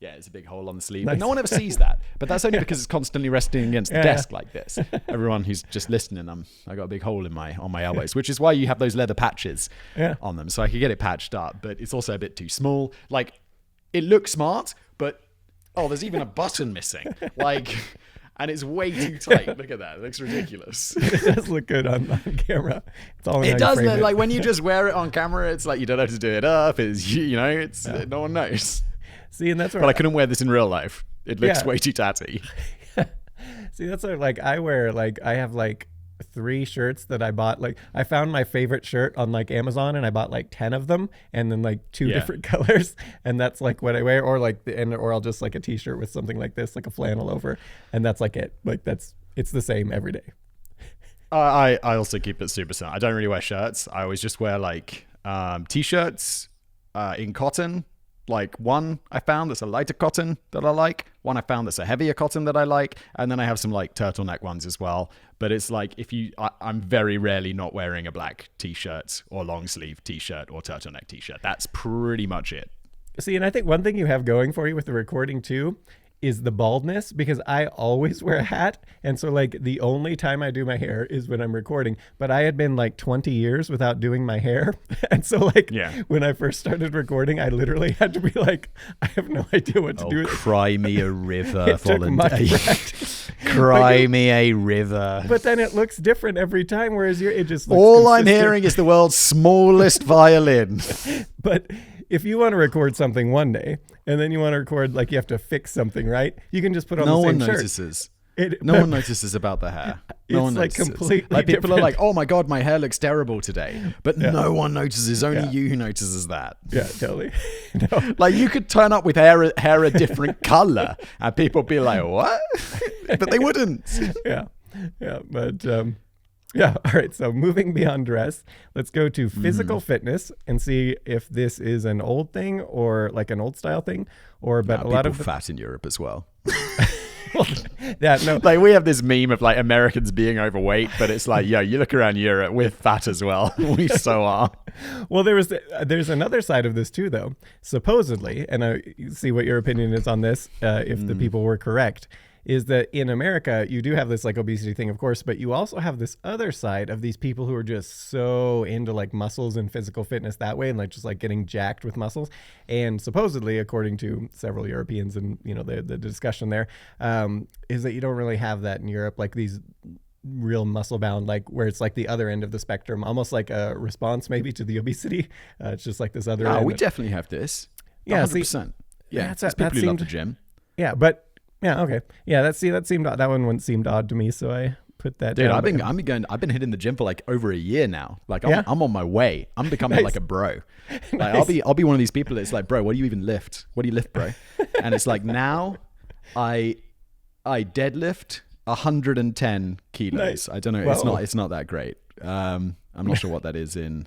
Yeah, it's a big hole on the sleeve. Nice. But no one ever sees that. But that's only because it's constantly resting against the desk like this. Everyone who's just listening, I got a big hole on my elbows, which is why you have those leather patches on them. So I could get it patched up, but it's also a bit too small. Like, it looks smart, but there's even a button missing. Like, and it's way too tight. Look at that. It looks ridiculous. It does look good on camera. It's all it does look like when you just wear it on camera, it's like you don't have to do it up. It's no one knows. See, and that's where but I couldn't wear this in real life. It looks way too tatty. See, that's what like I wear. Like I have like 3 shirts that I bought. Like I found my favorite shirt on like Amazon, and I bought like 10 of them, and then like 2 different colors, and that's like what I wear. Or like or I'll just like a t-shirt with something like this, like a flannel over, and that's like it. Like it's the same every day. I also keep it super simple. I don't really wear shirts. I always just wear like t-shirts in cotton. Like one I found that's a lighter cotton that I like, one I found that's a heavier cotton that I like, and then I have some like turtleneck ones as well. But it's like I'm very rarely not wearing a black t-shirt or long sleeve t-shirt or turtleneck t-shirt. That's pretty much it. See, and I think one thing you have going for you with the recording too is the baldness, because I always wear a hat, and so like the only time I do my hair is when I'm recording. But I had been like 20 years without doing my hair, and so like when I first started recording, I literally had to be like, I have no idea what to do. Cry me a river, volunteer. Cry me a river. But then it looks different every time, whereas it just looks all consistent. I'm hearing is the world's smallest violin. But if you want to record something one day, and then you want to record, like you have to fix something, right? You can just put on the same shirt. No one notices. No one notices about the hair. No one notices. Like completely like people different. are like, oh my God, my hair looks terrible today. But no one notices. Only you who notices that. Yeah, totally. No. Like you could turn up with hair a different color and people be like, what? But they wouldn't. Yeah. But yeah. All right. So moving beyond dress, let's go to physical fitness and see if this is an old thing or like an old style thing, but a lot of fat in Europe as well. No. Like we have this meme of like Americans being overweight, but it's like, yo, you look around Europe, we're fat as well. We so are. Well, there's another side of this too, though. Supposedly, and I see what your opinion is on this, if the people were correct, is that in America, you do have this like obesity thing, of course, but you also have this other side of these people who are just so into like muscles and physical fitness that way, and like just like getting jacked with muscles. And supposedly, according to several Europeans and the discussion there, is that you don't really have that in Europe, like these real muscle bound, like where it's like the other end of the spectrum, almost like a response maybe to the obesity. It's just like this other end. We definitely have this. Yeah, 100%. It's people who love the gym. Yeah, but yeah, okay. Yeah, that one seemed odd to me, so I put that Dude, down. I've been hitting the gym for like over a year now. Like Yeah? I'm on my way. I'm becoming Nice. like a bro. Like Nice. I'll be one of these people that's like, bro, what do you even lift? What do you lift, bro? And it's like now I deadlift 110 kilos. Nice. I don't know. Whoa. It's not that great. I'm not sure what that is in.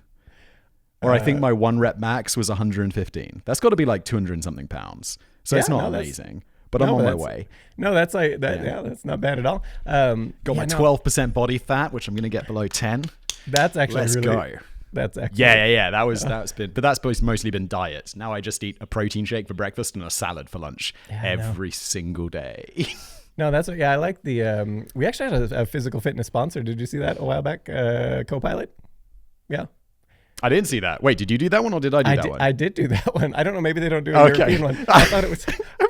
Or I think my 1 rep max was 115. That's got to be like 200 and something pounds. So it's Yeah, not no, that's- amazing, but I'm on my way. No, that's like that. Yeah, that's not bad at all. Got my 12% body fat, which I'm going to get below 10. That's actually Let's really, go. That's actually Yeah. That's been, but that's mostly been diet. Now I just eat a protein shake for breakfast and a salad for lunch every single day. No, that's what. Yeah, I like the. We actually had a physical fitness sponsor. Did you see that a while back? Copilot. Yeah. I didn't see that. Wait, did you do that one or did I do that one? I did do that one. I don't know. Maybe they don't do a European one. I thought it was.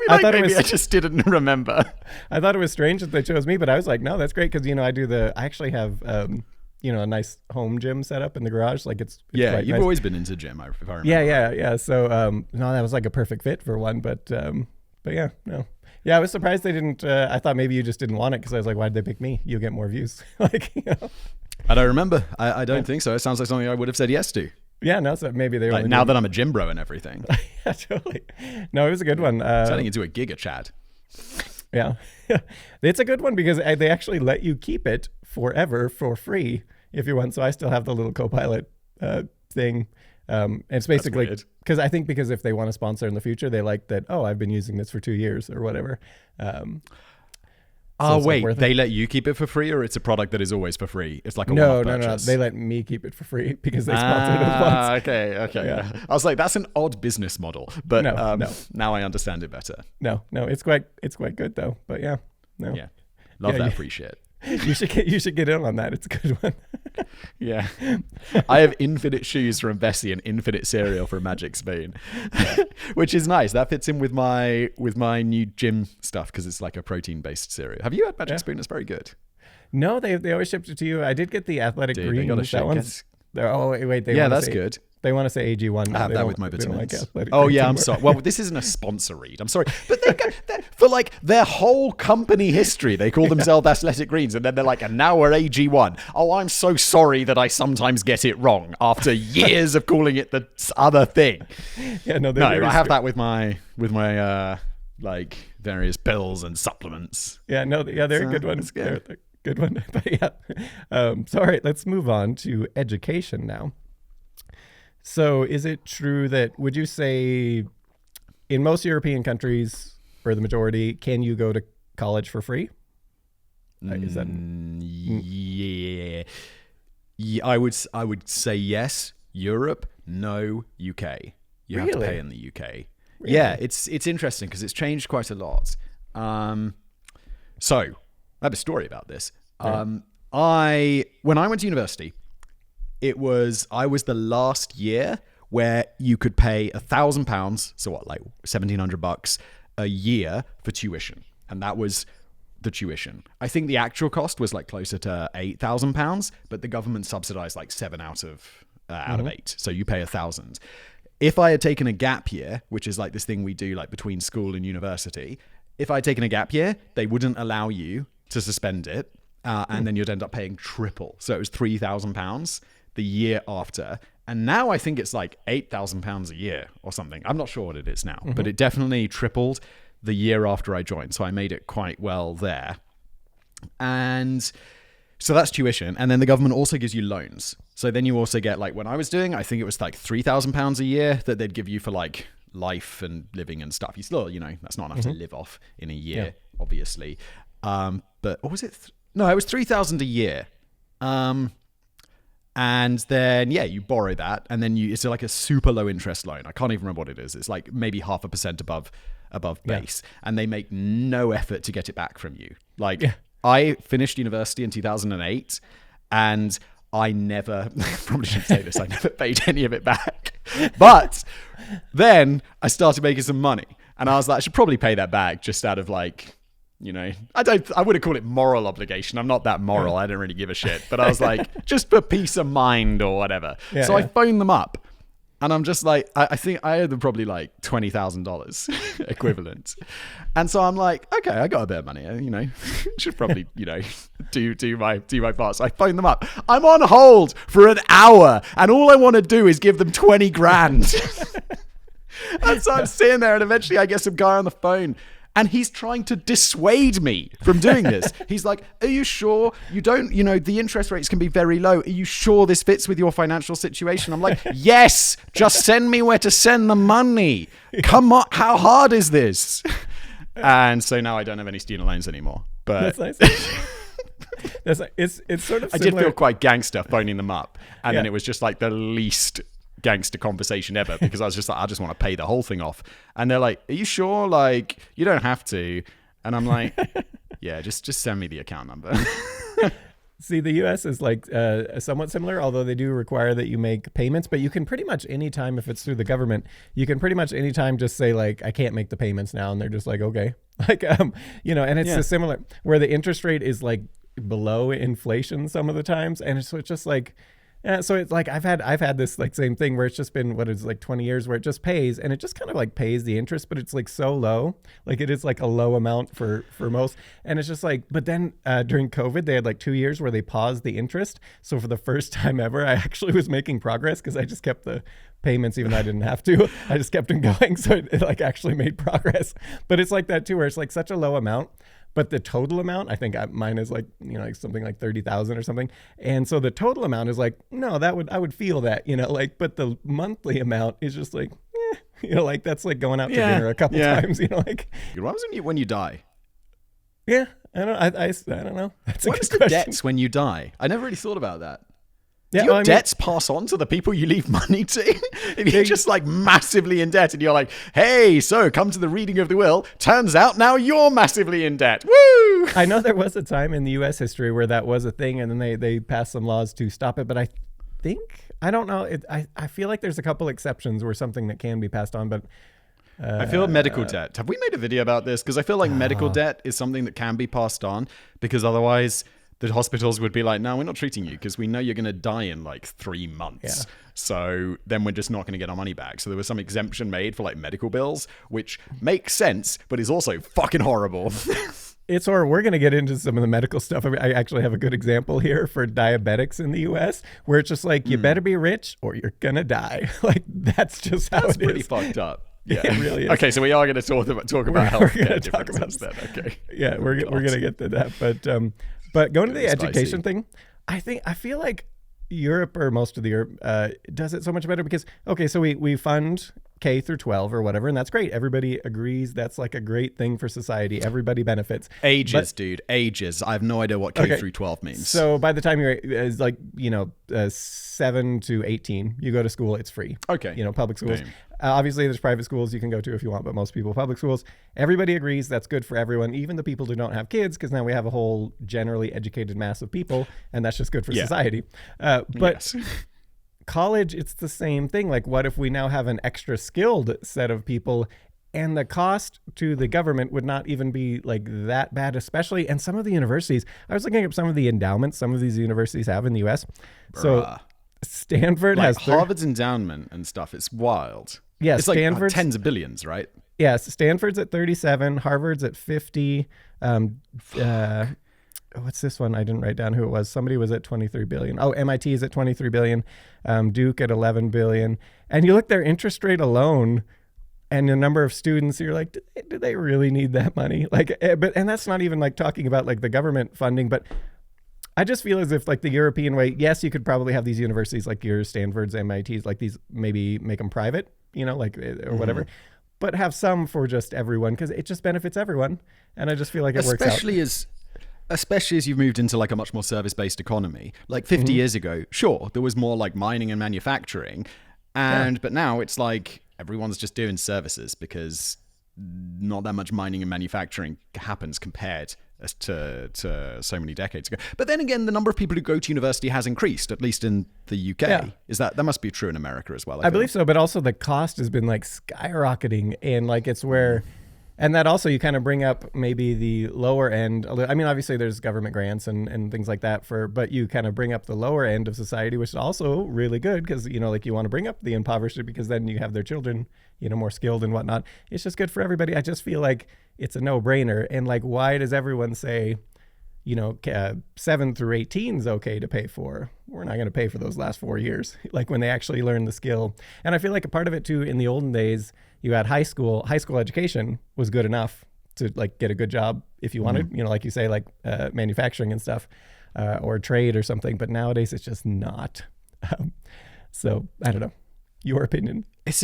I thought maybe I just didn't remember. I thought it was strange that they chose me, but I was like, no, that's great because I actually have a nice home gym set up in the garage. Like it's Yeah, quite you've nice. always been into gym, if I remember. Yeah. So no, that was like a perfect fit for one, but yeah, no. Yeah, I was surprised they didn't. I thought maybe you just didn't want it because I was like, why did they pick me? You'll get more views. Like, you know. I don't remember. I don't think so. It sounds like something I would have said yes to. Yeah, no, so maybe they were Like now that I'm a gym bro and everything. Yeah, totally. No, it was a good one. Turning into a giga Chad. Yeah. It's a good one because they actually let you keep it forever for free if you want. So I still have the little Copilot thing. And it's basically weird. because if they want to sponsor in the future, they like that, oh, I've been using this for 2 years or whatever. Oh, it's like wait, worth it. they let you keep it for free or it's a product that is always for free? It's like a No. one-off purchase? They let me keep it for free because they sponsored it once. Okay. Yeah. I was like, that's an odd business model, but No. now I understand it better. No, it's quite good though. But yeah, no. Yeah. Love Yeah, that yeah. free shit. You should get in on that. It's a good one. Yeah. I have infinite shoes from Bessie and infinite cereal from Magic Spoon, which is nice. That fits in with my new gym stuff because it's like a protein-based cereal. Have you had Magic Spoon? It's very good. No, they always shipped it to you. I did get the athletic Dude, they green. gotta That ship- one's. Oh wait, Yeah, that's good. They want to say AG1. I have They that don't- with my they don't like vitamins. athletic Oh greens yeah, I'm anymore. sorry. Well, this isn't a sponsor read. I'm sorry, but they're for like their whole company history, they call themselves Athletic Greens, and then they're like, and now we're AG1. Oh, I'm so sorry that I sometimes get it wrong after years of calling it the other thing. Yeah, no, No, I have that with my like various pills and supplements. Yeah, no, yeah, they're a good one. it's good. They're a good one. But yeah. So all right, let's move on to education now. So is it true that, would you say in most European countries, or the majority, can you go to college for free? Is that Yeah, I would say yes. Europe, no. UK, you have to Really? pay in the UK. Yeah, it's interesting because it's changed quite a lot. So I have a story about this. When I went to university, I was the last year where you could pay £1,000, so what, like $1,700 a year for tuition, and that was the tuition. I think the actual cost was like closer to £8,000, but the government subsidized like 7 out of 8, so you pay 1,000. If I had taken a gap year, which is like this thing we do like between school and university, if I had taken a gap year, they wouldn't allow you to suspend it, and then you'd end up paying triple. So it was £3,000 the year after. And now I think it's like £8,000 a year or something. I'm not sure what it is now, but it definitely tripled the year after I joined. So I made it quite well there. And so that's tuition. And then the government also gives you loans. So then you also get, like, when I was doing, I think it was like £3,000 a year that they'd give you for like life and living and stuff. You still, that's not enough to live off in a year, obviously. But what was it? No, it was $3,000 a year. And then, you borrow that, and then it's like a super low interest loan. I can't even remember what it is. It's like maybe 0.5% above base, and they make no effort to get it back from you. Like, I finished university in 2008, and I never, probably shouldn't say this, I never paid any of it back. But then I started making some money, and I was like, I should probably pay that back just out of like, I wouldn't call it moral obligation. I'm not that moral. I don't really give a shit. But I was like, just for peace of mind or whatever. Yeah, So I phoned them up And I'm just like, I think I owe them probably like $20,000 equivalent. And so I'm like, okay, I got a bit of money, should probably, do my part. So I phone them up. I'm on hold for an hour and all I want to do is give them 20 grand. And so I'm sitting there and eventually I get some guy on the phone and he's trying to dissuade me from doing this. He's like, are you sure you don't, the interest rates can be very low. Are you sure this fits with your financial situation? I'm like, yes, just send me where to send the money. Come on, how hard is this? And so now I don't have any student loans anymore. But That's nice. It's sort of I similar. did feel quite gangster phoning them up. And then it was just like the least gangster conversation ever because I was just like, I just want to pay the whole thing off. And they're like, are you sure? Like, you don't have to. And I'm like, yeah, just send me the account number. See, the U.S. is like somewhat similar, although they do require that you make payments. But you can pretty much anytime, if it's through the government, you can pretty much anytime just say like, I can't make the payments now. And they're just like, okay. Like, and it's a similar where the interest rate is like below inflation some of the times. And it's just like, yeah, so it's like I've had this like same thing where it's just been what is like 20 years where it just pays and it just kind of like pays the interest, but it's like so low, like it is like a low amount for most, and it's just like. But then during COVID, they had like 2 years where they paused the interest. So for the first time ever, I actually was making progress because I just kept the payments even though I didn't have to. I just kept them going, so it like actually made progress. But it's like that too, where it's like such a low amount. But the total amount, I think mine is like, like something like 30,000 or something. And so the total amount is like, no, I would feel that, but the monthly amount is just like, like that's like going out to dinner a couple times, like. What happens when you die? Yeah, I don't know. That's what is the debts when you die? I never really thought about that. Yeah, do your debts pass on to the people you leave money to? If you're just like massively in debt and you're like, hey, so come to the reading of the will. Turns out now you're massively in debt. Woo! I know there was a time in the U.S. history where that was a thing and then they passed some laws to stop it. But I don't know. I feel like there's a couple exceptions where something that can be passed on. But I feel medical debt. Have we made a video about this? Because I feel like medical debt is something that can be passed on because otherwise the hospitals would be like, no, we're not treating you because we know you're going to die in like 3 months. Yeah. So then we're just not going to get our money back. So there was some exemption made for like medical bills, which makes sense, but is also fucking horrible. We're going to get into some of the medical stuff. I actually have a good example here for diabetics in the U.S. where it's just like, you better be rich or you're going to die. Like, that's just how it is. That's pretty fucked up. Yeah, it really is. Okay, so we are going to talk about healthcare differences then. Okay. Yeah, we're going to get to that. But going to the education thing, I feel like Europe or most of the Europe does it so much better because, okay, so we fund K through 12 or whatever, and that's great. Everybody agrees that's like a great thing for society. Everybody benefits. Dude, ages. I have no idea what K through 12 means. So by the time you're 7 to 18, you go to school, it's free. Okay. Public schools. Obviously, there's private schools you can go to if you want, but most people, public schools. Everybody agrees that's good for everyone, even the people who don't have kids, because now we have a whole generally educated mass of people, and that's just good for society. But college, it's the same thing. Like, what if we now have an extra skilled set of people, and the cost to the government would not even be like that bad, especially, and some of the universities, I was looking up some of the endowments some of these universities have in the U.S. So Stanford has Harvard's endowment and stuff. It's wild. Yeah, it's Stanford's like tens of billions, right? Yeah, Stanford's at 37, Harvard's at 50. What's this one? I didn't write down who it was. Somebody was at 23 billion. Oh, MIT is at 23 billion. Duke at 11 billion. And you look their interest rate alone and the number of students, you're like, do they really need that money? Like, and that's not even like talking about like the government funding, but I just feel as if like the European way, yes, you could probably have these universities like your Stanfords, MITs, like these, maybe make them private, like or whatever, but have some for just everyone because it just benefits everyone. And I just feel like it works out. Especially as you've moved into like a much more service-based economy. Like 50 years ago, sure, there was more like mining and manufacturing. But now it's like everyone's just doing services because not that much mining and manufacturing happens compared to so many decades ago. But then again, the number of people who go to university has increased, at least in the UK. Yeah. That must be true in America as well? I believe so, but also the cost has been like skyrocketing, and like it's where And that also, you kind of bring up maybe the lower end. I mean, obviously there's government grants and things like that but you kind of bring up the lower end of society, which is also really good because, like you want to bring up the impoverished because then you have their children, more skilled and whatnot. It's just good for everybody. I just feel like it's a no-brainer. And like, why does everyone say, 7 through 18 is okay to pay for? We're not going to pay for those last 4 years, like when they actually learn the skill. And I feel like a part of it too, in the olden days, you had high school education was good enough to like get a good job if you wanted, like you say, like manufacturing and stuff, or trade or something. But nowadays it's just not. So I don't know. Your opinion? It's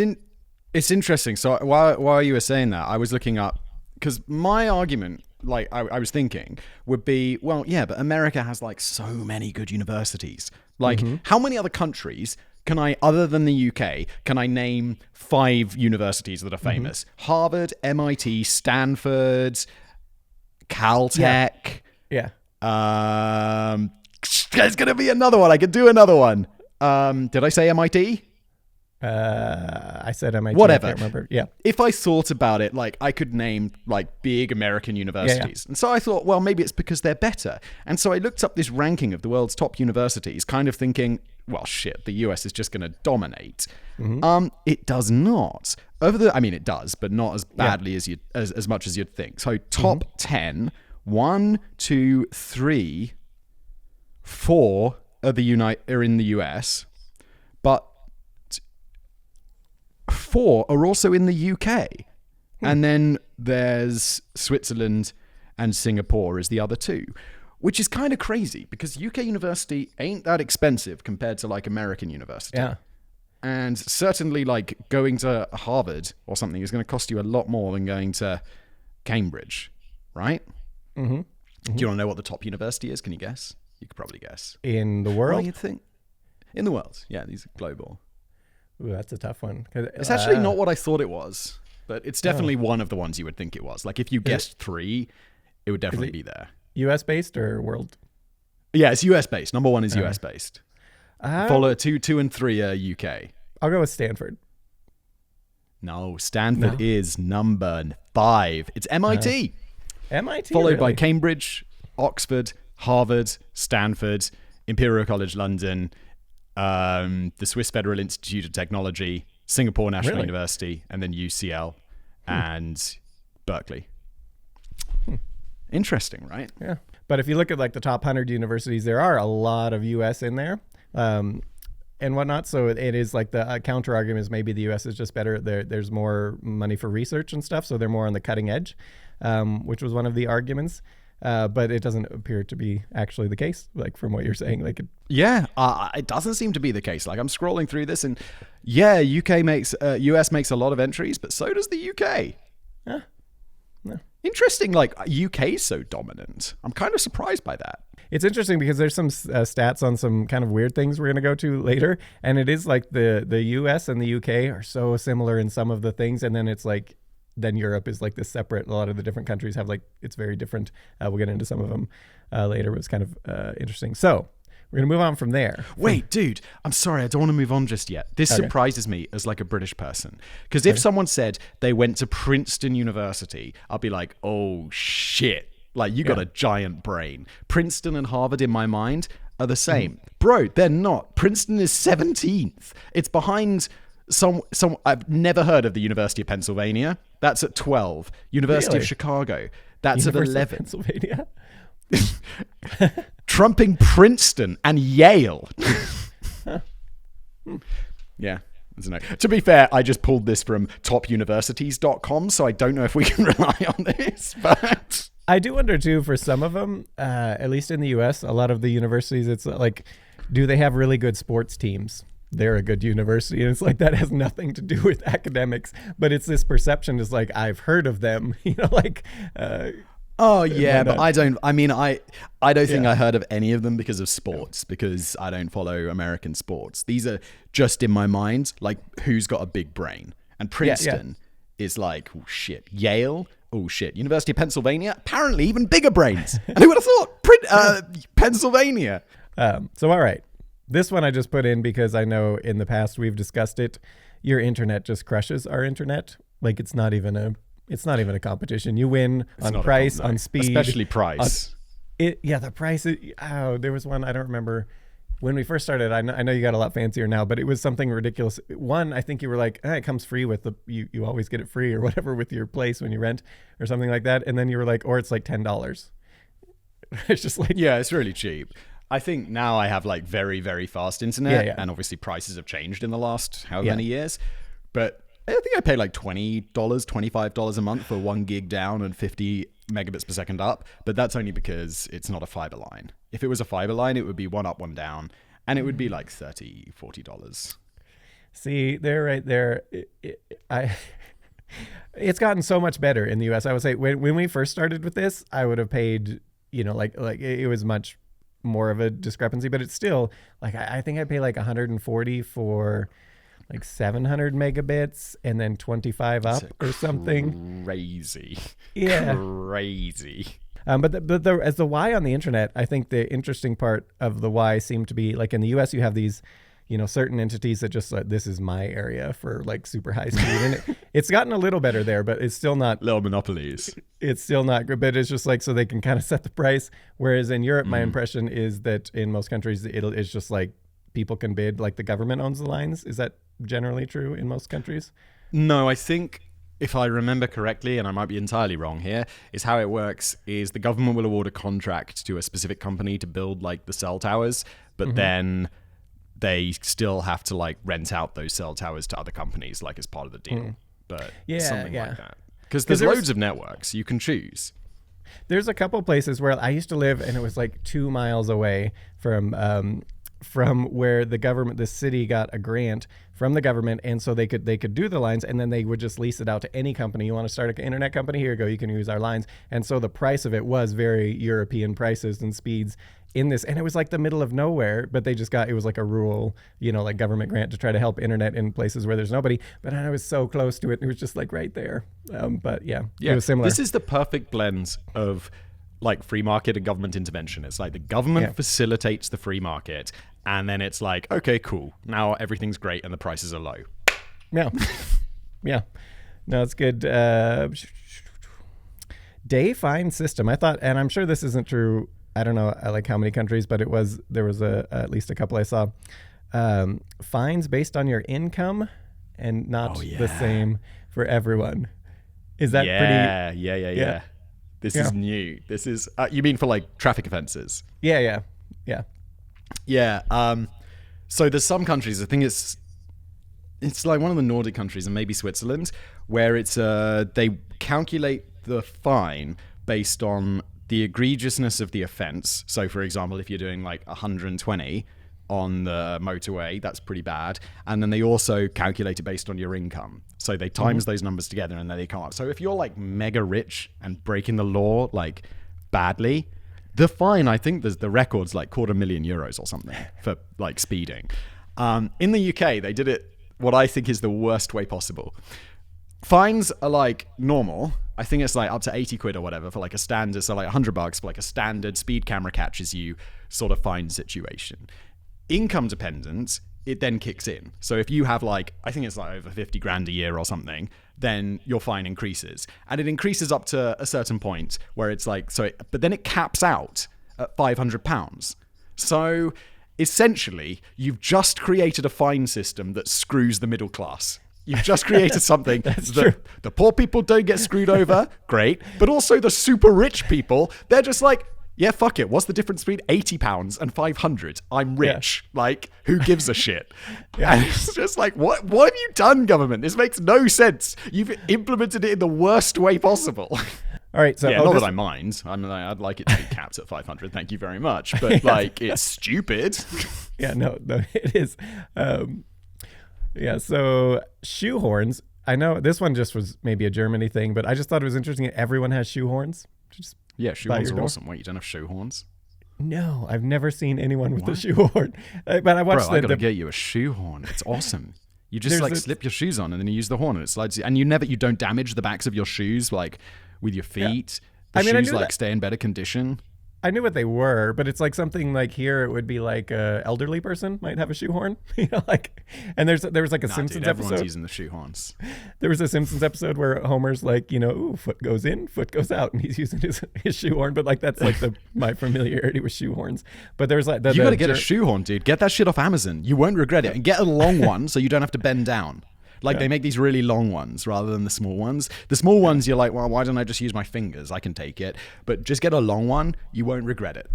interesting. So while you were saying that, I was looking up, because my argument, like I was thinking, would be, well, yeah, but America has like so many good universities. Like, how many other countries can I, other than the UK, can I name 5 universities that are famous? Harvard, MIT, Stanford, Caltech. Yeah. There's going to be another one. I could do another one. Did I say MIT? I said MIT. Whatever. I can't remember. Yeah. If I thought about it, like I could name like big American universities. And so I thought, well, maybe it's because they're better. And so I looked up this ranking of the world's top universities, kind of thinking, well, shit, the US is just going to dominate. It does not. It does, but not as badly as much as you'd think. So top 10, 1, 2, 3, 4 are in the US, but 4 are also in the UK. And then there's Switzerland and Singapore as the other 2, which is kind of crazy because UK university ain't that expensive compared to like American university. Yeah. And certainly like going to Harvard or something is going to cost you a lot more than going to Cambridge, right? Do you want to know what the top university is? Can you guess? You could probably guess. In the world? Well, you'd think. In the world. Yeah, these are global. Ooh, that's a tough one. It's actually not what I thought it was, but it's definitely one of the ones you would think it was. Like if you guessed 3, it would definitely be there. US based or world? Yeah, it's US based. Number 1 is US based. Follow 2 and 3 are UK. I'll go with Stanford. No, Stanford is number 5. It's MIT. MIT, followed by Cambridge, Oxford, Harvard, Stanford, Imperial College London, the Swiss Federal Institute of Technology, Singapore National University, and then UCL and Berkeley. Interesting, right? Yeah. But if you look at like the top 100 universities, there are a lot of US in there and whatnot. So it is like the counter argument is maybe the US is just better. There's more money for research and stuff. So they're more on the cutting edge, which was one of the arguments. But it doesn't appear to be actually the case, like from what you're saying. Like, it doesn't seem to be the case. Like I'm scrolling through this, and US makes a lot of entries, but so does the UK. Yeah. Interesting. Like UK is so dominant. I'm kind of surprised by that. It's interesting because there's some stats on some kind of weird things we're going to go to later, and it is like the US and the UK are so similar in some of the things, and then it's like. Then Europe is like this separate. A lot of the different countries have like, it's very different. We'll get into some of them later, but it's kind of interesting. So we're going to move on from there. Wait, dude, I'm sorry. I don't want to move on just yet. This surprises me as like a British person. Because if someone said they went to Princeton University, I'll be like, oh shit. Like you got a giant brain. Princeton and Harvard in my mind are the same. Bro, they're not. Princeton is 17th. It's behind... Some I've never heard of the University of Pennsylvania. That's at 12. University of Chicago. That's at 11. Pennsylvania. Trumping Princeton and Yale. Yeah. I don't know. To be fair, I just pulled this from topuniversities.com, so I don't know if we can rely on this, but I do wonder too, for some of them, at least in the US, a lot of the universities, it's like, do they have really good sports teams? They're a good university, and it's like that has nothing to do with academics, but it's this perception is like I've heard of them, like oh yeah, but I don't think I heard of any of them because of sports, because I don't follow American sports. These are just in my mind, like who's got a big brain. And Princeton is like, oh shit, Yale, oh shit, University of Pennsylvania, apparently even bigger brains. And who would have thought Pennsylvania? So all right. This one I just put in because I know in the past we've discussed it. Your internet just crushes our internet. Like it's not even It's not even a competition. You win on not a price, comp, no. on speed. Especially price. The price. There was one, I don't remember. When we first started, I know you got a lot fancier now, but it was something ridiculous. One, I think you were like, it comes free with you always get it free or whatever with your place when you rent or something like that. And then you were like, or it's like $10. It's just like, yeah, it's really cheap. I think now I have like very, very fast internet, Yeah. and obviously prices have changed in the last however many years. But I think I pay like $20, $25 a month for 1 gig down and 50 megabits per second up. But that's only because it's not a fiber line. If it was a fiber line, it would be 1 up, 1 down, and it would be like $30, $40. See, they're right there. It's gotten so much better in the US. I would say when we first started with this, I would have paid, like it was much more of a discrepancy, but it's still like, I think I pay like 140 for like 700 megabits and then 25 up or something. Crazy. Yeah. Crazy. But as the Y on the internet, I think the interesting part of the Y seemed to be like in the US, you have these, certain entities that just like, this is my area for like super high speed. And it's gotten a little better there, but it's still not. Little monopolies. It's still not good, but it's just like, so they can kind of set the price. Whereas in Europe, my impression is that in most countries, it's just like people can bid, like the government owns the lines. Is that generally true in most countries? No, I think if I remember correctly, and I might be entirely wrong here, is how it works is the government will award a contract to a specific company to build like the cell towers, but then they still have to like rent out those cell towers to other companies like as part of the deal. But something like that. Because there's loads of networks. You can choose. There's a couple places where I used to live and it was like 2 miles away from where the city got a grant from the government, and so they could do the lines, and then they would just lease it out to any company. You want to start an internet company? Here you go. You can use our lines. And so the price of it was very European prices and speeds in this, and it was like the middle of nowhere, but it was like a rural, like government grant to try to help internet in places where there's nobody. But I was so close to it. It was just like right there. But yeah, it was similar. This is the perfect blend of like free market and government intervention. It's like the government facilitates the free market, and then it's like, okay, cool. Now everything's great and the prices are low. Yeah. Yeah. No, it's good. Day fine system. I thought, and I'm sure this isn't true. I don't know like how many countries, but there was at least a couple I saw. Fines based on your income and not the same for everyone. Is that pretty? Yeah. This is new. This is, you mean for like traffic offenses? Yeah. So there's some countries, I think it's like one of the Nordic countries and maybe Switzerland, where it's they calculate the fine based on the egregiousness of the offense. So for example, if you're doing like 120 on the motorway, that's pretty bad. And then they also calculate it based on your income. So they times those numbers together and then they come up. So if you're like mega rich and breaking the law like badly, the fine, I think the record's like €250,000 or something for like speeding. In the UK, they did it what I think is the worst way possible. Fines are like normal. I think it's like up to 80 quid or whatever for like a standard, so like $100 for like a standard speed camera catches you sort of fine situation. Income dependent, it then kicks in. So if you have like, I think it's like over 50 grand a year or something, then your fine increases. And it increases up to a certain point where it's like, but then it caps out at £500. So essentially, you've just created a fine system that screws the middle class. You've just created something that the poor people don't get screwed over, great, but also the super rich people, they're just like, yeah, fuck it. What's the difference between £80 and 500? I'm rich. Yeah. Like, who gives a shit? And it's just like, what have you done, government? This makes no sense. You've implemented it in the worst way possible. All right. So not that I mind. I'd like it to be capped at 500. Thank you very much. But like, it's stupid. Yeah, no, it is. So shoehorns. I know this one just was maybe a Germany thing, but I just thought it was interesting that everyone has shoehorns. Shoehorns are awesome. Wait, you don't have shoehorns? No, I've never seen anyone with a shoehorn. But I watched I gotta get you a shoehorn. It's awesome. You just slip your shoes on and then you use the horn and it slides. And you don't damage the backs of your shoes like with your feet. The shoes stay in better condition. I knew what they were, but it's like something like here it would be like a elderly person might have a shoehorn, like. And there was like a Simpsons everyone's episode. using the shoehorns. There was a Simpsons episode where Homer's like, ooh, foot goes in, foot goes out, and he's using his shoehorn. But like that's like my familiarity with shoehorns. But there's like You got to get a shoehorn, dude. Get that shit off Amazon. You won't regret it. And get a long one so you don't have to bend down. Like they make these really long ones rather than the small ones. The small ones, you're like, well, why don't I just use my fingers? I can take it. But just get a long one. You won't regret it.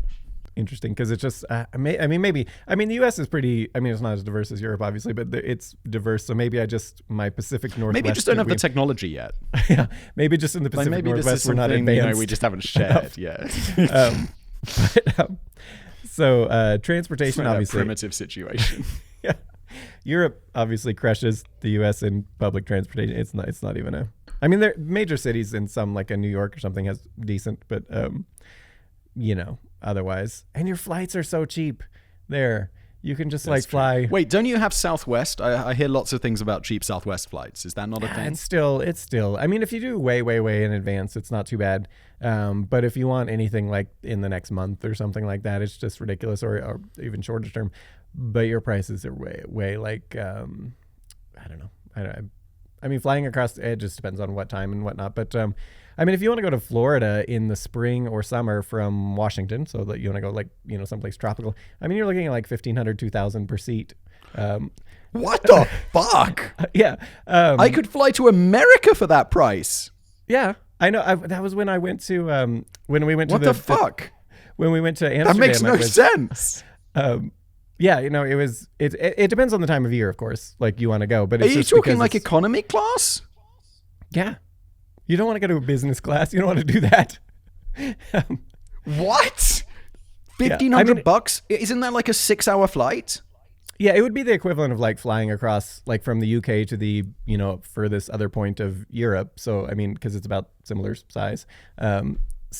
Interesting, because it's just, maybe, the U.S. is pretty, it's not as diverse as Europe, obviously, but it's diverse. So maybe my Pacific Northwest. Maybe just don't have the technology yet. Yeah, maybe just in the Pacific Northwest we're not advanced. We just haven't shared yet. So transportation, obviously. Primitive situation. Yeah. Europe obviously crushes the U.S. in public transportation. It's not even there major cities in some like a New York or something has decent, but otherwise. And your flights are so cheap there. You can just fly. Wait, don't you have Southwest? I hear lots of things about cheap Southwest flights. Is that not a thing? It's still. If you do way in advance, it's not too bad. But if you want anything like in the next month or something like that, it's just ridiculous, or even shorter term. But your prices are way like, I don't know. Flying across, it just depends on what time and whatnot. But if you want to go to Florida in the spring or summer from Washington, so that you want to go someplace tropical, you're looking at like $1,500, $2,000 per seat. What the fuck? Yeah. I could fly to America for that price. Yeah, I know. That was when I went to, when we went to what the fuck? When we went to Amsterdam. That makes no sense. Yeah, it depends on the time of year, of course. Like you want to go, but it's are you talking like economy class? Yeah, you don't want to go to a business class. You don't want to do that. What? $1,500? Isn't that like a 6-hour flight? Yeah, it would be the equivalent of like flying across like from the UK to the furthest other point of Europe. So because it's about similar size.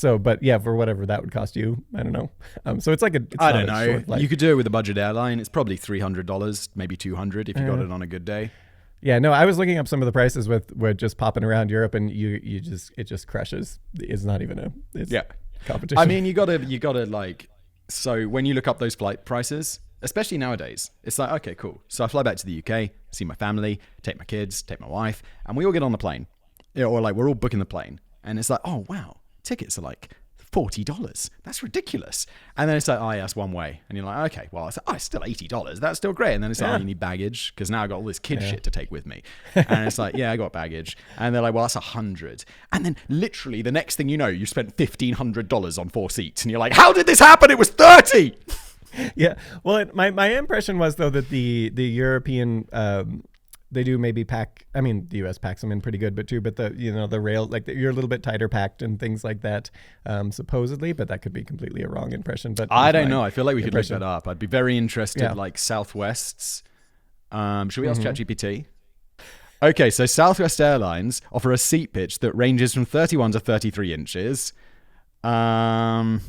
But yeah, for whatever that would cost you, I don't know. So it's like I don't know. You could do it with a budget airline. It's probably $300, maybe $200 if you got it on a good day. Yeah, no, I was looking up some of the prices with just popping around Europe, and it just crushes. It's not even competition. You gotta like. So when you look up those flight prices, especially nowadays, it's like, okay, cool. So I fly back to the UK, see my family, take my kids, take my wife, and we all get on the plane. Or like we're all booking the plane, and it's like, oh wow. Tickets are like $40. That's ridiculous. And then it's like, oh yeah, it's one way. And you're like, okay, well, it's still $80. That's still great. And then it's like, oh, you need baggage because now I got all this kid shit to take with me. And it's like, yeah, I got baggage. And they're like, well, that's $100. And then literally the next thing you know, you spent $1,500 on 4 seats. And you're like, how did this happen? It was $30. Yeah. Well, my impression was though that the European they do maybe pack. The U.S. packs them in pretty good, but the rail, like you're a little bit tighter packed and things like that, supposedly. But that could be completely a wrong impression. But I don't know. I feel like we could look that up. I'd be very interested. Like Southwest's. Should we ask ChatGPT? Okay, so Southwest Airlines offer a seat pitch that ranges from 31 to 33 inches. Ryanair.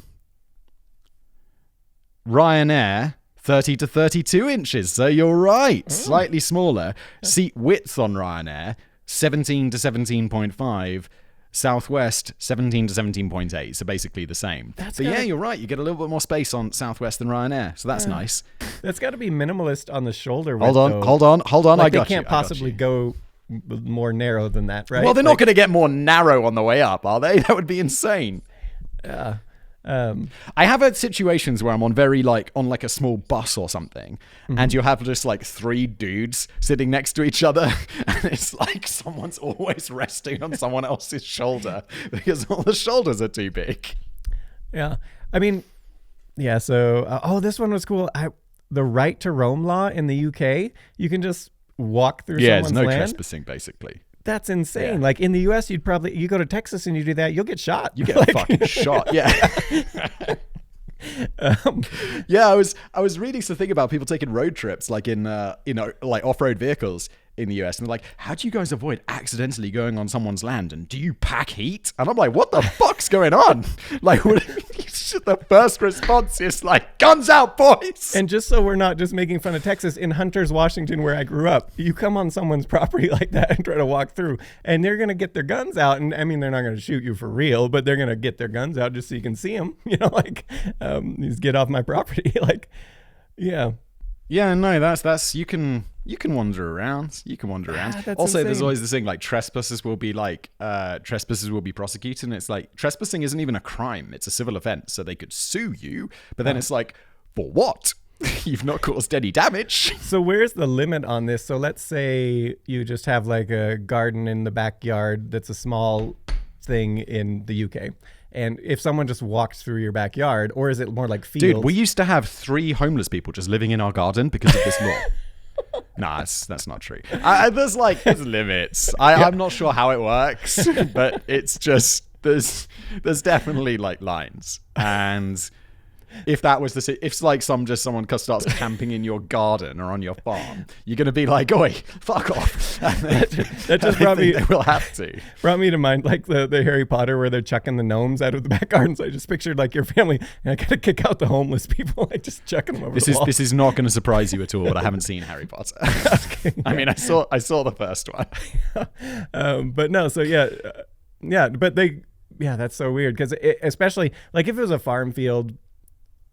30 to 32 inches, so you're right. Slightly smaller. Seat width on Ryanair, 17 to 17.5. Southwest, 17 to 17.8, so basically the same. Yeah, you're right. You get a little bit more space on Southwest than Ryanair, so that's nice. That's got to be minimalist on the shoulder. Hold on. Like they can't possibly go more narrow than that, right? Well, they're not going to get more narrow on the way up, are they? That would be insane. Yeah. I have had situations where I'm on on a small bus or something, and you'll have just like 3 dudes sitting next to each other, and it's like someone's always resting on someone else's shoulder because all the shoulders are too big. Yeah. So, this one was cool. The right to roam law in the UK, you can just walk through someone's land. Yeah, it's no trespassing, basically. That's insane. Yeah. Like in the US, you go to Texas and you do that, you'll get shot. You get fucking shot. Yeah. I was reading something about people taking road trips, like in like off-road vehicles in the US, and they're like, how do you guys avoid accidentally going on someone's land? And do you pack heat? And I'm like, what the fuck's going on? Like, the first response is like, guns out, boys. And just so we're not just making fun of Texas, in Hunters, Washington, where I grew up, you come on someone's property like that and try to walk through, and they're going to get their guns out. And I mean, they're not going to shoot you for real, but they're going to get their guns out just so you can see them. Just get off my property. Yeah. Yeah, no, that's you can wander around. You can wander around. Also, there's always this thing like trespassers will be prosecuted, and it's like trespassing isn't even a crime; it's a civil offense, so they could sue you. But then it's like, for what? You've not caused any damage. So where's the limit on this? So let's say you just have like a garden in the backyard that's a small thing in the UK. And if someone just walks through your backyard, or is it more like fields? Dude, we used to have 3 homeless people just living in our garden because of this law. Nah, that's not true. There's limits. I'm not sure how it works, but it's just there's definitely like lines. And if that was if someone starts camping in your garden or on your farm, you're gonna be like, "Oi, fuck off!" That just they will have to. Brought me to mind like the Harry Potter where they're chucking the gnomes out of the back gardens. I just pictured like your family, and I gotta kick out the homeless people, like just chucking them over the wall. This is not going to surprise you at all. But I haven't seen Harry Potter. I mean, I saw the first one. But no, so but that's so weird because especially like if it was a farm field.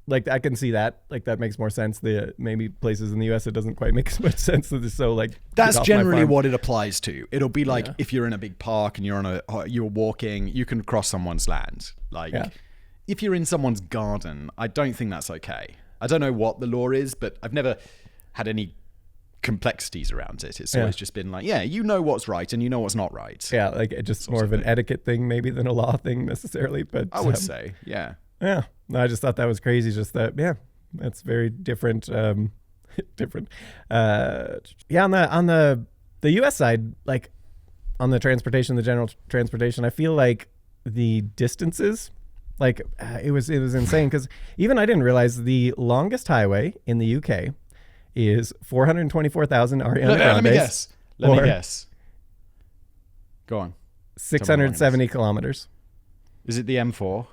Like I can see that, like that makes more sense. The maybe places in the U.S. it doesn't quite make as much sense. So like that's generally what it applies to. It'll be like if you're in a big park and you're walking, you can cross someone's land. Like if you're in someone's garden, I don't think that's okay. I don't know what the law is, but I've never had any complexities around it. It's always just been like, you know what's right and you know what's not right. Yeah, like it's just more of an etiquette thing maybe than a law thing necessarily. But I would say, yeah. Yeah, no, I just thought that was crazy. Just that, that's very different. Different. On the U.S. side, like on the transportation, the general transportation, I feel like the distances, like it was insane because even I didn't realize the longest highway in the UK is 424,000 Ariana Grandes. Let me guess. Go on. 670 kilometers. Is it the M4?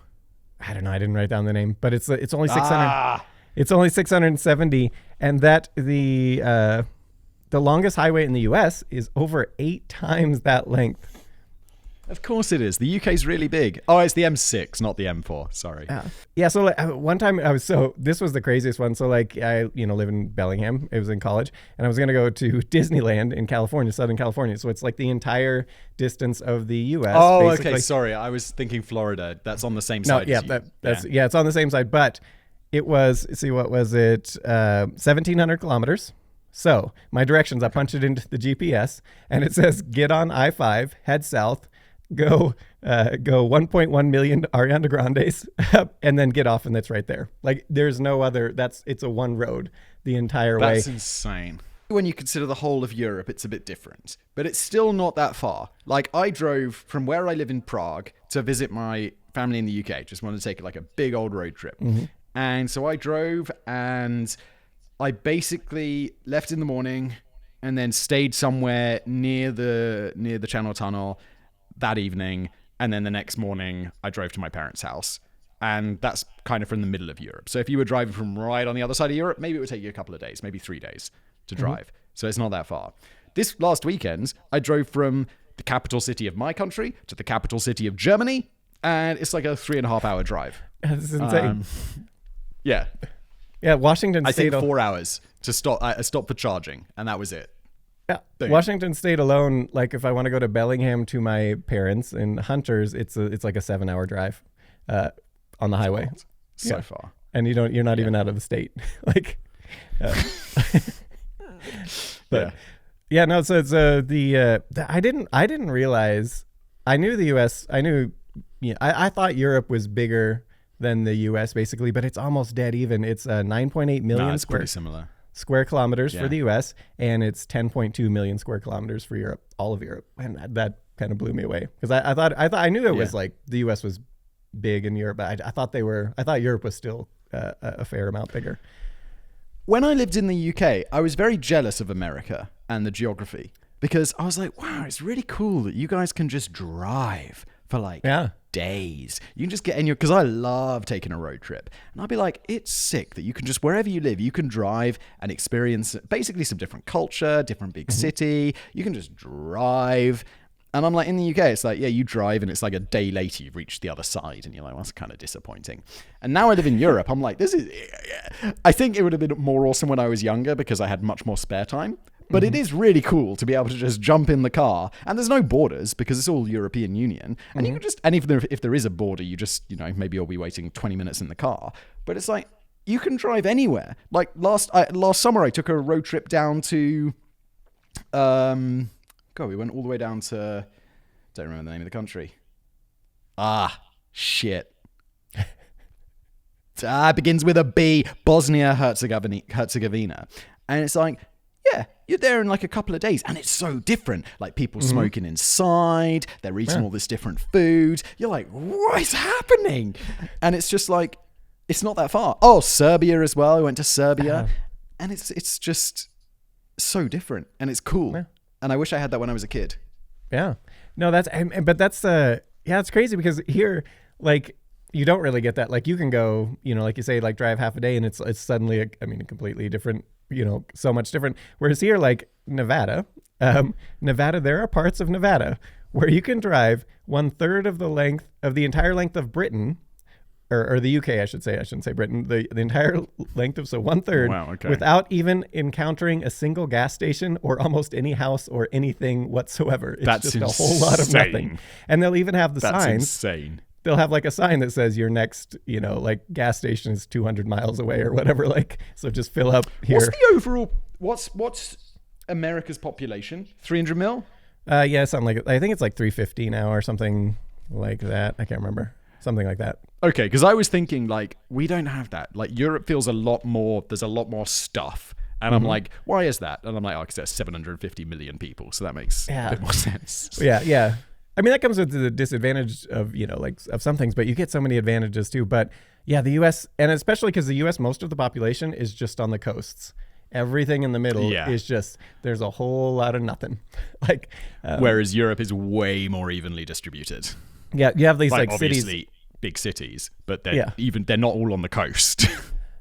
I don't know. I didn't write down the name, but it's only 600. It's only 670, and that the longest highway in the U.S. is over 8 times that length. Of course it is. The UK's really big. Oh, it's the M6, not the M4. Sorry. Yeah. So like, one time this was the craziest one. So like I live in Bellingham. It was in college, and I was gonna go to Disneyland in California, Southern California. So it's like the entire distance of the U.S. Oh, basically. Okay. Sorry, I was thinking Florida. That's on the same side. No, yeah, it's on the same side, but it was. See, what was it? 1,700 kilometers. So my directions, I punched it into the GPS, and it says get on I-5, head south. Go 1.1 million Ariana Grandes and then get off, and that's right there. Like there's no other. It's a one road the entire way. That's insane. When you consider the whole of Europe, it's a bit different, but it's still not that far. Like I drove from where I live in Prague to visit my family in the UK. Just wanted to take like a big old road trip, and so I drove, and I basically left in the morning, and then stayed somewhere near the Channel Tunnel that evening, and then the next morning I drove to my parents' house, and that's kind of from the middle of Europe. So if you were driving from right on the other side of Europe, maybe it would take you a couple of days, maybe 3 days to drive. So it's not that far. This last weekend, I drove from the capital city of my country to the capital city of Germany, and it's like a 3.5 hour drive. That's insane. Yeah, Washington State. I think 4 hours to stop. I stopped for charging, and that was it. Yeah. Washington State alone, like if I want to go to Bellingham to my parents in Hunters, it's like a 7-hour drive on the highway. So far. And you're not even out of the state. Like but no, so it's I didn't realize. I knew the US, I thought Europe was bigger than the US basically, but it's almost dead even. It's 9.8 million it's pretty similar. Square kilometers for the US, and it's 10.2 million square kilometers for Europe, all of Europe. And that kind of blew me away because I knew it was like the US was big in Europe, but I thought Europe was still a fair amount bigger. When I lived in the UK, I was very jealous of America and the geography because I was like, wow, it's really cool that you guys can just drive for like days. You can just get in your, because I love taking a road trip, and I'd be like, it's sick that you can just, wherever you live, you can drive and experience basically some different culture, different big city. You can just drive. And I'm like, in the UK, it's like, yeah, you drive and it's like a day later you've reached the other side, and you're like, well, that's kind of disappointing. And now I live in Europe, I'm like, I think it would have been more awesome when I was younger because I had much more spare time. But it is really cool to be able to just jump in the car, and there's no borders because it's all European Union. And you can just, and even if there is a border, you just, maybe you'll be waiting 20 minutes in the car. But it's like, you can drive anywhere. Like last summer, I took a road trip down to, we went all the way down to, don't remember the name of the country. Shit. It begins with a B, Bosnia-Herzegovina. And it's like, yeah, you're there in like a couple of days, and it's so different. Like people smoking inside, they're eating all this different food. You're like, what is happening? And it's just like, it's not that far. Oh, Serbia as well. I went to Serbia, and it's just so different, and it's cool. Yeah. And I wish I had that when I was a kid. Yeah, no, it's crazy because here, like, you don't really get that. Like you can go, like you say, like drive half a day, and it's suddenly, a completely different. So much different. Whereas here, like Nevada, there are parts of Nevada where you can drive 1/3 of the length of the entire length of Britain, or the UK, I should say. I shouldn't say Britain. The entire length of 1/3 without even encountering a single gas station or almost any house or anything whatsoever. It's That's just insane. a whole lot of nothing. And they'll even have the That's signs. insane. They'll have like a sign that says your next, like gas station is 200 miles away or whatever. Like, so just fill up here. What's the overall? What's America's population? 300 mil? Yeah, something like, I think it's like 350 now or something like that. I can't remember. Something like that. Okay, because I was thinking like we don't have that. Like Europe feels a lot more. There's a lot more stuff. And I'm like, why is that? And I'm like, because there's 750 million people, so that makes a bit more sense. Yeah. I mean, that comes with the disadvantage of, of some things, but you get so many advantages too. But yeah, the U.S., and especially because the U.S., most of the population is just on the coasts. Everything in the middle is just, there's a whole lot of nothing. Like, whereas Europe is way more evenly distributed. Yeah, you have these like obviously cities. Big cities, but they're not all on the coast.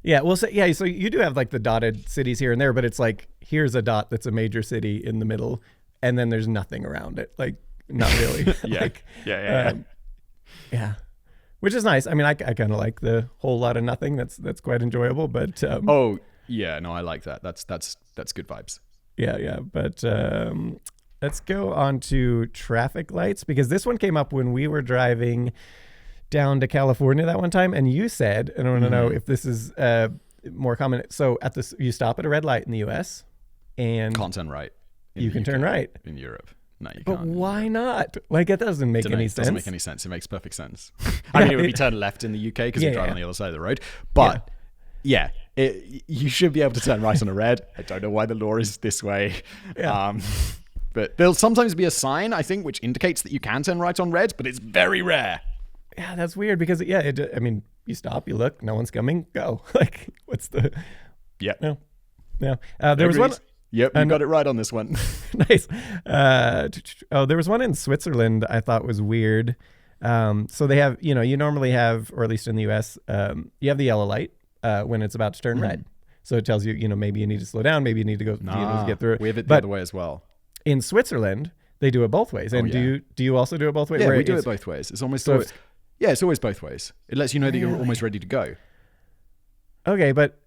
Yeah, well, so you do have like the dotted cities here and there, but it's like, here's a dot that's a major city in the middle, and then there's nothing around it. Like, not really. Yeah. Which is nice. I mean, I kind of like the whole lot of nothing. That's quite enjoyable. But I like that. That's good vibes. Yeah. But let's go on to traffic lights, because this one came up when we were driving down to California that one time, and you said, and I want to know if this is more common. So you stop at a red light in the U.S. and can't turn right. You can turn right in Europe. No, you but can't. But why not? Like, it doesn't make any sense. It doesn't make any sense. It makes perfect sense. I mean, it would be turn left in the UK because we drive on the other side of the road. But you should be able to turn right on a red. I don't know why the law is this way. Yeah. But there'll sometimes be a sign, I think, which indicates that you can turn right on red, but it's very rare. Yeah, that's weird because, you stop, you look, no one's coming, go. Like, what's the... Yeah. No. There was one... Yep, you got it right on this one. Nice. There was one in Switzerland I thought was weird. So they have, you normally have, or at least in the US, you have the yellow light when it's about to turn red. So it tells you, maybe you need to slow down, maybe you need to go get through it. We have it the other way as well. In Switzerland, they do it both ways. And do you also do it both ways? Yeah, we do it both ways. It's almost always, it's always both ways. It lets you know that you're almost ready to go. Okay, but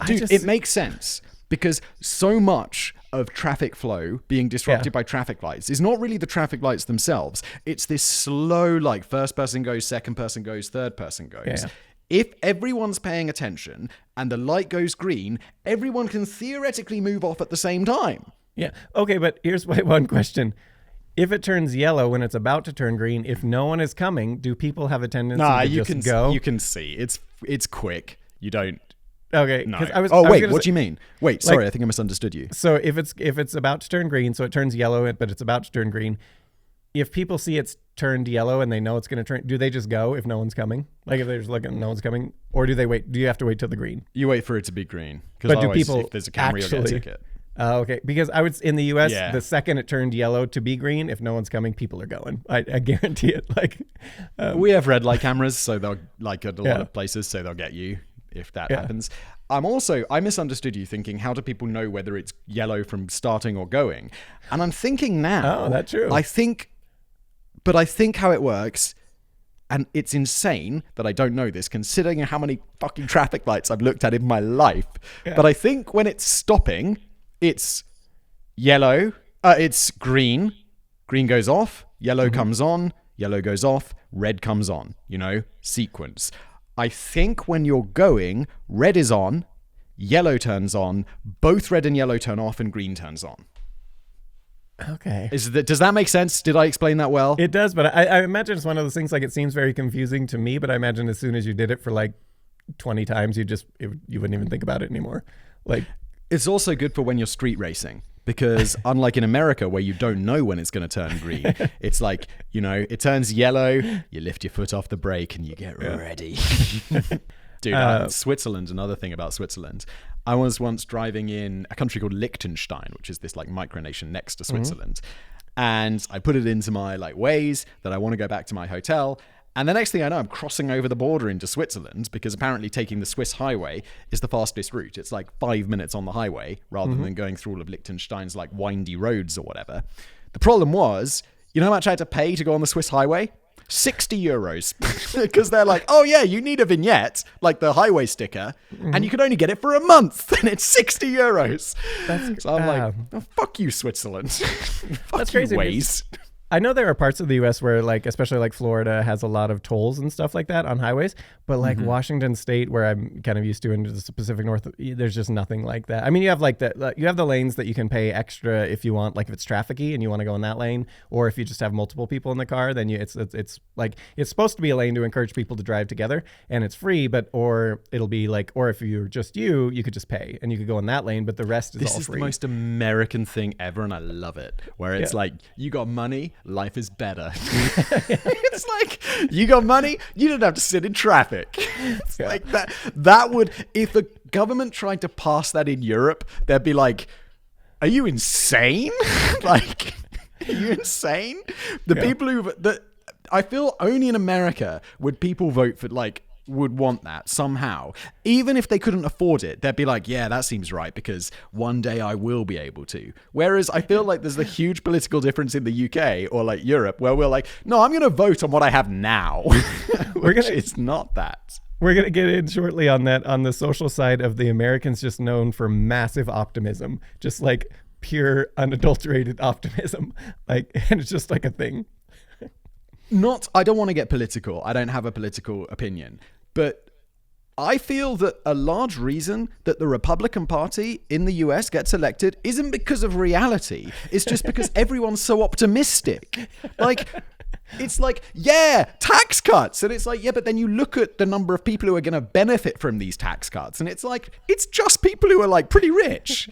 it makes sense. Because so much of traffic flow being disrupted by traffic lights is not really the traffic lights themselves. It's this slow, like, first person goes, second person goes, third person goes. Yeah. If everyone's paying attention and the light goes green, everyone can theoretically move off at the same time. Yeah. Okay, but here's my one question. If it turns yellow when it's about to turn green, if no one is coming, do people have a tendency to just go? You can see. It's quick. You don't... Okay. No. What do you mean? Wait, sorry, I think I misunderstood you. So if it's about to turn green, so it turns yellow, but it's about to turn green. If people see it's turned yellow and they know it's going to turn, do they just go if no one's coming? Like if they're just looking, no one's coming, or do they wait? Do you have to wait till the green? You wait for it to be green. But do people if there's a camera, you'll get a ticket. Okay, because I would in the U.S. Yeah. the second it turned yellow to be green, if no one's coming, people are going. I guarantee it. Like, We have red light cameras, so they'll like at a lot Yeah. of places, so they'll get you if that Yeah. happens. I misunderstood you thinking, how do people know whether it's yellow from starting or going? And I'm thinking now. Oh, that's true. I think how it works, and it's insane that I don't know this, considering how many fucking traffic lights I've looked at in my life. Yeah. But I think when it's stopping, it's yellow, it's green, green goes off, yellow comes on, yellow goes off, red comes on, sequence. I think when you're going, red is on, yellow turns on, both red and yellow turn off, and green turns on. Okay. Does that make sense? Did I explain that well? It does, but I imagine it's one of those things, like, it seems very confusing to me, but I imagine as soon as you did it for like 20 times, you wouldn't even think about it anymore. Like, It's also good for when you're street racing, because unlike in America where you don't know when it's going to turn green, it's like, it turns yellow, you lift your foot off the brake and you get ready. Dude, Switzerland, another thing about Switzerland. I was once driving in a country called Liechtenstein, which is this like micronation next to Switzerland. And I put it into my like Waze that I want to go back to my hotel. And the next thing I know, I'm crossing over the border into Switzerland, because apparently taking the Swiss highway is the fastest route. It's like 5 minutes on the highway rather than going through all of Liechtenstein's like windy roads or whatever. The problem was, you know how much I had to pay to go on the Swiss highway? 60 euros. Because they're like, oh yeah, you need a vignette, like the highway sticker, and you can only get it for a month, and it's 60 euros. So I'm like, oh, fuck you, Switzerland. Fuck That's you, crazy. Waze. I know there are parts of the U.S. where, like, especially like Florida has a lot of tolls and stuff like that on highways, but like Washington State, where I'm kind of used to, into the Pacific North, there's just nothing like that. I mean, you have like you have the lanes that you can pay extra if you want, like if it's trafficy and you want to go in that lane, or if you just have multiple people in the car, then it's like, it's supposed to be a lane to encourage people to drive together, and it's free, or it'll be like, or if you're just you could just pay and you could go in that lane, but the rest is all free. This is the most American thing ever, and I love it. Where it's like, you got money, life is better. It's like, you got money, you don't have to sit in traffic. It's like that would, if the government tried to pass that in Europe, they'd be like, are you insane? Like, are you insane? People I feel only in America would people vote for, like, would want that somehow. Even if they couldn't afford it, they'd be like, yeah, that seems right, because one day I will be able to. Whereas I feel like there's a huge political difference in the UK or like Europe, where we're like, no, I'm going to vote on what I have now. It's not that. We're going to get in shortly on that, on the social side of the Americans, just known for massive optimism, just like pure unadulterated optimism. Like, and it's just like a thing. I don't want to get political. I don't have a political opinion. But I feel that a large reason that the Republican Party in the US gets elected isn't because of reality. It's just because everyone's so optimistic. Like, it's like, yeah, tax cuts. And it's like, yeah, but then you look at the number of people who are going to benefit from these tax cuts. And it's like, it's just people who are like pretty rich.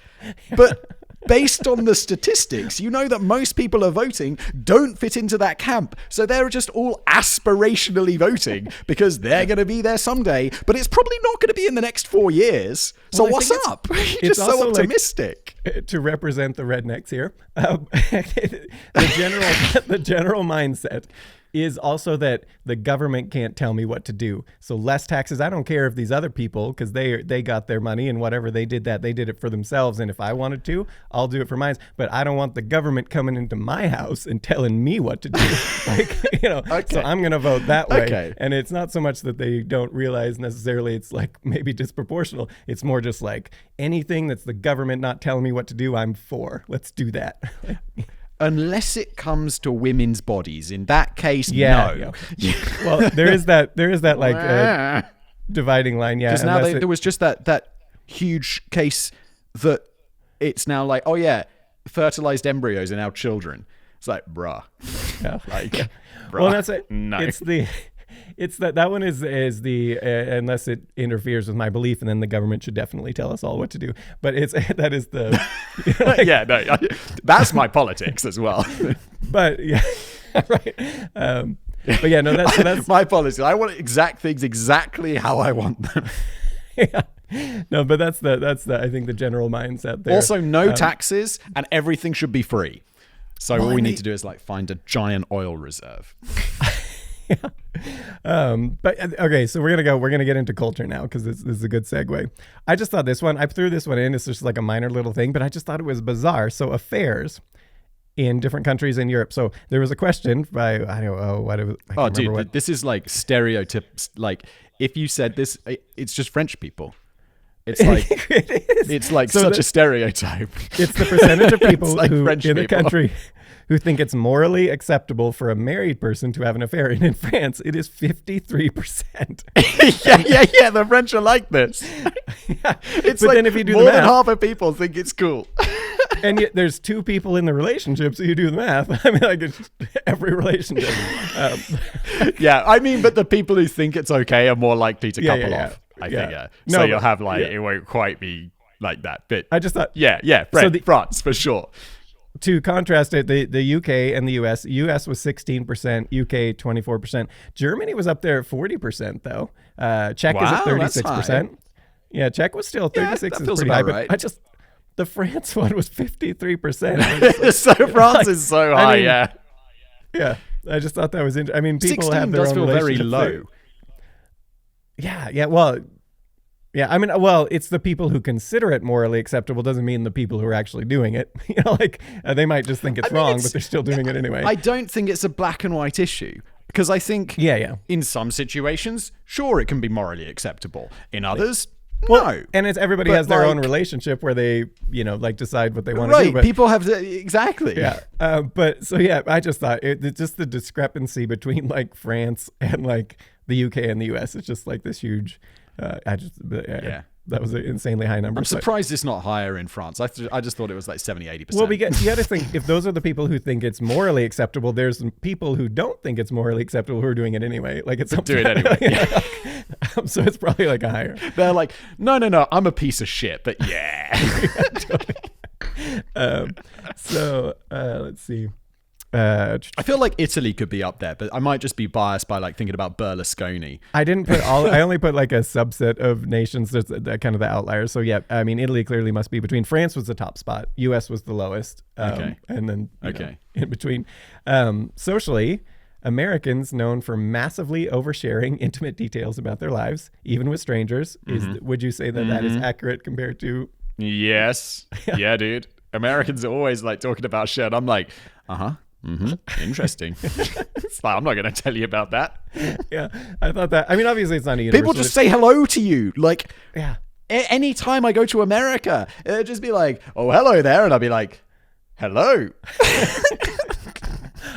But based on the statistics, you know that most people are voting don't fit into that camp. So they're just all aspirationally voting because they're going to be there someday, but it's probably not going to be in the next 4 years. So what's up? You're just so optimistic. Like, to represent the rednecks here, the general mindset is also that the government can't tell me what to do. So less taxes. I don't care if these other people, because they got their money and whatever they did it for themselves. And if I wanted to, I'll do it for mine. But I don't want the government coming into my house and telling me what to do. Okay. So I'm going to vote that way. Okay. And it's not so much that they don't realize necessarily it's like maybe disproportional. It's more just like anything that's the government not telling me what to do, I'm for. Let's do that. Unless it comes to women's bodies. In that case, no. Yeah. Well, there is that like dividing line. Yeah. Because now there was just that huge case that it's now like, oh yeah, fertilized embryos are now children. It's like, bruh. Yeah. Like, yeah. bruh. Well, that's it. No. It's that one is the unless it interferes with my belief, and then the government should definitely tell us all what to do. But that is the yeah, no, that's my politics as well. But yeah, right. But yeah, no, that's my politics. I want exact things exactly how I want them. Yeah. No, but that's the I think the general mindset there. Also, no taxes and everything should be free. So all we need to do is like find a giant oil reserve. But okay, so we're gonna get into culture now because this is a good segue. I just thought I threw this one in. It's just like a minor little thing, but I just thought it was bizarre. So affairs in different countries in Europe. So there was a question by This is like stereotypes. Like if you said this, it's just French people. It's like it's like such a stereotype. It's the percentage of people like who French in the people. country who think it's morally acceptable for a married person to have an affair. And in France, it is 53%. Yeah. The French are like this. Yeah. It's But like then if you do more the than math, half of people think it's cool. and yet there's 2 people in the relationship, so you do the math. I mean, like it's every relationship. Yeah, I mean, but the people who think it's okay are more likely to couple yeah. off. I Yeah. figure. No, So but- you'll have like it won't quite be like that. But I just thought, yeah, France for sure. to contrast it, the UK and the US was 16%, UK 24%. Germany was up there at 40% though. Czech is at Wow, that's 36%. Yeah, Czech was still 36 that is feels pretty high, about but right. the France one was 53%. So France is so high, mean, yeah. Yeah, I just thought that was interesting. I mean, people 16 have their does own feel very relationships. low. Yeah, I mean, it's the people who consider it morally acceptable doesn't mean the people who are actually doing it. They might just think it's wrong, but they're still doing it anyway. I don't think it's a black and white issue because I think in some situations, sure, it can be morally acceptable. In others, no. And everybody But has their own like- relationship where they, decide what they want to do. Right, But, people have exactly. yeah. I just thought it's just the discrepancy between like France and like the UK and the US. It's just like this huge. That was an insanely high number. I'm surprised it's not higher in France. I just thought it was like 70-80%. Well, you got to think, if those are the people who think it's morally acceptable, there's some people who don't think it's morally acceptable who are doing it anyway. Like it's do it anyway. Yeah. So it's probably like a higher. They're like, no, I'm a piece of shit, but yeah. Let's see. I feel like Italy could be up there, but I might just be biased by like thinking about Berlusconi. I didn't put all. I only put like a subset of nations. There's kind of the outliers. So yeah, I mean, Italy clearly must be between. France was the top spot. U.S. was the lowest. Okay. And then Okay. in between. Socially, Americans known for massively oversharing intimate details about their lives, even with strangers. Would you say that is accurate compared to? Yes. Yeah, dude. Americans are always like talking about shit. I'm like, interesting. It's like, I'm not going to tell you about that. Yeah, I thought that. I mean, obviously, it's not a universal. People just say hello to you. Like, yeah. Anytime I go to America, it'll just be like, oh, hello there. And I'll be like, hello.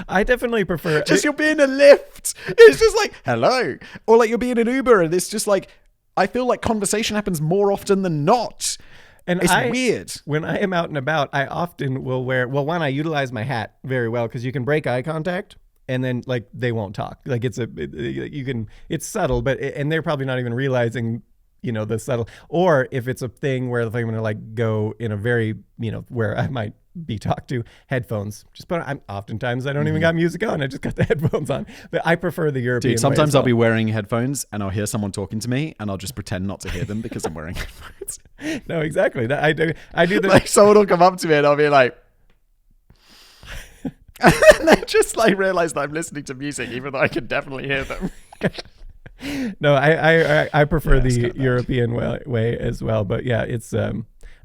I definitely prefer. Just you'll be in a lift. It's just like, hello. Or like you'll be in an Uber and it's just like, I feel like conversation happens more often than not. And it's weird. When I am out and about, I often will wear, I utilize my hat very well because you can break eye contact and then like they won't talk. Like it's subtle, and they're probably not even realizing, the subtle, or if it's a thing where if I'm going to like go in a very, where I might be talked to, headphones. Oftentimes I don't even got music on. I just got the headphones on. But I prefer the European. Dude, sometimes way as well. I'll be wearing headphones and I'll hear someone talking to me and I'll just pretend not to hear them because I'm wearing headphones. No, exactly. I do the like someone will come up to me and I'll be like, and they just like realize that I'm listening to music even though I can definitely hear them. No, I prefer it's the kind of European way as well. But yeah, it's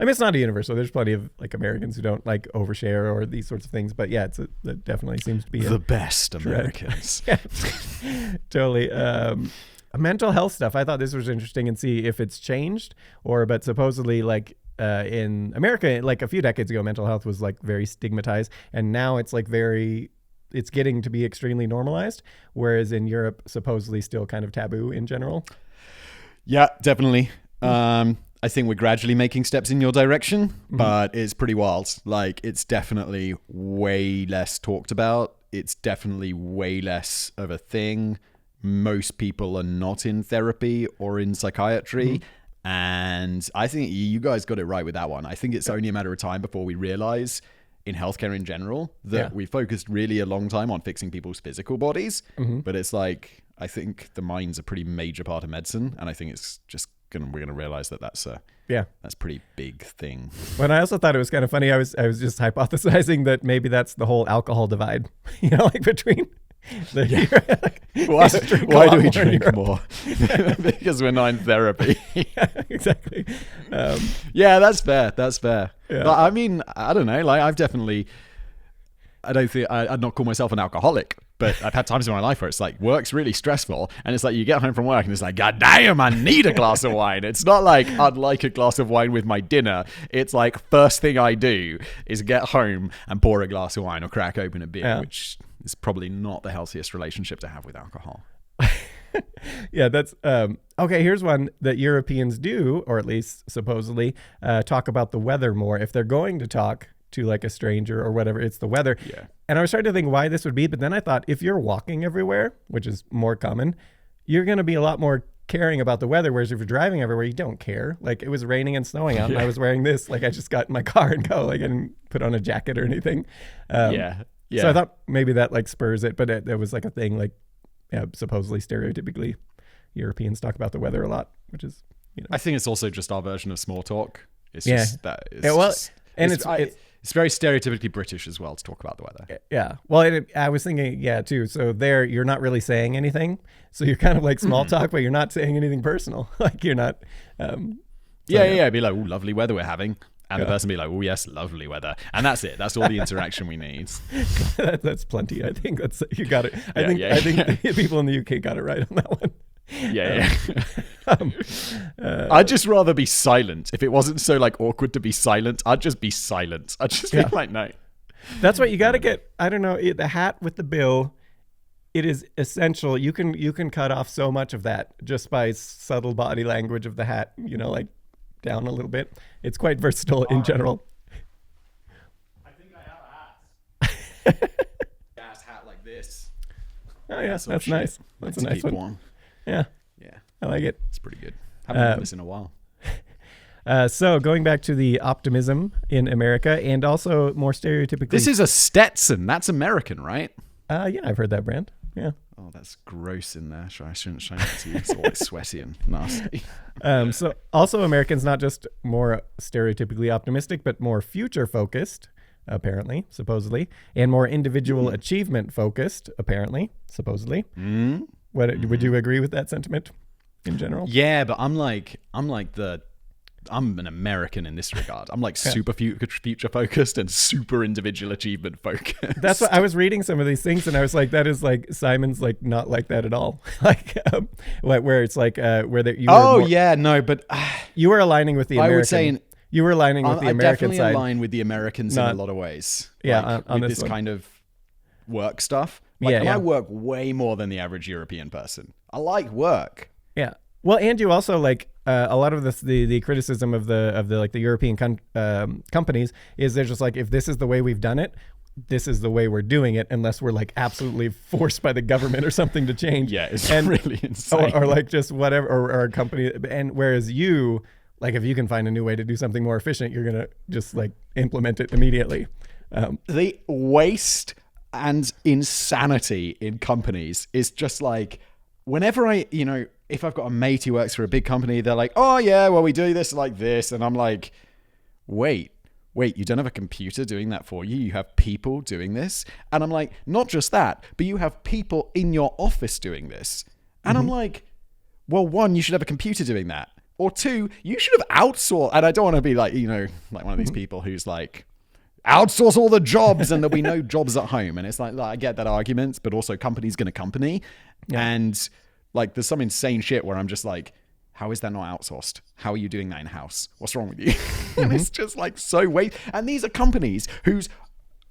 it's not a universal. There's plenty of like Americans who don't like overshare or these sorts of things. But yeah, that definitely seems to be the best Americans. Yeah, totally. Mental health stuff. I thought this was interesting and see if it's changed but supposedly like in America, like a few decades ago, mental health was like very stigmatized, and now it's like it's getting to be extremely normalized, whereas in Europe, supposedly still kind of taboo in general. Yeah, definitely. I think we're gradually making steps in your direction, but it's pretty wild. Like, it's definitely way less talked about. It's definitely way less of a thing. Most people are not in therapy or in psychiatry. And I think you guys got it right with that one. I think it's only a matter of time before we realize in healthcare in general that we focused really a long time on fixing people's physical bodies. But it's like, I think the mind's a pretty major part of medicine. And I think it's just we're gonna realize that's a pretty big thing. When I also thought it was kind of funny, I was just hypothesizing that maybe that's the whole alcohol divide, like between why do we drink more? Because we're not in therapy. Exactly. That's fair. Yeah. But I mean, I don't know. Like I don't think I'd not call myself an alcoholic, but I've had times in my life where it's like work's really stressful, and it's like you get home from work and it's like, God damn, I need a glass of wine. It's not like I'd like a glass of wine with my dinner. It's like first thing I do is get home and pour a glass of wine or crack open a beer, which is probably not the healthiest relationship to have with alcohol. Yeah, that's okay. Here's one that Europeans do, or at least supposedly, talk about the weather more. If they're going to talk to like a stranger or whatever, it's the weather. Yeah. And I was trying to think why this would be, but then I thought if you're walking everywhere, which is more common, you're going to be a lot more caring about the weather. Whereas if you're driving everywhere, you don't care. Like it was raining and snowing out, and I was wearing this. Like I just got in my car and go. Like I didn't put on a jacket or anything. Yeah. So I thought maybe that like spurs it, but it was like a thing. Like supposedly stereotypically, Europeans talk about the weather a lot, which is I think it's also just our version of small talk. It's just that. It's very stereotypically British as well to talk about the weather. Yeah. Well, I was thinking, too. So there, you're not really saying anything. So you're kind of like small talk, but you're not saying anything personal. Like you're not. Be like, "Oh, lovely weather we're having," and the person be like, "Oh, yes, lovely weather," and that's it. That's all the interaction we need. That's plenty. I think you got it. I think the people in the UK got it right on that one. I'd just rather be silent. If it wasn't so like awkward to be silent, I'd just be silent. I'd just be like, no. That's what you got to get. I don't know, the hat with the bill. It is essential. You can cut off so much of that just by subtle body language of the hat. Like down a little bit. It's quite versatile in general. I think I have a hat. Gas hat like this. Oh yeah, that's nice. That's a nice one. Warm. Yeah. I like it. It's pretty good. Haven't done this in a while. So going back to the optimism in America, and also more stereotypically, this is a Stetson. That's American, right? Yeah, I've heard that brand. Yeah. Oh, that's gross in there. I shouldn't show it to you. It's always sweaty and nasty. So also Americans, not just more stereotypically optimistic, but more future focused, apparently, supposedly, and more individual achievement focused, apparently, supposedly. Would you agree with that sentiment in general? Yeah, but I'm an American in this regard. I'm like super future focused and super individual achievement focused. That's what I was reading some of these things, and I was like, that is like Simon's like not like that at all. Like where it's like where that you. Oh yeah, no, but you were aligning with the American. I would say you were aligning with the American side. I definitely align with the Americans in a lot of ways. Yeah, on with this kind of work stuff. I work way more than the average European person. I like work. Yeah. Well, and you also like a lot of the criticism of the like the European companies is they're just like, if this is the way we've done it, this is the way we're doing it, unless we're like absolutely forced by the government or something to change. Yeah, it's really insane. Or like just whatever, or a company. And whereas you, like, if you can find a new way to do something more efficient, you're gonna just like implement it immediately. The waste and insanity in companies is just like, whenever if I've got a mate who works for a big company, they're like, oh yeah, well we do this like this. And I'm like, wait, you don't have a computer doing that for you. You have people doing this. And I'm like, not just that, but you have people in your office doing this. And I'm like, well, one, you should have a computer doing that. Or two, you should have outsourced. And I don't want to be like, like one of these people who's like, outsource all the jobs and there'll be no jobs at home. And it's like I get that argument, but also company's going to company. Yeah. And like there's some insane shit where I'm just like, how is that not outsourced? How are you doing that in-house? What's wrong with you? And it's just like so and these are companies whose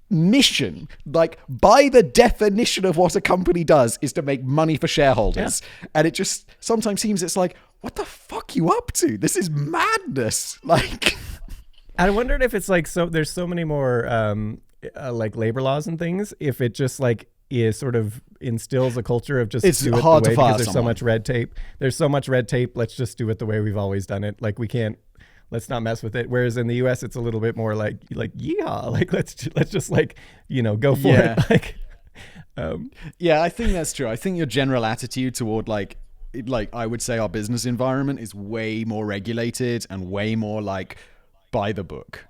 mission, like by the definition of what a company does, is to make money for shareholders. Yeah. And it just sometimes seems it's like, what the fuck you up to? This is madness. Like I wondered if it's like, so there's so many more like labor laws and things, if it just like is sort of instills a culture of just it's do it hard the way, to fire because there's someone. so much red tape. There's so much red tape. Let's just do it the way we've always done it. Like let's not mess with it. Whereas in the US, it's a little bit more like yeehaw, like let's just like, go for it. Like, yeah, I think that's true. I think your general attitude toward like like I would say our business environment is way more regulated and way more like by the book.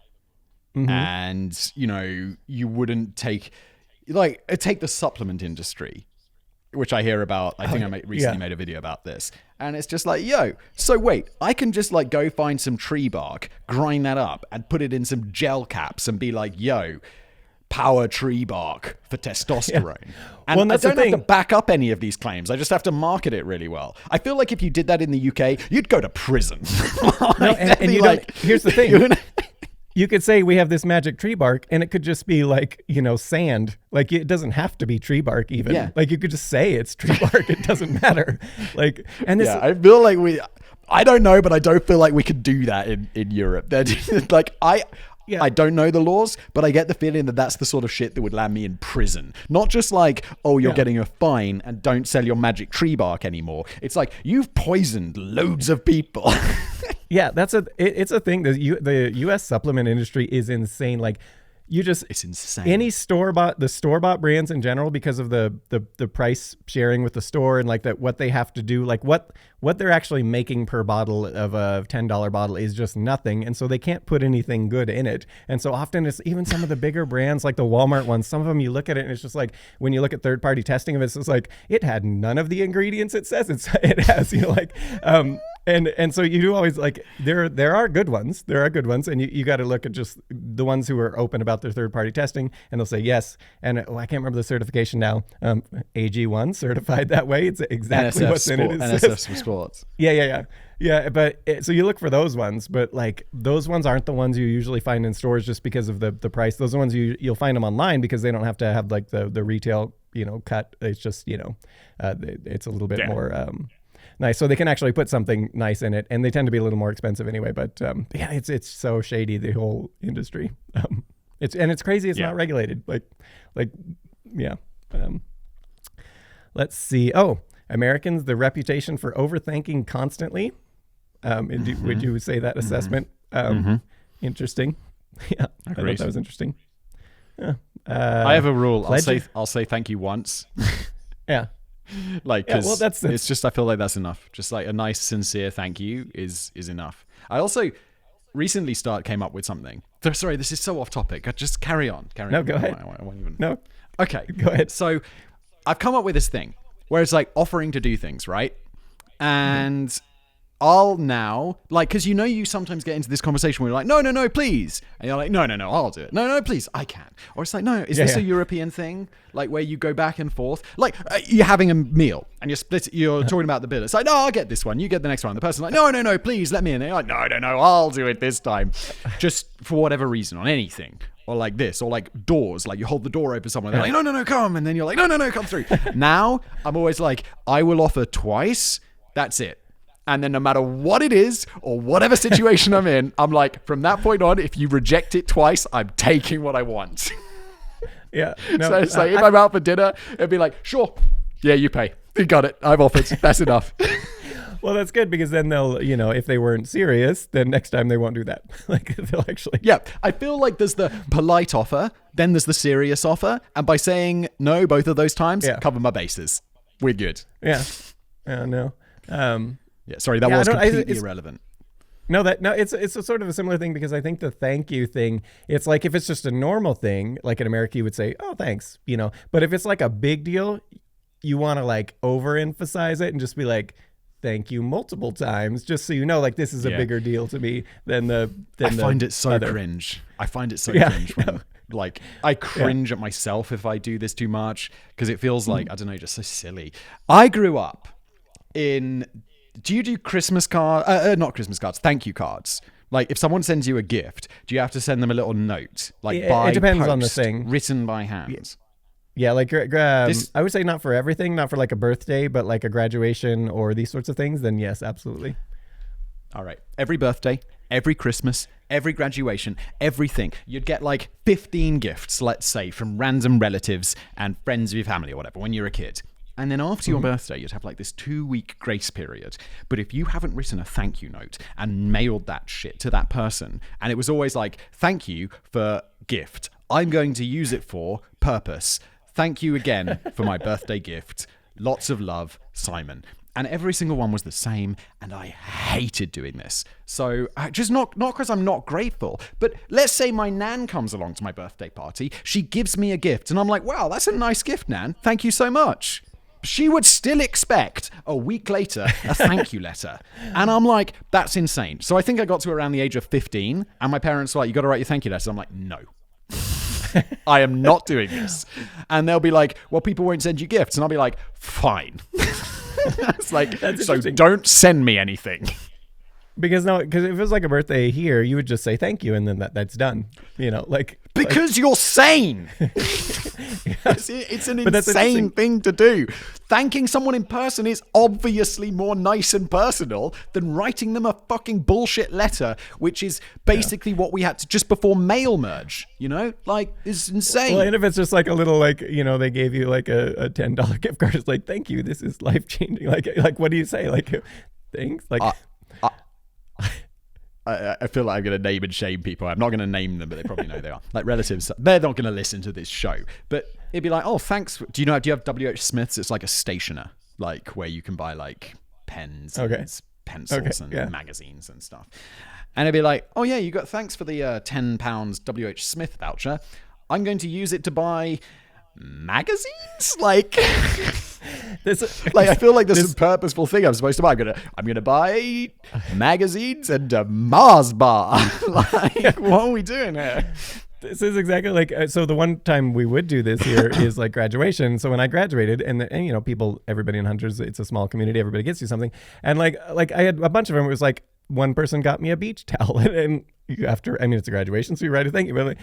And, you know, you wouldn't take the supplement industry, which I hear about. I think I recently made a video about this. And it's just like, yo, so wait, I can just like go find some tree bark, grind that up and put it in some gel caps and be like, yo, power tree bark for testosterone. Yeah. And I don't have to back up any of these claims. I just have to market it really well. I feel like if you did that in the UK, you'd go to prison. And you like, here's the thing. You could say we have this magic tree bark and it could just be like, you know, sand. Like it doesn't have to be tree bark even. Yeah. Like you could just say it's tree bark. It doesn't matter. Like, and this, I feel like I don't know, but I don't feel like we could do that in Europe. Like I don't know the laws, but I get the feeling that that's the sort of shit that would land me in prison. Not just like, oh, you're getting a fine and don't sell your magic tree bark anymore. It's like, you've poisoned loads of people. Yeah, it's a thing. The U.S. supplement industry is insane. Like, it's insane. Any store-bought brands in general, because of the price sharing with the store and like that what they have to do, like what they're actually making per bottle of a $10 bottle is just nothing, and so they can't put anything good in it. And so often it's even some of the bigger brands like the Walmart ones. Some of them you look at it and it's just like when you look at third-party testing of it, it's just like it had none of the ingredients it says it has. You know, like and so you do always like there are good ones. There are good ones, and you got to look at just the ones who are open about their third-party testing, and they'll say yes. And I can't remember the certification now. AG1 certified that way. It's exactly NSF what's in it. NSF Sports. Yeah. But so you look for those ones, but like those ones aren't the ones you usually find in stores just because of the price. Those are the ones you'll find them online because they don't have to have like the retail, you know, cut. It's just, you know, it's a little bit more nice. So they can actually put something nice in it, and they tend to be a little more expensive anyway. But yeah, it's so shady, the whole industry. It's crazy. It's not regulated. Let's see. Oh, Americans, the reputation for overthinking constantly. Would you say that assessment? Interesting. Yeah, I thought that was interesting. I have a rule. I'll say thank you once. Yeah. Like, cause it's just, I feel like that's enough. Just like a nice, sincere thank you is enough. I also recently came up with something. Sorry, this is so off topic. Just carry on. No, go ahead. I won't even. No. Okay. Go ahead. So I've come up with this thing where it's like offering to do things, right? And I'll now, like, because you sometimes get into this conversation where you're like, no, please. And you're like, no, I'll do it. No, please, I can. Or it's like, no, is this a European thing? Like where you go back and forth? Like you're having a meal and you're talking about the bill. It's like, no, I'll get this one. You get the next one. The person's like, no, please let me in. And you're like, no, I'll do it this time. Just for whatever reason on anything. Or like this, or like doors, like you hold the door open somewhere. They're like, no, come. And then you're like, no, come through. Now I'm always like, I will offer twice. That's it. And then no matter what it is or whatever situation I'm in, I'm like, from that point on, if you reject it twice, I'm taking what I want. Yeah. No, so it's like, if I'm out for dinner, it'd be like, sure. Yeah, you pay. You got it. I've offered. That's enough. Well, that's good because then they'll, you know, if they weren't serious, then next time they won't do that. Like they'll actually. Yeah. I feel like there's the polite offer, then there's the serious offer. And by saying no both of those times, cover my bases. We're good. Yeah. No. Yeah, sorry, that was completely irrelevant. It's a sort of a similar thing because I think the thank you thing, it's like if it's just a normal thing, like in America, you would say, oh, thanks, you know. But if it's like a big deal, you want to like overemphasize it and just be like, thank you multiple times, just so you know, like this is a bigger deal to me than the. I find it so cringe. I find it so cringe when. Like, I cringe at myself if I do this too much because it feels like, I don't know, just so silly. I grew up do you do Christmas cards? Not Christmas cards, thank you cards. Like, if someone sends you a gift, do you have to send them a little note? Like, by it depends post, on the thing. Written by hand. Yeah, like, I would say not for everything, not for like a birthday, but like a graduation or these sorts of things, then yes, absolutely. All right. Every birthday, every Christmas, every graduation, everything. You'd get like 15 gifts, let's say, from random relatives and friends of your family or whatever when you're a kid. And then after your birthday, you'd have like this 2-week grace period. But if you haven't written a thank you note and mailed that shit to that person, and it was always like, thank you for gift. I'm going to use it for purpose. Thank you again for my birthday gift. Lots of love, Simon. And every single one was the same, and I hated doing this. So, just not because I'm not grateful, but let's say my nan comes along to my birthday party, she gives me a gift, and I'm like, wow, that's a nice gift, Nan. Thank you so much. She would still expect a week later a thank you letter. And I'm like, that's insane. So I think I got to around the age of 15, and my parents were like, you got to write your thank you letter. I'm like, no. I am not doing this. And they'll be like, well, people won't send you gifts. And I'll be like, fine. It's like, so don't send me anything. Because if it was like a birthday here, you would just say thank you, and then that's done. Because you're sane. It's an insane thing to do. Thanking someone in person is obviously more nice and personal than writing them a fucking bullshit letter, which is basically what we had to just before mail merge. It's insane. Well, and if it's just like a little, they gave you like a $10 gift card, it's like, thank you, this is life changing. Like what do you say? Like, thanks. I feel like I'm going to name and shame people. I'm not going to name them, but they probably know they are. Like relatives, they're not going to listen to this show. But it'd be like, oh, thanks. Do you have W.H. Smith's? It's like a stationer, like where you can buy like pens and pencils and magazines and stuff. And it'd be like, oh yeah, thanks for the £10 W.H. Smith voucher. I'm going to use it to buy magazines. I feel like this is a purposeful thing I'm supposed to buy. I'm gonna buy magazines and a Mars bar. What are we doing here? This is exactly so the one time we would do this here is like graduation. So when I graduated and everybody in Hunters, it's a small community, everybody gets you something. And like I had a bunch of them. It was like one person got me a beach towel and it's a graduation, so you write a thank you, but like,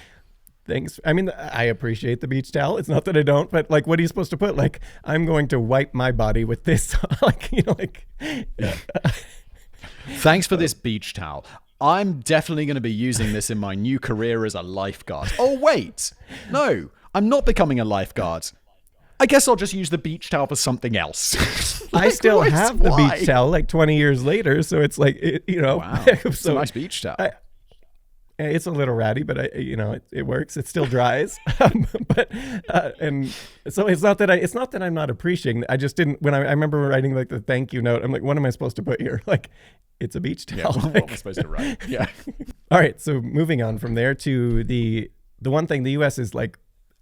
thanks. I mean, I appreciate the beach towel. It's not that I don't, but like, what are you supposed to put? Like, I'm going to wipe my body with this. Thanks for this beach towel. I'm definitely going to be using this in my new career as a lifeguard. Oh, wait. No, I'm not becoming a lifeguard. I guess I'll just use the beach towel for something else. I still have the beach towel 20 years later. So it's like, Wow. It's a nice beach towel. It's a little ratty, but it works. It still dries. And so it's not that I'm not appreciating. I just didn't, when I remember writing like the thank you note, I'm like, what am I supposed to put here? Like, it's a beach towel. Yeah, what am I supposed to write? Yeah. All right. So moving on from there to the one thing, the U.S. is like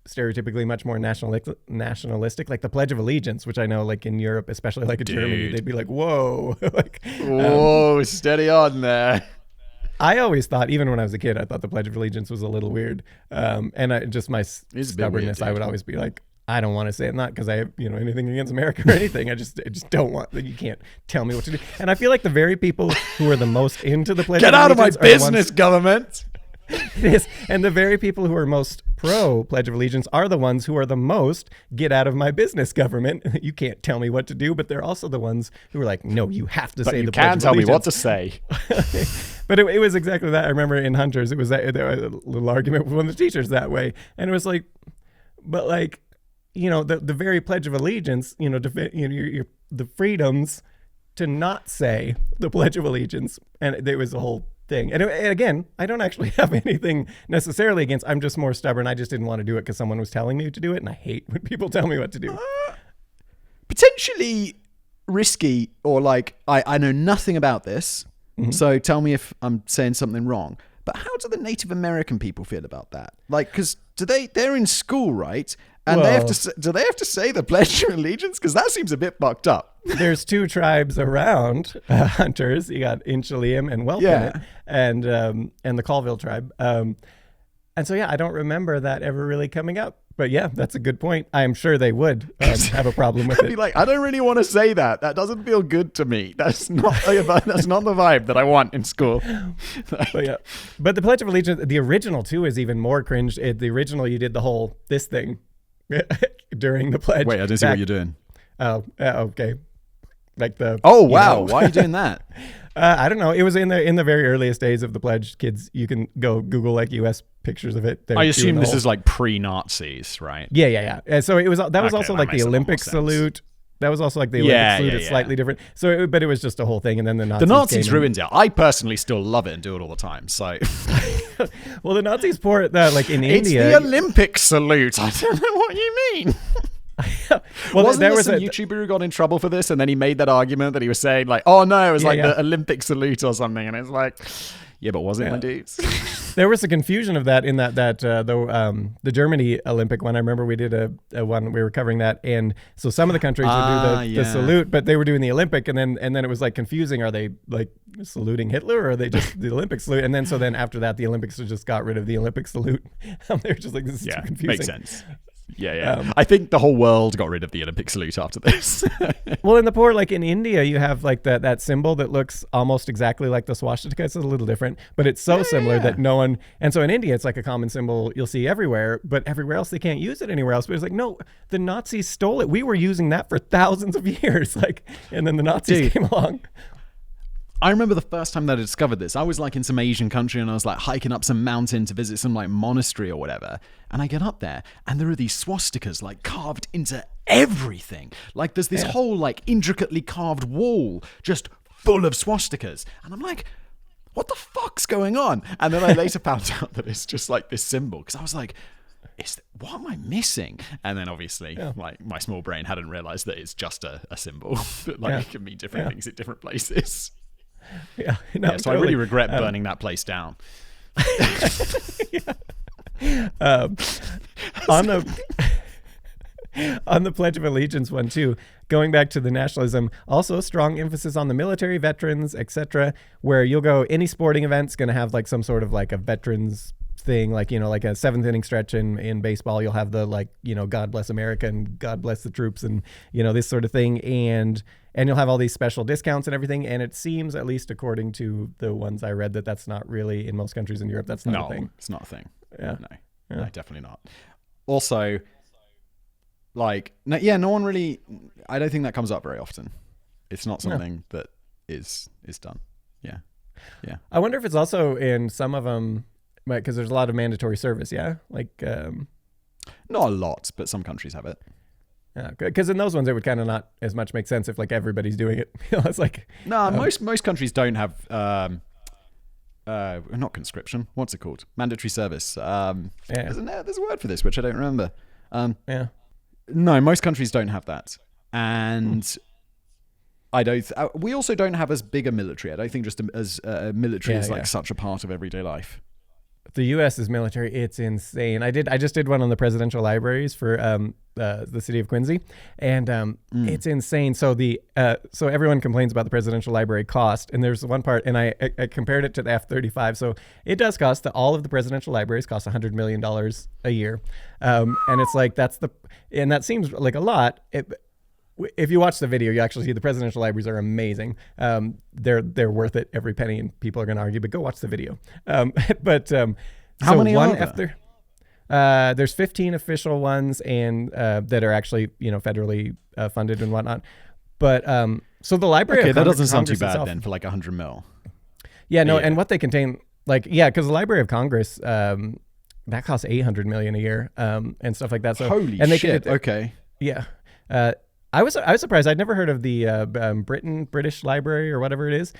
stereotypically much more nationalistic, like the Pledge of Allegiance, which I know like in Europe, especially like in Germany, they'd be like, whoa. Whoa, steady on there. I always thought, even when I was a kid, I thought the Pledge of Allegiance was a little weird. And my stubbornness, I would always be like, I don't want to say it, not because I have anything against America or anything. I just don't want. You can't tell me what to do. And I feel like the very people who are the most into the Pledge of Allegiance, get out of my business, government. It is, and the very people who are most pro Pledge of Allegiance are the ones who are the most get out of my business, government. You can't tell me what to do, but they're also the ones who are like, no, you have to say the Pledge of Allegiance. You can tell me what to say. But it was exactly that. I remember in Hunters, it was there was a little argument with one of the teachers that way, and it was like, but like, the very Pledge of Allegiance, the freedoms to not say the Pledge of Allegiance, and there was a whole thing. And again, I don't actually have anything necessarily against. I'm just more stubborn. I just didn't want to do it because someone was telling me to do it, and I hate when people tell me what to do. Potentially risky, or like I know nothing about this, so tell me if I'm saying something wrong. But how do the Native American people feel about that? Like, because they're in school, right? And do they have to say the Pledge of Allegiance? Because that seems a bit fucked up. There's two tribes around Hunters. You got Inchalium and Welpinit, and the Colville tribe. And so I don't remember that ever really coming up. But yeah, that's a good point. I am sure they would have a problem with it. Be like, I don't really want to say that. That doesn't feel good to me. That's not the vibe that I want in school. But the Pledge of Allegiance, the original too, is even more cringe. The original, you did the whole this thing during the pledge. Wait, I didn't see what you're doing. Oh, okay. Like the. Oh wow! Why are you doing that? I don't know. It was in the very earliest days of the pledge. Kids, you can go Google like U.S. pictures of it. I assume this is like pre-Nazis, right? Yeah. And so it was. That was also like the Olympic salute. That was also like the Olympic salute. It's slightly different. So, but it was just a whole thing, and then the Nazis ruined it. I personally still love it and do it all the time. So, well, the Nazis pour it like in India. It's the Olympic salute. I don't know what you mean. Well, wasn't there some YouTuber who got in trouble for this, and then he made that argument that he was saying like, oh no, it was the Olympic salute or something, and it's like, yeah, but was it, my dudes? There was a confusion of that in the Germany Olympic one. I remember we did a one, we were covering that, and so some of the countries would do the salute, but they were doing the Olympic, and then it was like confusing. Are they like saluting Hitler, or are they just the Olympic salute? And then after that, the Olympics just got rid of the Olympic salute. They were just like, this is too confusing. Makes sense. Yeah. I think the whole world got rid of the Olympic salute after this. Well, in the poor, like in India, you have like that symbol that looks almost exactly like the swastika. It's a little different, but it's so similar that no one. And so in India, it's like a common symbol you'll see everywhere, but everywhere else they can't use it anywhere else. But it's like, no, the Nazis stole it. We were using that for thousands of years. And then the Nazis came along. I remember the first time that I discovered this. I was like in some Asian country, and I was like hiking up some mountain to visit some like monastery or whatever. And I get up there, and there are these swastikas like carved into everything. Like there's this whole like intricately carved wall just full of swastikas. And I'm like, what the fuck's going on? And then I later found out that it's just like this symbol, because I was like, what am I missing? And then obviously like my small brain hadn't realized that it's just a symbol that it can mean different things at different places. So totally. I really regret burning that place down. On the Pledge of Allegiance one too, going back to the nationalism, also strong emphasis on the military, veterans, etc., where you'll go, any sporting event's going to have like some sort of like a veterans thing, like, like a seventh inning stretch in baseball, you'll have the like, God bless America and God bless the troops, and this sort of thing, and you'll have all these special discounts and everything. And it seems, at least according to the ones I read, that's not really in most countries in Europe. That's not a thing. It's not a thing. Yeah. No, definitely not. Also, like, no one really, I don't think that comes up very often. It's not something that is done. Yeah. I wonder if it's also in some of them, because there's a lot of mandatory service. Like, not a lot, but some countries have it. Yeah, because in those ones it would kind of not as much make sense if like everybody's doing it. It's like most countries don't have not conscription. What's it called? Mandatory service. There's a word for this which I don't remember. No, most countries don't have that, and I don't. We also don't have as big a military. I don't think just as military is like such a part of everyday life. The U.S. is military. It's insane. I just did one on the presidential libraries for the city of Quincy, and it's insane. So so everyone complains about the presidential library cost, and there's one part, and I compared it to the F-35. So it does cost, all of the presidential libraries cost $100 million a year, and it's like and that seems like a lot. If you watch the video, you actually see the presidential libraries are amazing. They're worth it, every penny, and people are going to argue, but go watch the video. How many are there? There's 15 official ones, and that are actually federally funded and whatnot. But so the library. Okay, that doesn't sound too bad then for like $100 million. Yeah, no, and what they contain, because the Library of Congress, that costs $800 million a year, and stuff like that. So holy shit! Okay. Yeah. I was surprised. I'd never heard of the British Library or whatever it is.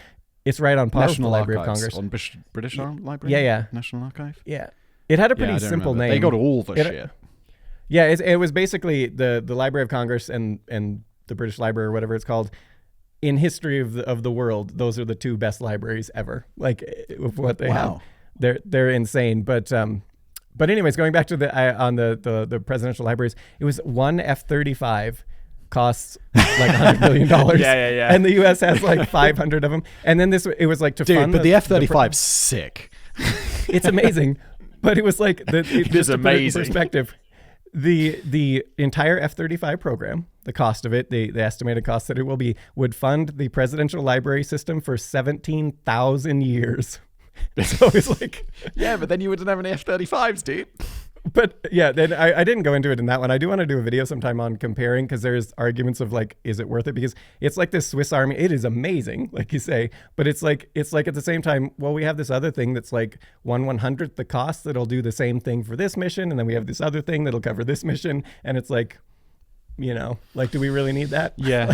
It's right on par with the Library of Congress. On British Library? Yeah. National Archive? Yeah. It had a pretty simple name. They got all the shit. Yeah, it was basically the Library of Congress and the British Library, or whatever it's called. In history of the world, those are the two best libraries ever. Like, with what they have. They're insane. But anyways, going back to the presidential libraries, it was one F-35 costs like $100 million. Yeah. And the U.S. has like 500 of them. And then it was like to fund. But the F-35's sick. It's amazing. But it was like it is amazing. In perspective, the entire F-35 program, the cost of it, the estimated cost that it will be, would fund the presidential library system for 17,000 years. So it's like, yeah, but then you wouldn't have any F-35s, dude. But yeah, then I didn't go into it in that one. I do want to do a video sometime on comparing, because there's arguments of like, is it worth it? Because it's like this Swiss Army. It is amazing, like you say, but it's like at the same time, well, we have this other thing that's like 1/100th the cost that'll do the same thing for this mission, and then we have this other thing that'll cover this mission, and it's like, like, do we really need that? Yeah,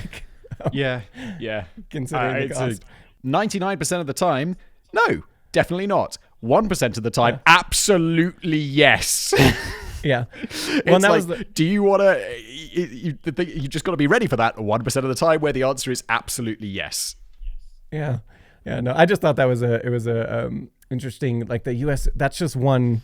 yeah. Considering the cost, 99% of the time, no, definitely not. 1% of the time, absolutely yes. Yeah. Well, and that was do you want to? You just got to be ready for that 1% of the time, where the answer is absolutely yes. Yeah. Yeah. No, I just thought that was interesting. Like the U.S. That's just one,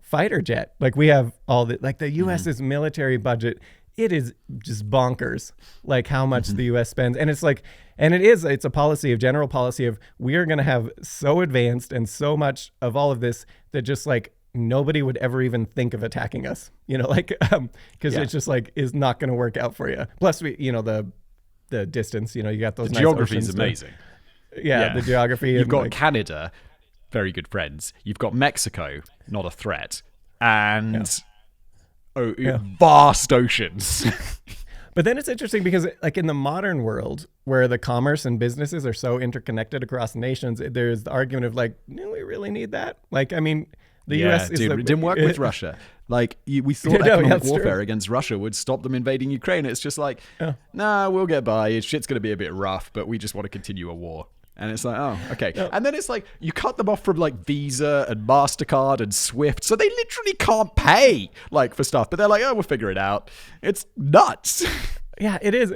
fighter jet. Like we have all the the U.S.'s military budget. It is just bonkers, like how much the U.S. spends. And it's it's a general policy of we are going to have so advanced and so much of all of this that just nobody would ever even think of attacking us, because it's just is not going to work out for you. Plus the distance, you got those nice geography is oceans amazing. The geography. You've got Canada, very good friends. You've got Mexico, not a threat. And vast oceans. But then it's interesting because in the modern world where the commerce and businesses are so interconnected across nations, there's the argument of do we really need that? The U.S. didn't work with Russia. We thought economic warfare against Russia would stop them invading Ukraine. It's just nah, we'll get by. Shit's going to be a bit rough, but we just want to continue a war. And it's oh, okay. No. And then it's you cut them off from Visa and MasterCard and Swift. So they literally can't pay for stuff. But they're oh, we'll figure it out. It's nuts. Yeah, it is.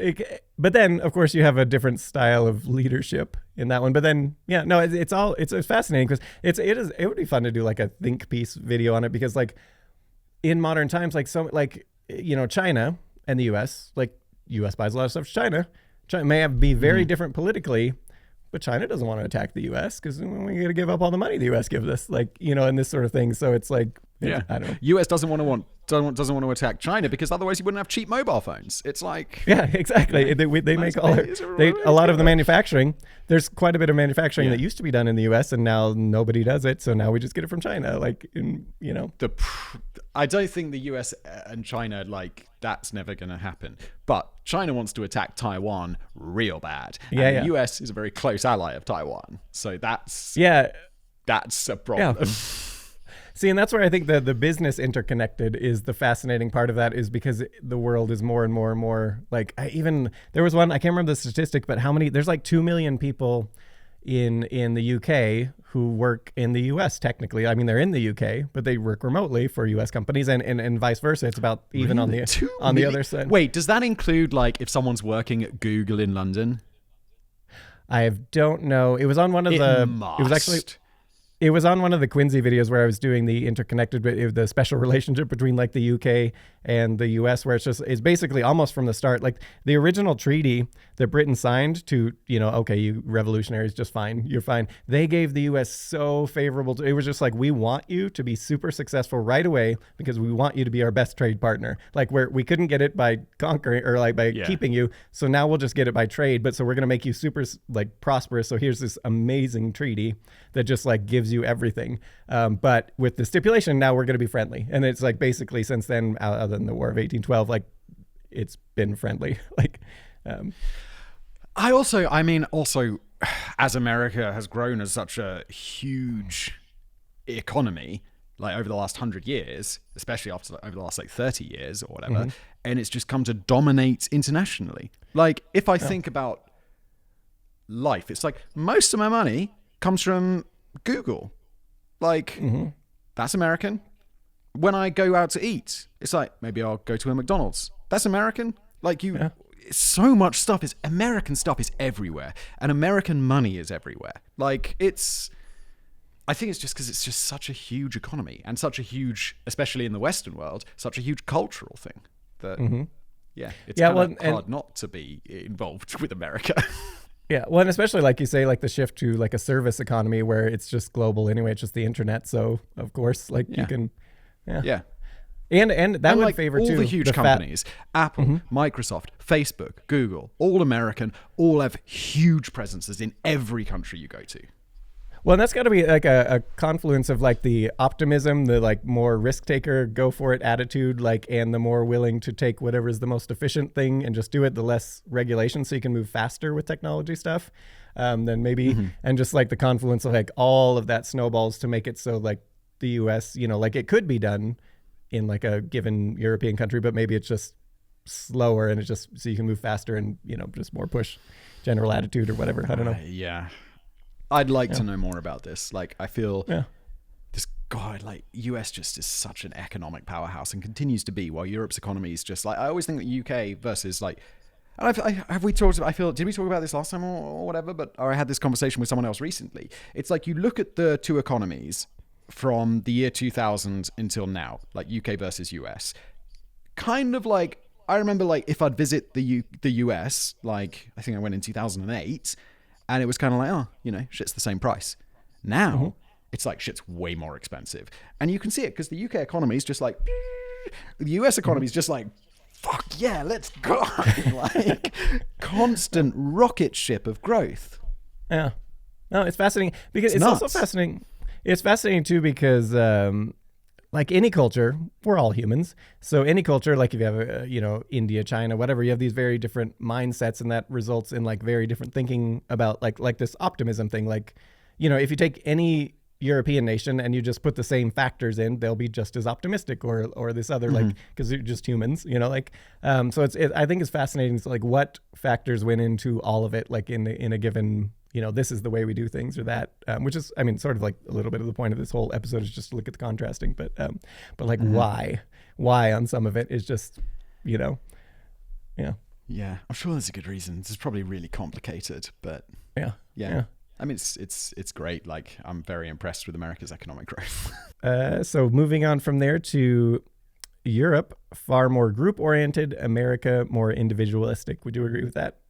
But then, of course, you have a different style of leadership in that one. But then, it's fascinating because it would be fun to do a think piece video on it because in modern times, China and the U.S., U.S. buys a lot of stuff from China. China may be very different politically, but China doesn't want to attack the U.S. because we got to give up all the money the U.S. gives us, and this sort of thing. So it's I don't know. U.S. doesn't want to attack China because otherwise you wouldn't have cheap mobile phones. It's yeah, exactly. They make a lot of the manufacturing. There's quite a bit of manufacturing that used to be done in the U.S. and now nobody does it. So now we just get it from China. I don't think the U.S. and China that's never going to happen. But China wants to attack Taiwan real bad. And the U.S. is a very close ally of Taiwan. So that's a problem. Yeah. See, and that's where I think the business interconnected is the fascinating part of that is because the world is more and more and more there was one, I can't remember the statistic, but there's 2 million people in the UK who work in the US technically. I mean, they're in the UK, but they work remotely for US companies and vice versa. It's about even on the other side. Wait, does that include if someone's working at Google in London? I don't know. It was on one of It was on one of the Quincy videos where I was doing the special relationship between the UK and the US, where it's basically almost from the start, the original treaty that Britain signed to, okay, you revolutionaries, just fine. You're fine. They gave the US so favorable. It was just we want you to be super successful right away because we want you to be our best trade partner. Where we couldn't get it by conquering or by keeping you. So now we'll just get it by trade. But so we're going to make you super prosperous. So here's this amazing treaty that just gives you everything. But with the stipulation, now we're going to be friendly. And it's basically since then, other than the War of 1812, it's been friendly. Also, as America has grown as such a huge economy, over the last 100 years, especially over the last 30 years or whatever, and it's just come to dominate internationally. If I think about life, it's most of my money comes from Google. That's American. When I go out to eat, it's maybe I'll go to a McDonald's. That's American. So much stuff American stuff is everywhere, and American money is everywhere. I think it's just because it's just such a huge economy and such a huge, especially in the Western world, such a huge cultural thing that it's hard not to be involved with America. Yeah, well, and especially you say, the shift to a service economy where it's just global anyway. It's just the internet, so of course, you can, and that would favor all too the huge companies, Apple, Microsoft, Facebook, Google, all American, all have huge presences in every country you go to. Well, and that's got to be a confluence of the optimism, the more risk taker, go for it attitude, and the more willing to take whatever is the most efficient thing and just do it, the less regulation so you can move faster with technology stuff. Then maybe, and just the confluence of all of that snowballs to make it so the US, it could be done in a given European country, but maybe it's just slower and it's just so you can move faster and, just more push general attitude or whatever. I don't know. I'd like to know more about this. I feel this God, like US just is such an economic powerhouse and continues to be, while Europe's economy is just like, I always think that UK versus like, and have we talked about, I feel, did we talk about this last time or whatever, or I had this conversation with someone else recently. It's like you look at the two economies from the year 2000 until now, like UK versus US, kind of like, I remember like if I'd visit the US, like I think I went in 2008, and it was kind of like, oh, you know, shit's the same price. Now, it's like shit's way more expensive. And you can see it because the UK economy is just like, the US economy is just like, fuck yeah, let's go. Like, constant rocket ship of growth. Yeah. No, it's fascinating because it's nuts. also fascinating. It's fascinating too because, like any culture, we're all humans. So any culture, like if you have, India, China, whatever, you have these very different mindsets, and that results in like very different thinking about like this optimism thing. Like, if you take any European nation and you just put the same factors in, they'll be just as optimistic, or this other, like, because they're just humans, like, so I think it's fascinating. So like what factors went into all of it, like in a given, this is the way we do things, or that, which is, I mean, sort of like a little bit of the point of this whole episode is just to look at the contrasting, but like why on some of it is just, yeah. Yeah, I'm sure there's a good reason. This is probably really complicated, but yeah. I mean, it's great. Like, I'm very impressed with America's economic growth. So moving on from there to Europe, far more group-oriented, America more individualistic. Would you agree with that?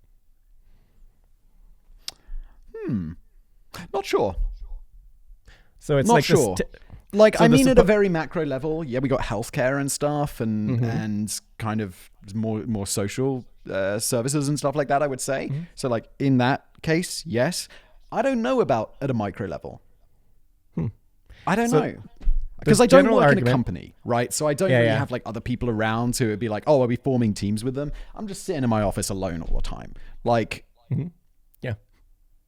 Not sure. So it's not like sure. I mean, at a very macro level, yeah, we got healthcare and stuff, and kind of more social services and stuff like that, I would say. So like in that case, yes. I don't know about at a micro level. I don't know. Because I don't work in a company, right? So I don't really have like other people around who would be like, oh, I'll be forming teams with them. I'm just sitting in my office alone all the time. Like, yeah.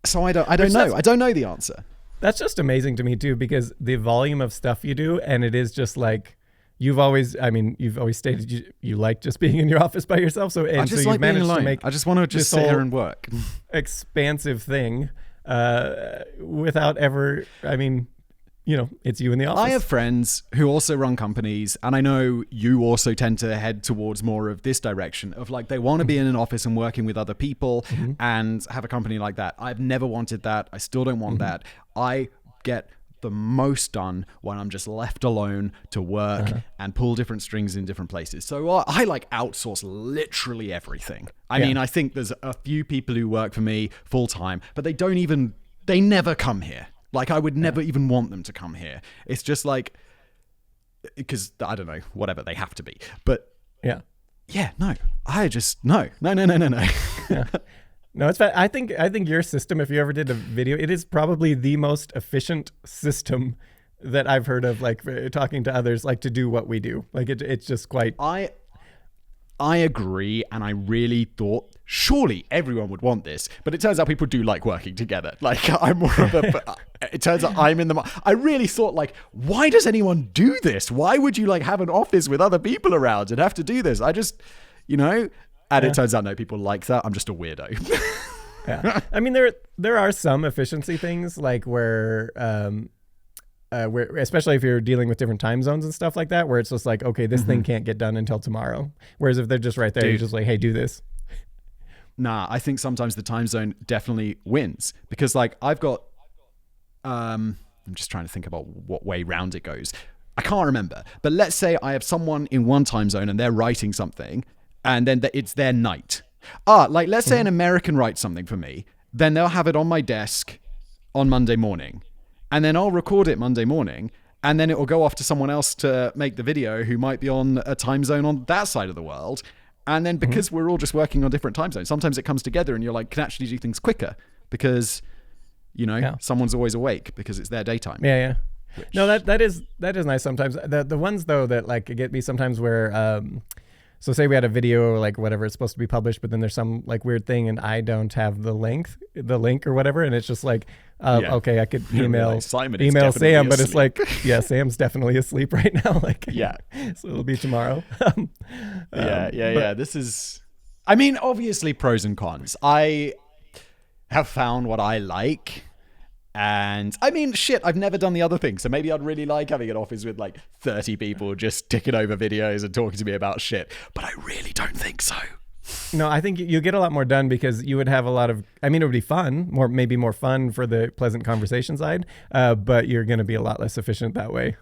So I don't know. I don't know the answer. That's just amazing to me too, because the volume of stuff you do, and it is just like, you've always stated you like just being in your office by yourself. So I just like being alone. I just want to just sit here and work. Expansive thing. Without ever, I mean, it's you in the office. I have friends who also run companies, and I know you also tend to head towards more of this direction of like, they want to be in an office and working with other people and have a company like that. I've never wanted that. I still don't want that. I get the most done when I'm just left alone to work and pull different strings in different places. So I like outsource literally everything. I mean, I think there's a few people who work for me full time, but they never come here. Like, I would never even want them to come here. It's just like, because I don't know, whatever, they have to be. But no, I just, no. Yeah. No, it's fine. I think your system, if you ever did a video, it is probably the most efficient system that I've heard of, like talking to others, like to do what we do. Like it's just quite. I agree, and I really thought surely everyone would want this, but it turns out people do like working together. Like, I'm more of a. It turns out I'm in the. I really thought, like, why does anyone do this? Why would you like have an office with other people around and have to do this? I just, And it turns out no, people like that. I'm just a weirdo. Yeah, I mean there are some efficiency things, like where especially if you're dealing with different time zones and stuff like that, where it's just like, okay, this thing can't get done until tomorrow. Whereas if they're just right there, you're just like, hey, do this. Nah, I think sometimes the time zone definitely wins, because like I've got, I'm just trying to think about what way round it goes. I can't remember, but let's say I have someone in one time zone and they're writing something, and then it's their night. Like let's say an American writes something for me, then they'll have it on my desk on Monday morning, and then I'll record it Monday morning, and then it will go off to someone else to make the video who might be on a time zone on that side of the world. And then because we're all just working on different time zones, sometimes it comes together and you're like, can actually do things quicker because, someone's always awake because it's their daytime. Yeah. No, that is nice sometimes. The ones though that like get me sometimes where, so say we had a video or like whatever, it's supposed to be published, but then there's some like weird thing and I don't have the link or whatever. And it's just like, okay, I could email Sam, but asleep. It's like, yeah, Sam's definitely asleep right now. Like, so it'll be tomorrow. Yeah. This is, I mean, obviously pros and cons. I have found what I like, And I mean, shit, I've never done the other thing. So maybe I'd really like having an office with like 30 people just ticking over videos and talking to me about shit. But I really don't think so. No, I think you get a lot more done because you would have a lot of, I mean, it would be fun, maybe more fun for the pleasant conversation side, but you're going to be a lot less efficient that way.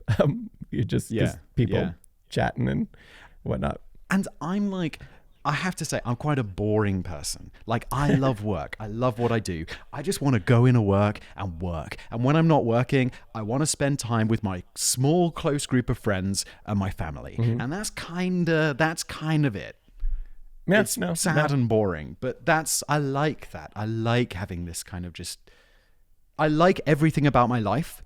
You just people chatting and whatnot. And I'm like, I have to say, I'm quite a boring person. Like, I love work. I love what I do. I just want to go into work. And when I'm not working, I want to spend time with my small, close group of friends and my family. Mm-hmm. And that's kind of it. Yeah, it's sad and boring, but I like that. I like having this kind of I like everything about my life.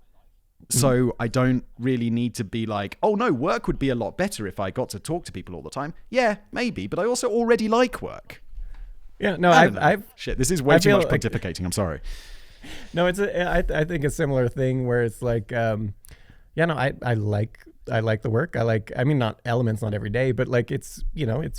So I don't really need to be like, oh no, work would be a lot better if I got to talk to people all the time. Yeah, maybe, but I also already like work. Yeah, no, shit, this is way too much pontificating. I'm sorry. No, I think a similar thing where it's like, I like the work. I mean, not elements, not every day, but like it's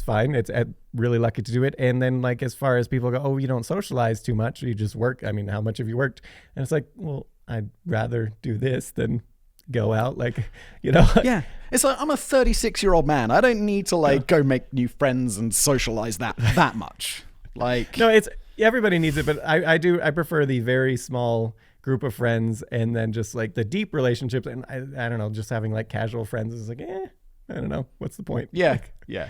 fine. I'm really lucky to do it. And then like, as far as people go, oh, you don't socialize too much. You just work. I mean, how much have you worked? And it's like, well, I'd rather do this than go out. Like, Yeah. It's like, I'm a 36-year-old man. I don't need to go make new friends and socialize that much. Like, no, everybody needs it. But I prefer the very small group of friends, and then just like the deep relationships, and I don't know, just having like casual friends is like, I don't know, what's the point? Yeah, yeah.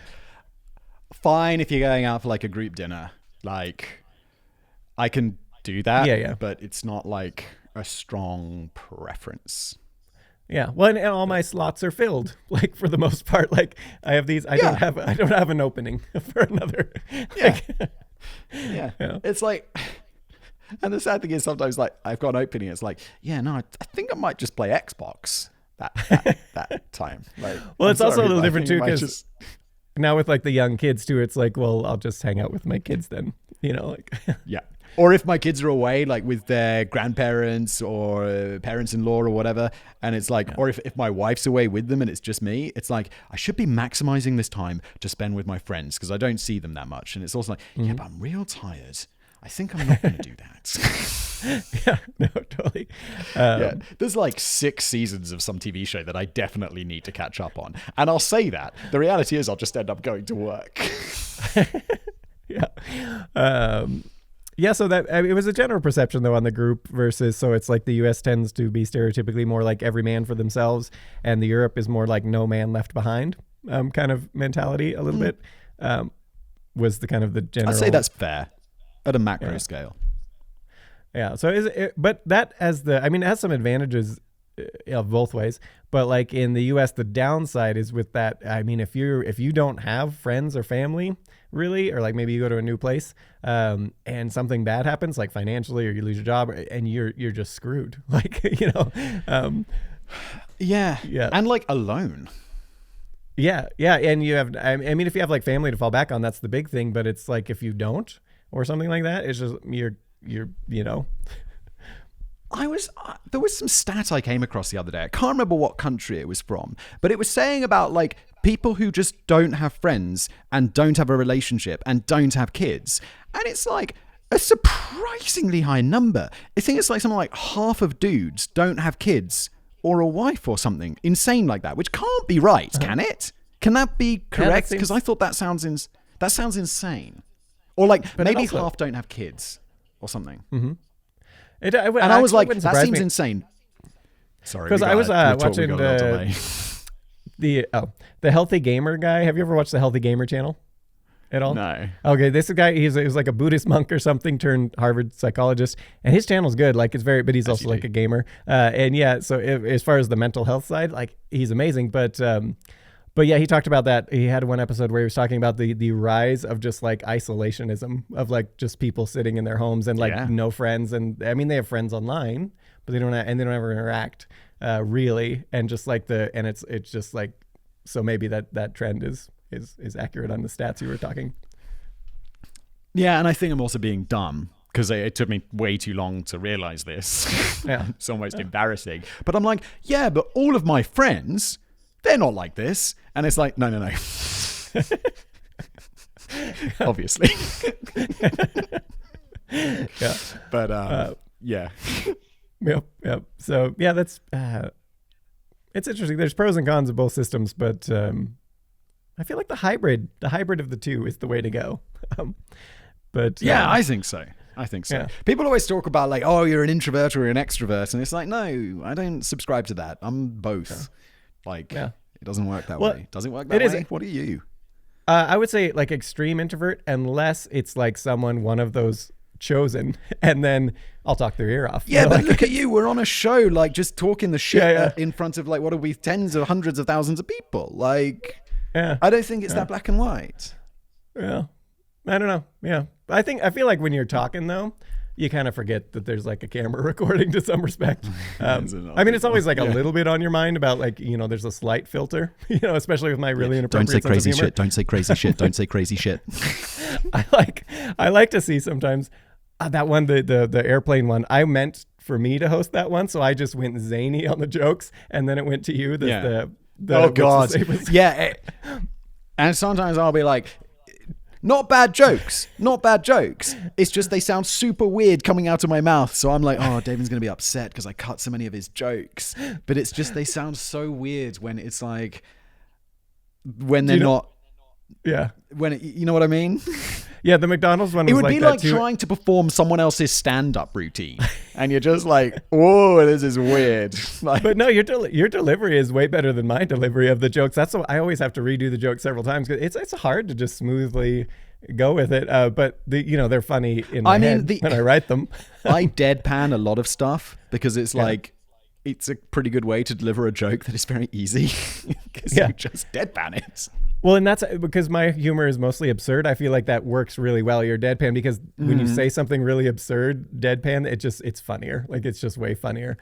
Fine if you're going out for like a group dinner, like I can do that. Yeah. But it's not like a strong preference. Yeah, well, and all my slots are filled, like for the most part. Like I have these, I don't have an opening for another. Yeah, yeah. It's like. And the sad thing is sometimes like I've got an opening. It's like, yeah, no, I think I might just play Xbox that time. Like, well, it's also a little different too because now with like the young kids too, it's like, well, I'll just hang out with my kids then, like. Yeah. Or if my kids are away, like with their grandparents or parents-in-law or whatever, and it's like, or if my wife's away with them and it's just me, it's like, I should be maximizing this time to spend with my friends because I don't see them that much. And it's also like, yeah, but I'm real tired. I think I'm not going to do that. Yeah, no, totally. There's like 6 seasons of some TV show that I definitely need to catch up on. And I'll say that. The reality is I'll just end up going to work. Yeah. So that it was a general perception though on the group versus, so it's like the US tends to be stereotypically more like every man for themselves, and the Europe is more like no man left behind kind of mentality a little bit. Was the kind of the general. I'd say that's fair. At a macro scale. Yeah. So but that it has some advantages both ways, but like in the US, the downside is with that. I mean, if you don't have friends or family really, or like maybe you go to a new place, and something bad happens, like financially, or you lose your job, and you're just screwed. Like, yeah. And like alone. Yeah. And you have, I mean, if you have like family to fall back on, that's the big thing, but it's like, if you don't, or something like that, it's just you're there was some stat I came across the other day. I can't remember what country it was from, but it was saying about like people who just don't have friends and don't have a relationship and don't have kids. And it's like a surprisingly high number. I think it's like something like half of dudes don't have kids or a wife or something insane like that, which can't be right, can it? Can that be correct? Because I thought that sounds insane. Or like maybe half don't have kids or something. Mm-hmm. I was like, that seems insane. Sorry, because I was watching the Healthy Gamer guy. Have you ever watched the Healthy Gamer channel at all? No. Okay, this guy, he was like a Buddhist monk or something turned Harvard psychologist, and his channel's good. Like it's but he's also like a gamer. And yeah, so as far as the mental health side, like he's amazing. But yeah, he talked about that. He had one episode where he was talking about the rise of just like isolationism of like just people sitting in their homes and like no friends. And I mean, they have friends online, but they don't ever interact really. And just like it's just like, so maybe that trend is accurate on the stats you were talking. Yeah. And I think I'm also being dumb because it took me way too long to realize this. Yeah. It's almost embarrassing, but I'm like, yeah, but all of my friends, they're not like this. And it's like, no. Obviously. Yeah. But, yeah. So yeah, that's it's interesting. There's pros and cons of both systems, but I feel like the hybrid of the two is the way to go. But yeah, I think so. Yeah. People always talk about like, oh, you're an introvert or an extrovert, and it's like, no, I don't subscribe to that. I'm both. Like, it doesn't work that way. Does it work that way? What are you? I would say like extreme introvert, unless it's like one of those chosen, and then I'll talk their ear off. Yeah, but look at you. We're on a show, like just talking the shit in front of like, what are we, tens of hundreds of thousands of people? Like, I don't think it's that black and white. Yeah. I don't know. Yeah. I feel like when you're talking though, you kind of forget that there's like a camera recording to some respect. I mean, it's always like a little bit on your mind about like, there's a slight filter, especially with my really inappropriate Don't say crazy sense of humor. shit. Don't say crazy shit. Don't say crazy shit. I like to see sometimes that one, the airplane one, I meant for me to host that one. So I just went zany on the jokes, and then it went to you. Oh God. Yeah. And sometimes I'll be like, not bad jokes. It's just they sound super weird coming out of my mouth. So I'm like, oh, David's going to be upset because I cut so many of his jokes. But it's just they sound so weird when it's like, when they're not. Yeah. When you know what I mean? Yeah, the McDonald's one was it would like be that like too. trying to perform someone else's stand-up routine. And you're just like, whoa, this is weird. Like, but no, your delivery is way better than my delivery of the jokes. That's why I always have to redo the joke several times because it's hard to just smoothly go with it. But they're funny in my head when I write them. I deadpan a lot of stuff because it's like, it's a pretty good way to deliver a joke that is very easy because you just deadpan it. Well, and that's because my humor is mostly absurd. I feel like that works really well. Your deadpan, because when you say something really absurd, deadpan, it's funnier. Like it's just way funnier.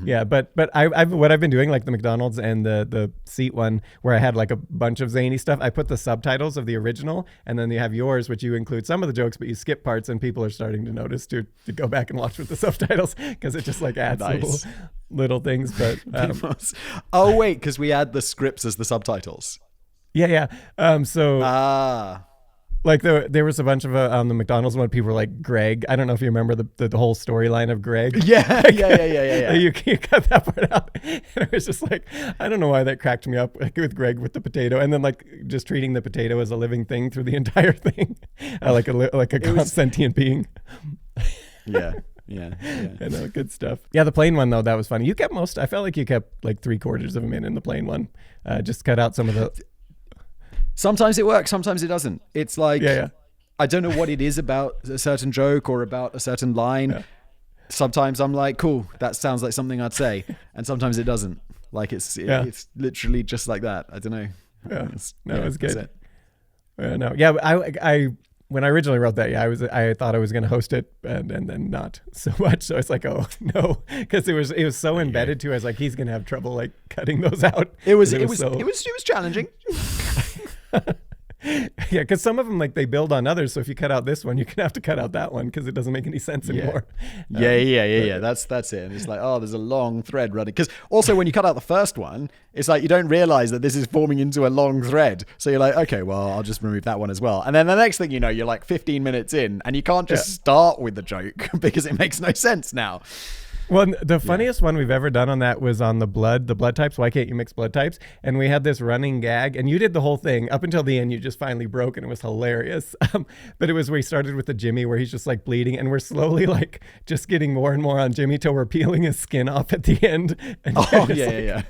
Yeah, but I've what I've been doing, like the McDonald's and the seat one, where I had like a bunch of zany stuff. I put the subtitles of the original, and then you have yours, which you include some of the jokes, but you skip parts, and people are starting to notice to go back and watch with the subtitles because it just like adds little things. But oh wait, because we add the scripts as the subtitles. Yeah. Like there was a bunch of on the McDonald's one, people were like, Greg. I don't know if you remember the whole storyline of Greg. Yeah. You cut that part out. And it was just like, I don't know why that cracked me up, like with Greg with the potato, and then like just treating the potato as a living thing through the entire thing, like a sentient being. Yeah. I know, good stuff. Yeah, the plane one though, that was funny. You kept I felt like you kept like 3/4 of them in the plane one. Just cut out some of the. Sometimes it works, sometimes it doesn't. It's like, I don't know what it is about a certain joke or about a certain line. Yeah. Sometimes I'm like, cool, that sounds like something I'd say. And sometimes it doesn't. Like it's literally just like that. I don't know. Yeah. It was good. I when I originally wrote that, I thought I was going to host it and then not so much. So it's like, oh no, because it was so embedded too. I was like, he's going to have trouble like cutting those out. It was challenging. Yeah, because some of them like they build on others. So if you cut out this one, you're gonna have to cut out that one because it doesn't make any sense anymore. Yeah. That's it. And it's like, oh, there's a long thread running. Because also when you cut out the first one, it's like you don't realize that this is forming into a long thread. So you're like, okay, well, I'll just remove that one as well. And then the next thing you know, you're like 15 minutes in, and you can't just start with the joke because it makes no sense now. Well, the funniest one we've ever done on that was on the blood types. Why can't you mix blood types? And we had this running gag, and you did the whole thing up until the end. You just finally broke, and it was hilarious. But it was we started with the Jimmy where he's just like bleeding, and we're slowly like just getting more and more on Jimmy till we're peeling his skin off at the end. And yeah,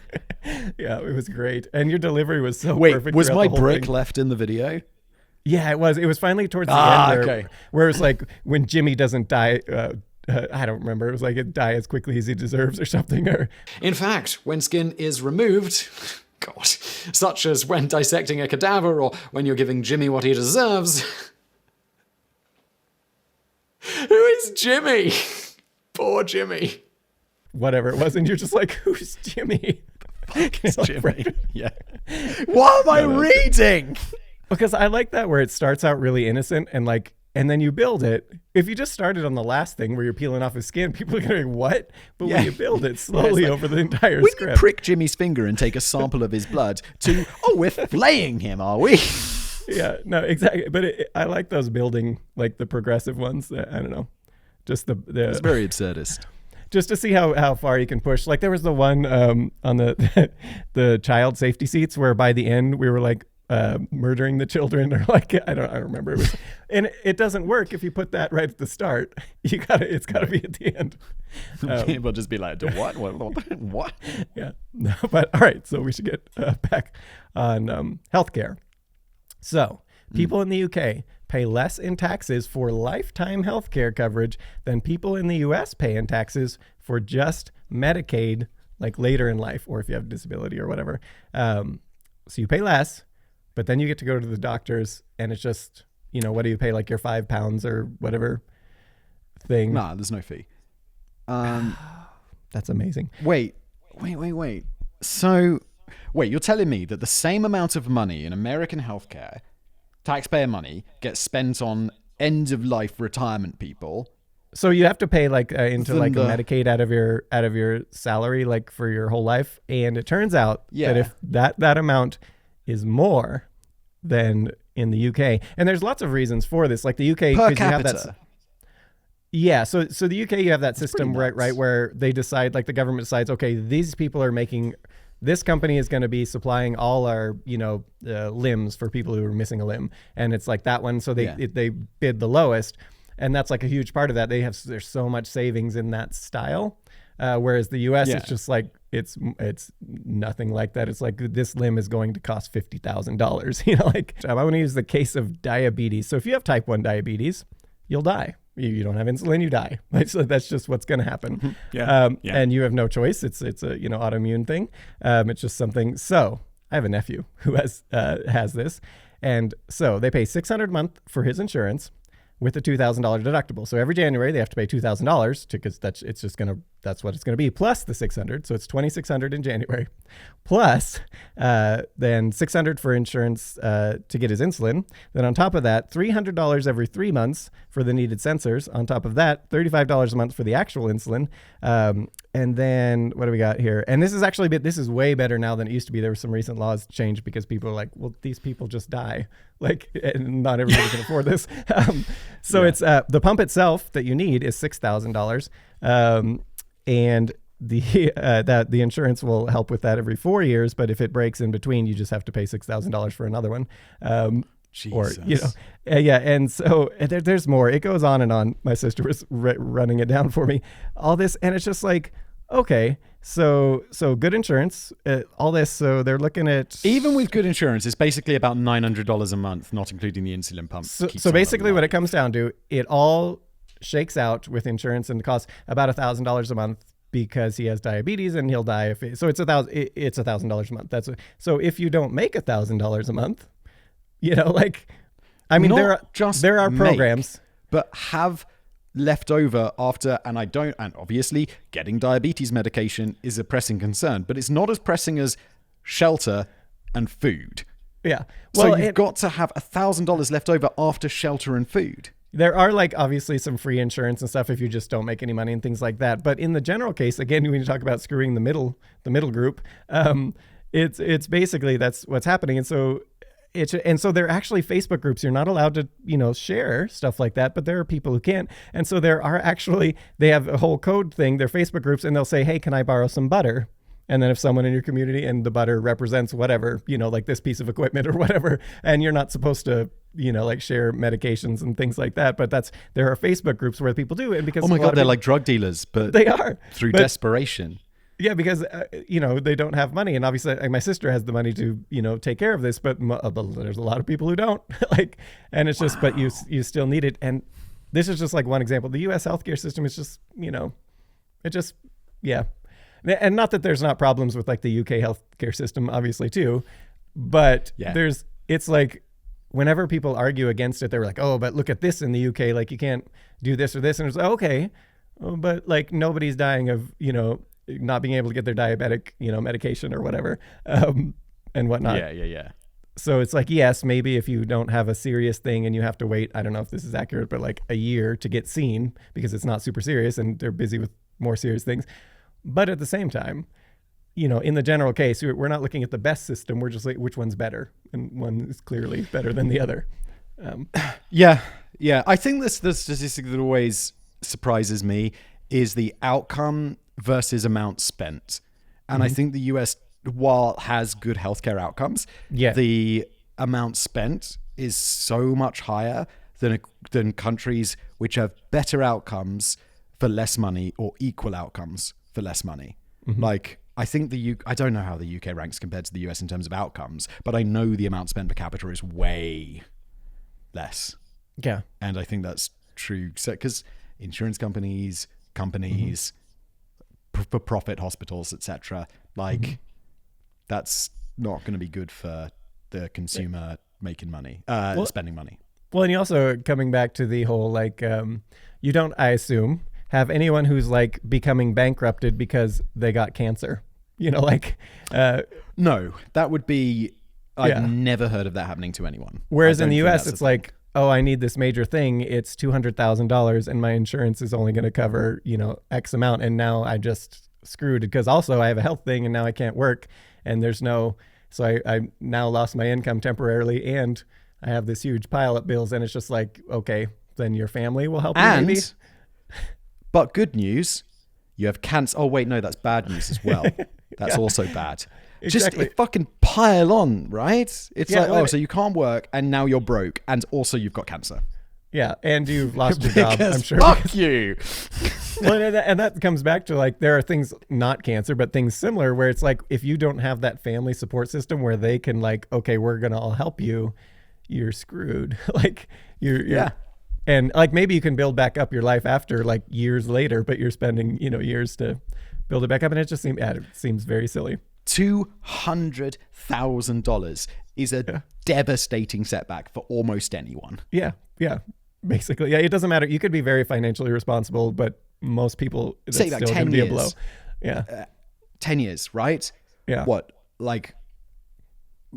it was great, and your delivery was so perfect. Wait, was my brick left in the video? Yeah, it was. It was finally towards the end where it's like when Jimmy doesn't die. I don't remember. It was like it die as quickly as he deserves or something. Or in fact, when skin is removed, God, such as when dissecting a cadaver or when you're giving Jimmy what he deserves. Who is Jimmy? Poor Jimmy. Whatever it was, and you're just like, who's Jimmy? It's Jimmy. Yeah. What am I reading? Because I like that where it starts out really innocent and then you build it. If you just started on the last thing where you're peeling off his skin, people are going to be, what? But when you build it slowly over the entire script. When you prick Jimmy's finger and take a sample of his blood to, we're flaying him, are we? Yeah, no, exactly. But I like those building, like the progressive ones. I don't know. Just the it's very absurdist. just to see how far you can push. Like there was the one on the the child safety seats where by the end we were like murdering the children, or like I don't remember. It was, and it doesn't work if you put that right at the start. It's gotta be at the end. We'll just be like, what? Yeah, no, but all right. So we should get back on healthcare. So people in the UK pay less in taxes for lifetime healthcare coverage than people in the US pay in taxes for just Medicaid, like later in life, or if you have a disability or whatever. So you pay less, but then you get to go to the doctors, and it's just, what do you pay, like your £5 or whatever thing? Nah, there's no fee. That's amazing. Wait. So, you're telling me that the same amount of money in American healthcare, taxpayer money, gets spent on end-of-life retirement people? So you have to pay like into like a Medicaid out of your salary, like for your whole life. And it turns out that if that amount is more than in the UK, and there's lots of reasons for this, like the UK per capita. You have that, so the UK, you have that system right where they decide, like the government decides, okay, these people are making, this company is going to be supplying all our limbs for people who are missing a limb, and it's like that one, so they bid the lowest, and that's like a huge part of that. There's so much savings in that style. Whereas the US, it's just like, it's nothing like that. It's like, this limb is going to cost $50,000. Like I want to use the case of diabetes. So if you have type 1 diabetes, you'll die. You don't have insulin, you die. So that's just what's going to happen. And you have no choice. It's a autoimmune thing. It's just something. So I have a nephew who has this, and so they pay $600 a month for his insurance with a $2,000 deductible. So every January they have to pay $2,000 because that's what it's going to be, plus the $600. So it's $2,600 in January, plus then $600 for insurance to get his insulin. Then on top of that, $300 every 3 months for the needed sensors. On top of that, $35 a month for the actual insulin. And then what do we got here? And this is way better now than it used to be. There were some recent laws changed because people are like, well, these people just die. Like, and not everybody can afford this. It's the pump itself that you need is $6,000. And the insurance will help with that every 4 years. But if it breaks in between, you just have to pay $6,000 for another one. Jesus. And so there's more. It goes on and on. My sister was running it down for me. All this, and it's just like, okay, so good insurance, all this. So they're looking at, even with good insurance, it's basically about $900 a month, not including the insulin pump. So basically, what it comes down to, it all shakes out with insurance and costs about $1,000 a month, because he has diabetes and he'll die so it's $1,000 a month. So if you don't make $1,000 a month, there are programs, but have left over after, and obviously getting diabetes medication is a pressing concern, but it's not as pressing as shelter and food. Yeah. Well, so you've got to have $1,000 left over after shelter and food. There are obviously some free insurance and stuff if you just don't make any money and things like that. But in the general case, again, when you talk about screwing the middle group, it's basically that's what's happening. And so there are actually Facebook groups. You're not allowed to, share stuff like that, but there are people who can't. And so they have a whole code thing, they're Facebook groups, and they'll say, hey, can I borrow some butter? And then if someone in your community, and the butter represents whatever, like this piece of equipment or whatever, and you're not supposed to, share medications and things like that. But there are Facebook groups where people do it, because oh my God, they're like drug dealers, but they are through desperation. Yeah, because they don't have money, and obviously my sister has the money to take care of this, but there's a lot of people who don't. And it's just, but you still need it. And this is just like one example. The U.S. healthcare system is just And not that there's not problems with like the UK healthcare system, obviously too, but it's like whenever people argue against it, they're like, oh, but look at this in the UK, like you can't do this or this. And it's like, okay, but like nobody's dying of, not being able to get their diabetic, medication or whatever, and whatnot. Yeah. So it's like, yes, maybe if you don't have a serious thing and you have to wait, I don't know if this is accurate, but like a year to get seen because it's not super serious and they're busy with more serious things. But at the same time, in the general case, we're not looking at the best system. We're just like, which one's better? And one is clearly better than the other. Yeah. I think the statistic that always surprises me is the outcome versus amount spent. And I think the US, while has good healthcare outcomes, the amount spent is so much higher than countries which have better outcomes for less money or equal outcomes for less money. Like, I think I don't know how the UK ranks compared to the US in terms of outcomes, but I know the amount spent per capita is way less. Yeah. And I think that's true. So, because insurance companies, for-profit hospitals, etc., like, that's not going to be good for the consumer making money, spending money. Well, and you also, coming back to the whole, like, you don't, I assume, have anyone who's like becoming bankrupted because they got cancer. You know, like... no, that would be... I've never heard of that happening to anyone. Whereas in the US, it's like, oh, I need this major thing. It's $200,000 and my insurance is only going to cover, you know, X amount. And now I just screwed because also I have a health thing and now I can't work and there's no... So I now lost my income temporarily and I have this huge pile of bills and it's just like, okay, then your family will help you maybe. But good news, you have cancer. Oh, wait, no, that's bad news as well. That's also bad. Exactly. Just fucking pile on, right? It's so you can't work and now you're broke and also you've got cancer. Yeah, and you've lost your job, I'm sure. Fuck you. Well, and that comes back to, like, there are things, not cancer, but things similar where it's like, if you don't have that family support system where they can, like, okay, we're going to all help you, you're screwed. Like, you're and, like, maybe you can build back up your life after, like, years later, but you're spending, you know, years to build it back up. And it just seems very silly. $200,000 is a devastating setback for almost anyone. Yeah. Basically, it doesn't matter. You could be very financially responsible, but most people, that's say like still 10 going to years. be a blow. Yeah. 10 years, right? Yeah. What, like,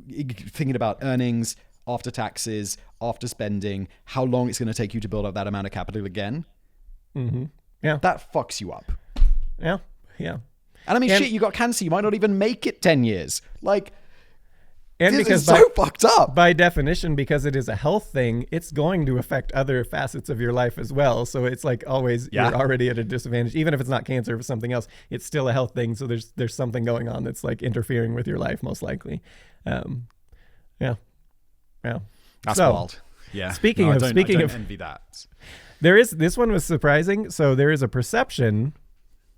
thinking about earnings after taxes, after spending, how long it's going to take you to build up that amount of capital again? Mm-hmm. Yeah. That fucks you up. Yeah. And I mean, shit, you got cancer. You might not even make it 10 years. Like, and this because is so fucked up. By definition, because it is a health thing, it's going to affect other facets of your life as well. So it's like always, you're already at a disadvantage. Even if it's not cancer, if it's something else, it's still a health thing. So there's something going on that's like interfering with your life, most likely. Yeah. That's wild. Yeah. Speaking of envy that. This one was surprising. So there is a perception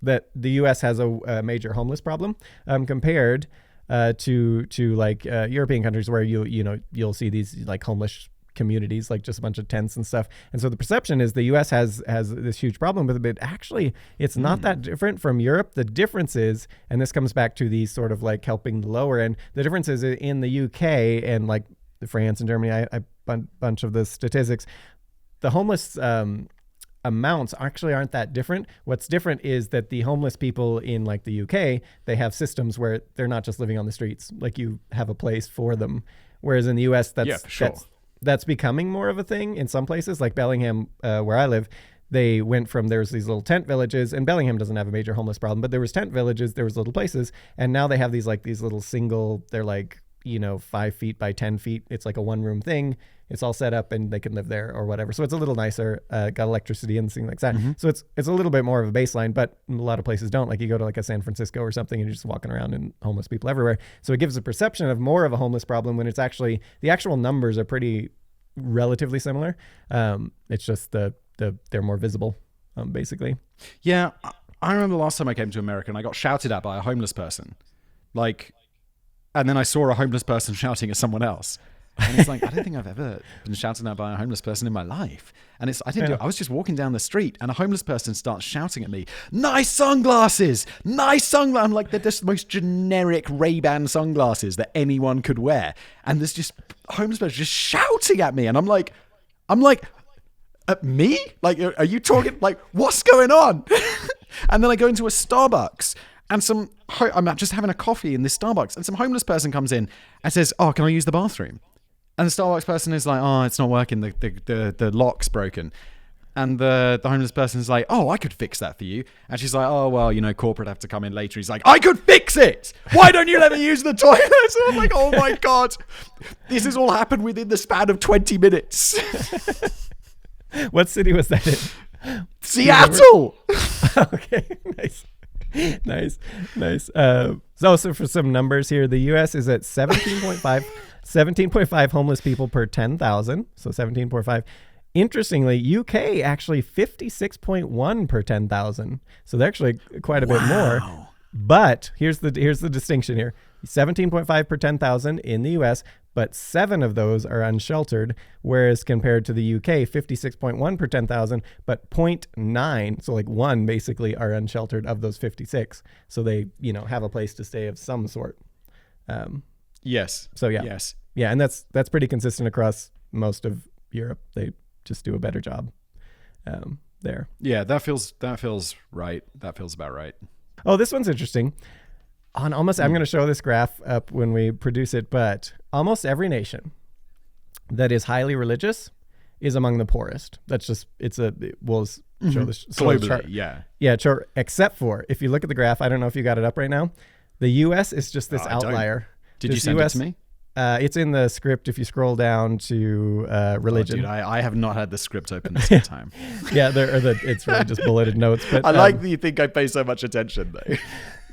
that the U.S. has a major homeless problem compared to like European countries where you'll see these like homeless communities, like just a bunch of tents and stuff. And so the perception is the U.S. has this huge problem with it, but actually it's not that different from Europe. The difference is, and this comes back to these sort of like helping the lower end, the difference is in the U.K. and like France and Germany, I bunch of the statistics, the homeless amounts actually aren't that different. What's different is that the homeless people in like the UK, they have systems where they're not just living on the streets, like you have a place for them. Whereas in the US, that's becoming more of a thing in some places, like Bellingham, where I live. They went from, there's these little tent villages, and Bellingham doesn't have a major homeless problem, but there was tent villages, there was little places, and now they have these little single, they're like, 5 feet by 10 feet. It's like a one room thing. It's all set up and they can live there or whatever. So it's a little nicer, got electricity and things like that. Mm-hmm. So it's a little bit more of a baseline, but a lot of places don't. Like you go to like a San Francisco or something and you're just walking around and homeless people everywhere. So it gives a perception of more of a homeless problem when it's actually, the actual numbers are pretty relatively similar. It's just they're more visible, basically. Yeah. I remember the last time I came to America and I got shouted at by a homeless person. And then I saw a homeless person shouting at someone else. And it's like, I don't think I've ever been shouted at by a homeless person in my life. And I was just walking down the street and a homeless person starts shouting at me, nice sunglasses. I'm like, they're just the most generic Ray-Ban sunglasses that anyone could wear. And there's just a homeless person just shouting at me. And I'm like, at me? Like, are you talking? Like, what's going on? And then I go into a Starbucks. And I'm just having a coffee in this Starbucks, and some homeless person comes in and says, "Oh, can I use the bathroom?" And the Starbucks person is like, "Oh, it's not working. The lock's broken." And the homeless person is like, "Oh, I could fix that for you." And she's like, "Oh, well, corporate have to come in later." He's like, "I could fix it. Why don't you let me use the toilet?" And I'm like, "Oh my God, this has all happened within the span of 20 minutes." What city was that in? Seattle. Okay, nice. Nice. So for some numbers here, the U.S. is at 17.5 homeless people per 10,000. So 17.5. Interestingly, UK actually 56.1 per 10,000. So they're actually quite a bit more. But here's the distinction here. 17.5 per 10,000 in the US, but 7 of those are unsheltered, whereas compared to the UK, 56.1 per 10,000, but 0.9, so like 1 basically are unsheltered of those 56. So they, have a place to stay of some sort. Yes. So yeah. Yes. Yeah, and that's pretty consistent across most of Europe. They just do a better job there. Yeah, that feels right. That feels about right. Oh, this one's interesting. I'm going to show this graph up when we produce it, but almost every nation that is highly religious is among the poorest. That's just, we'll show this Globally, chart. yeah. Yeah, sure. Except for, if you look at the graph, I don't know if you got it up right now, the U.S. is just this outlier. Did you send it to me? It's in the script if you scroll down to religion. Oh, dude, I have not had the script open this whole time. Yeah, it's really just bulleted notes. But I like that you think I pay so much attention, though.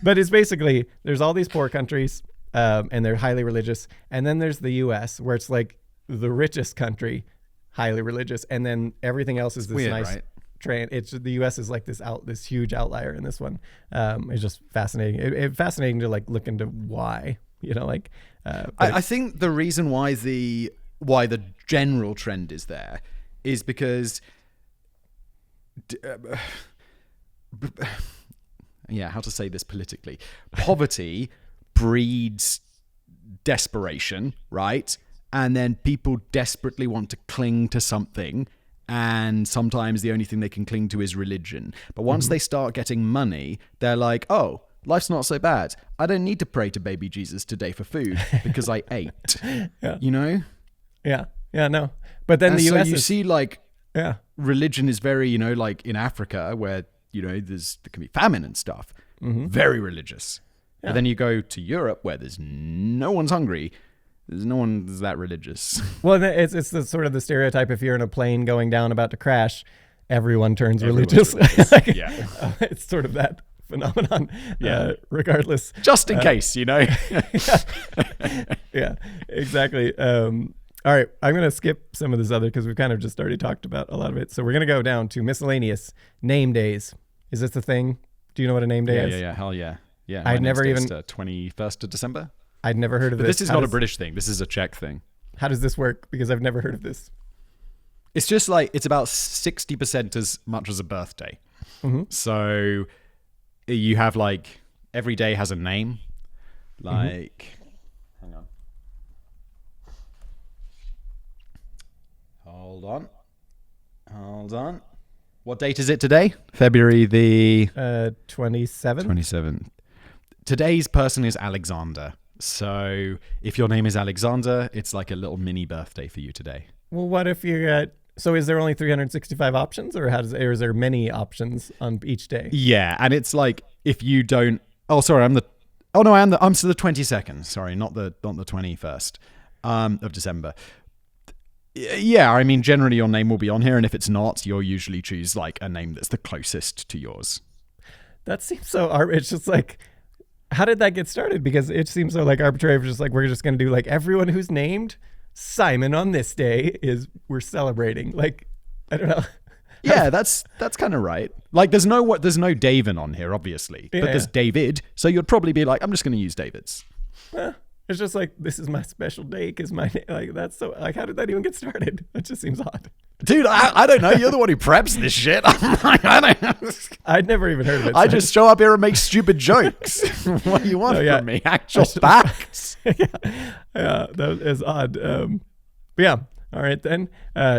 But it's basically, there's all these poor countries, and they're highly religious. And then there's the U.S., where it's like the richest country, highly religious. And then everything else is this weird, nice... right? It's the U.S. is like this huge outlier in this one. It's just fascinating. It's fascinating to like look into why, I think the reason why the general trend is there is because, how to say this politically, poverty breeds desperation, right? And then people desperately want to cling to something. And sometimes the only thing they can cling to is religion. But once they start getting money, they're like, oh, life's not so bad. I don't need to pray to baby Jesus today for food because I ate. Yeah. Yeah, no. But then and the so US you see like yeah. religion is very, like in Africa where, there can be famine and stuff. Very religious. Yeah. But then you go to Europe where there's no one's hungry. There's no one that's that religious. Well, it's the sort of the stereotype. If you're in a plane going down about to crash, everyone turns religious. Yeah. It's sort of that phenomenon. Yeah. Regardless. Just in case, Yeah, exactly. All right. I'm going to skip some of this other because we've kind of just already talked about a lot of it. So we're going to go down to miscellaneous name days. Is this a thing? Do you know what a name day is? Yeah. Hell yeah. Yeah. I'd never even... 21st of December. I'd never heard of But this. this is not a British thing. This is a Czech thing. How does this work? Because I've never heard of this. It's just like, it's about 60% as much as a birthday. So you have like, every day has a name. Like, hang on. Hold on. What date is it today? February the... 27th? 27th. Today's person is Alexander. So if your name is Alexander, it's like a little mini birthday for you today. Well, what if you're so is there only 365 options or or is there many options on each day? Yeah. And it's like, if you don't, I'm still the 22nd. Sorry, not the 21st of December. Yeah. I mean, generally your name will be on here. And if it's not, you'll usually choose like a name that's the closest to yours. That seems so it's just like, how did that get started? Because it seems so like arbitrary. Just like, we're just going to do like everyone who's named Simon on this day we're celebrating. Like, I don't know. Yeah, that's kind of right. Like, there's no Daven on here, obviously, but there's David. So you'd probably be like, I'm just going to use David's. It's just like, this is my special day because my name, like, that's so, like, how did that even get started? It just seems odd. Dude, I don't know. You're the one who preps this shit. I'm like, I don't know. I'd never even heard of it. I just show up here and make stupid jokes. What do you want from me? Actual facts. Yeah, that is odd. But yeah, all right then.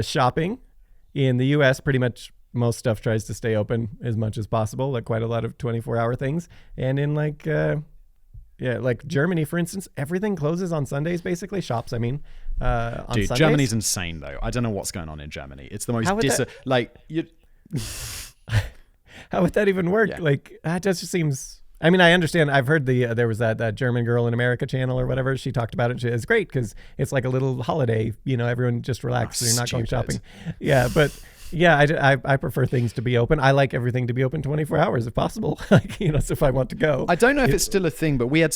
Shopping in the U.S., pretty much most stuff tries to stay open as much as possible, like quite a lot of 24-hour things. And in like Germany, for instance, everything closes on Sundays, basically. Shops, I mean. On Dude, Sundays. Germany's insane, though. I don't know what's going on in Germany. It's the most How would that even work? Yeah. Like, that just seems... I mean, I understand. I've heard there was that German Girl in America channel or whatever. She talked about it. It's great because it's like a little holiday. Everyone just relax. So you're not going shopping. Yeah, but Yeah, I prefer things to be open. I like everything to be open 24 hours if possible. Like, so if I want to go. I don't know if it's still a thing, but we had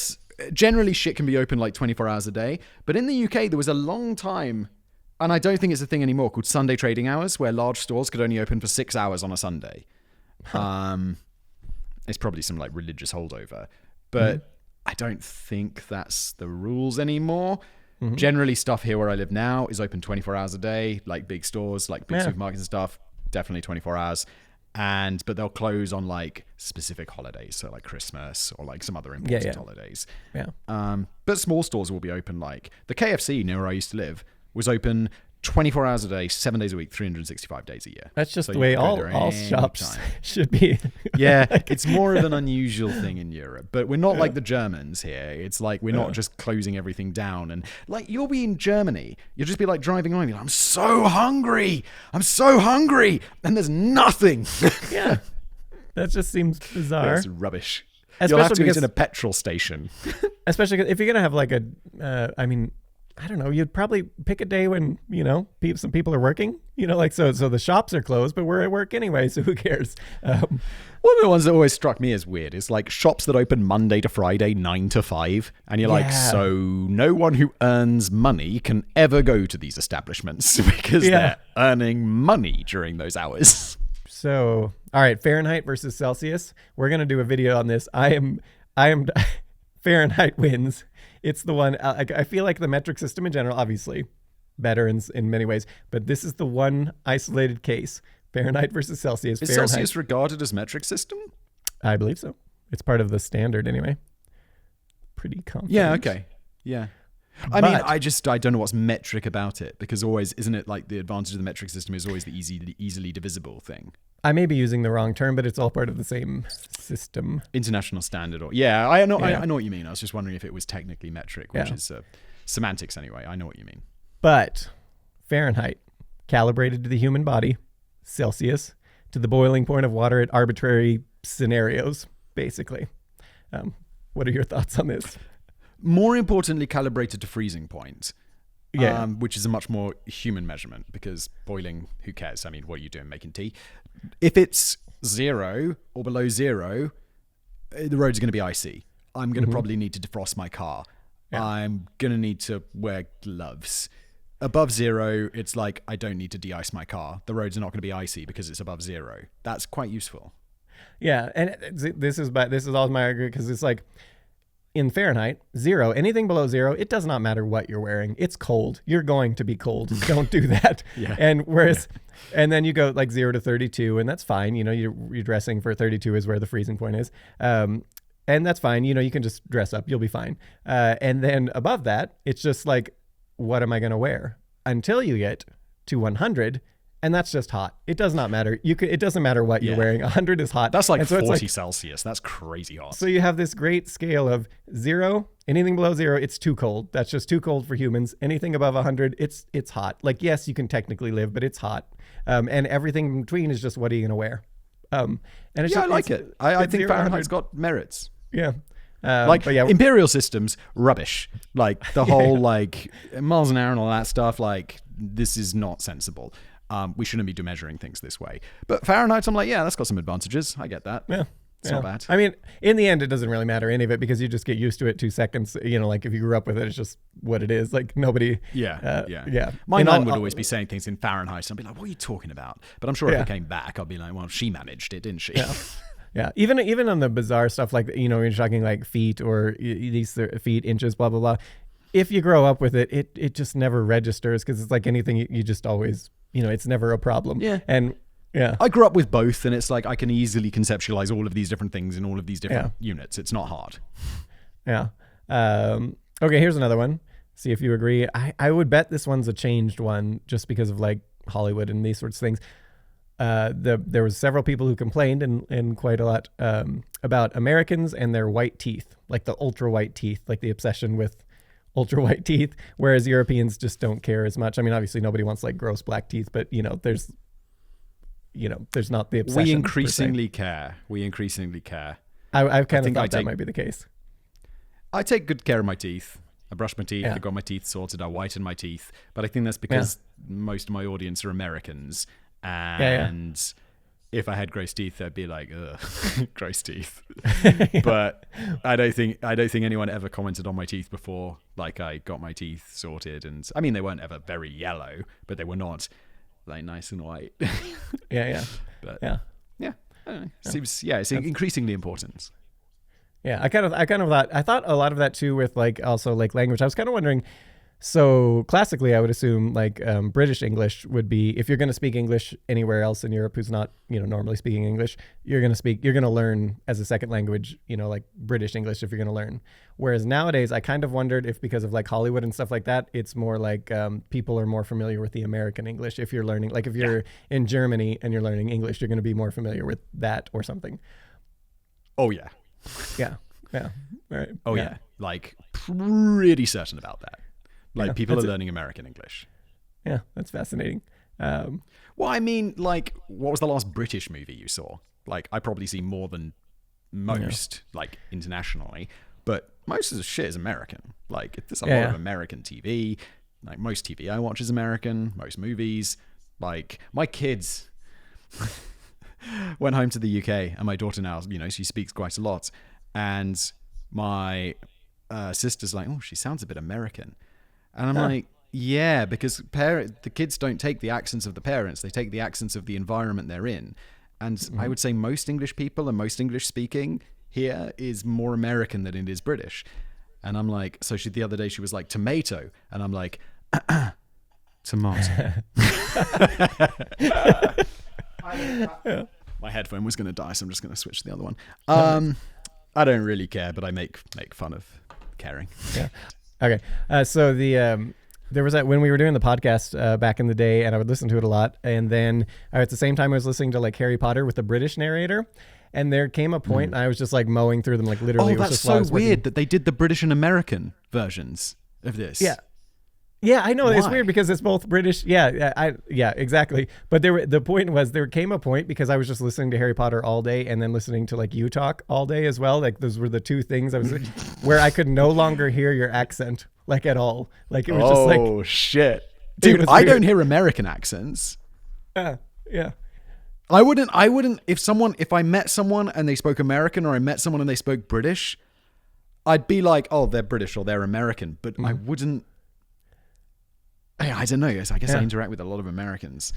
generally shit can be open like 24 hours a day. But in the UK, there was a long time, and I don't think it's a thing anymore, called Sunday trading hours, where large stores could only open for 6 hours on a Sunday. It's probably some like religious holdover, but I don't think that's the rules anymore. Generally, stuff here where I live now is open 24 hours a day, like big stores, like big supermarkets and stuff, definitely 24 hours. But they'll close on like specific holidays, so like Christmas or like some other important holidays. Yeah. But small stores will be open, like the KFC near where I used to live was open 24 hours a day, 7 days a week, 365 days a year. That's just the way all shops should be. Yeah, it's more of an unusual thing in Europe, but we're not like the Germans here. It's like we're not just closing everything down. And like you'll be in Germany, you'll just be like driving along, you're like, I'm so hungry, and there's nothing. Yeah, that just seems bizarre. It's rubbish. Especially You'll have to because, go to a petrol station. Especially if you're gonna have like I don't know. You'd probably pick a day when, some people are working, so the shops are closed, but we're at work anyway, so who cares? One of the ones that always struck me as weird is like shops that open Monday to Friday, 9 to 5. And you're like, so no one who earns money can ever go to these establishments because they're earning money during those hours. So, all right, Fahrenheit versus Celsius. We're going to do a video on this. I am Fahrenheit wins. It's the one, I feel like the metric system in general, obviously better in many ways, but this is the one isolated case. Fahrenheit versus Celsius. Is Fahrenheit, Celsius regarded as metric system? I believe so. It's part of the standard anyway. Pretty confident. Yeah, okay. Yeah. I mean, I don't know what's metric about it, because always, isn't it like the advantage of the metric system is always the easily divisible thing? I may be using the wrong term, but it's all part of the same system. International standard. I know what you mean. I was just wondering if it was technically metric, which is semantics anyway. I know what you mean. But Fahrenheit, calibrated to the human body. Celsius, to the boiling point of water at arbitrary scenarios, basically. What are your thoughts on this? More importantly, calibrated to freezing point. Yeah. Which is a much more human measurement, because boiling, who cares? I mean, what are you doing, making tea? If it's 0 or below 0, the road's going to be icy. I'm going to probably need to defrost my car. Yeah. I'm going to need to wear gloves. Above 0, it's like, I don't need to de-ice my car. The road's not going to be icy because it's above 0. That's quite useful. Yeah, and this is all my argument, because it's like, in Fahrenheit, 0, anything below 0, it does not matter what you're wearing. It's cold. You're going to be cold. Don't do that. And and then you go like 0 to 32, and that's fine. You're dressing for 32 is where the freezing point is. And that's fine. You can just dress up. You'll be fine. And then above that, it's just like, what am I going to wear? Until you get to 100, and that's just hot. It does not matter. It doesn't matter what you're wearing. 100 is hot. That's like 40 Celsius. That's crazy hot. So you have this great scale of 0, anything below 0, it's too cold. That's just too cold for humans. Anything above 100, it's hot. Like, yes, you can technically live, but it's hot. And everything in between is just, what are you going to wear? And it's I like it. I think Fahrenheit's got merits. Yeah. Imperial systems, rubbish. Like the whole like miles an hour and all that stuff. Like, this is not sensible. We shouldn't be measuring things this way. But Fahrenheit, I'm like, that's got some advantages. I get that. Yeah. It's not bad. I mean, in the end, it doesn't really matter any of it, because you just get used to it 2 seconds. Like if you grew up with it, it's just what it is. Like nobody. Yeah. My mum would always be saying things in Fahrenheit. And I'd be like, what are you talking about? But I'm sure if it came back, I'd be like, well, she managed it, didn't she? Yeah. Yeah. Even on the bizarre stuff, like, you're talking like feet or these feet, inches, blah, blah, blah. If you grow up with it, it just never registers, because it's like anything you just always, it's never a problem. Yeah. And I grew up with both, and it's like I can easily conceptualize all of these different things in all of these different units. It's not hard. Yeah. Okay, here's another one. See if you agree. I would bet this one's a changed one, just because of like Hollywood and these sorts of things. There was several people who complained and quite a lot about Americans and their white teeth, like the ultra white teeth, like the obsession with ultra white teeth, whereas Europeans just don't care as much. I mean, obviously nobody wants like gross black teeth, but there's not the obsession. We increasingly care. I kind of thought that might be the case. I take good care of my teeth. I brush my teeth. I got my teeth sorted. I whiten my teeth. But I think that's because most of my audience are Americans. And if I had gross teeth, I'd be like, ugh, gross teeth. But I don't think anyone ever commented on my teeth before. Like, I got my teeth sorted, and I mean, they weren't ever very yellow, but they were not like nice and white. But I don't know. Seems it's increasingly important. Yeah, I thought a lot of that too with like also like language. I was kind of wondering. So classically, I would assume like British English would be, if you're going to speak English anywhere else in Europe who's not, normally speaking English, you're going to learn as a second language, like British English if you're going to learn. Whereas nowadays, I kind of wondered if because of like Hollywood and stuff like that, it's more like people are more familiar with the American English. If you're learning, like if you're in Germany and you're learning English, you're going to be more familiar with that or something. Oh, yeah. Yeah. Yeah. All right. Oh, yeah. Like pretty certain about that. Like, people are learning American English. Yeah, that's fascinating. Well, I mean, like, what was the last British movie you saw? Like, I probably see more than most, like, internationally. But most of the shit is American. Like, there's a lot of American TV. Like, most TV I watch is American. Most movies. Like, my kids went home to the UK. And my daughter now, she speaks quite a lot. And my sister's like, oh, she sounds a bit American. And I'm like, yeah, because the kids don't take the accents of the parents. They take the accents of the environment they're in. And I would say most English people and most English speaking here is more American than it is British. And I'm like, so the other day she was like, tomato. And I'm like, tomato. My headphone was going to die, so I'm just going to switch to the other one. I don't really care, but I make fun of caring. Yeah. Okay. So there was that when we were doing the podcast back in the day, and I would listen to it a lot. And then at the same time, I was listening to like Harry Potter with the British narrator. And there came a point, and I was just like mowing through them, like literally. Oh, that's so weird that they did the British and American versions of this. Yeah. Yeah, I know. Why? It's weird because it's both British. Yeah, exactly. But the point was there came a point because I was just listening to Harry Potter all day and then listening to like you talk all day as well. Like those were the two things I was where I could no longer hear your accent like at all. Like it was just like, oh shit, dude, I don't hear American accents. Yeah. I wouldn't if I met someone and they spoke American or I met someone and they spoke British, I'd be like, oh, they're British or they're American, but I wouldn't. I don't know. I guess I interact with a lot of Americans.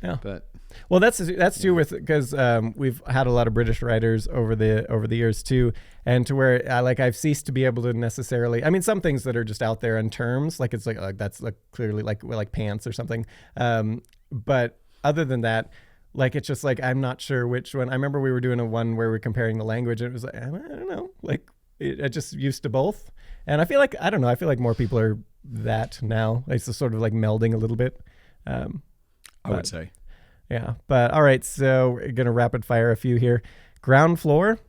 Yeah, but well, that's too with because we've had a lot of British writers over the years too, and to where I've ceased to be able to necessarily. I mean, some things that are just out there in terms, like it's like that's like clearly like pants or something. But other than that, like it's just like I'm not sure which one. I remember we were doing a one where we're comparing the language, and it was like I don't know, like I just used to both, and I feel like I don't know. I feel like more people are that now. It's just sort of like melding a little bit. I would say. Yeah. But all right. So we're going to rapid fire a few here. Ground floor.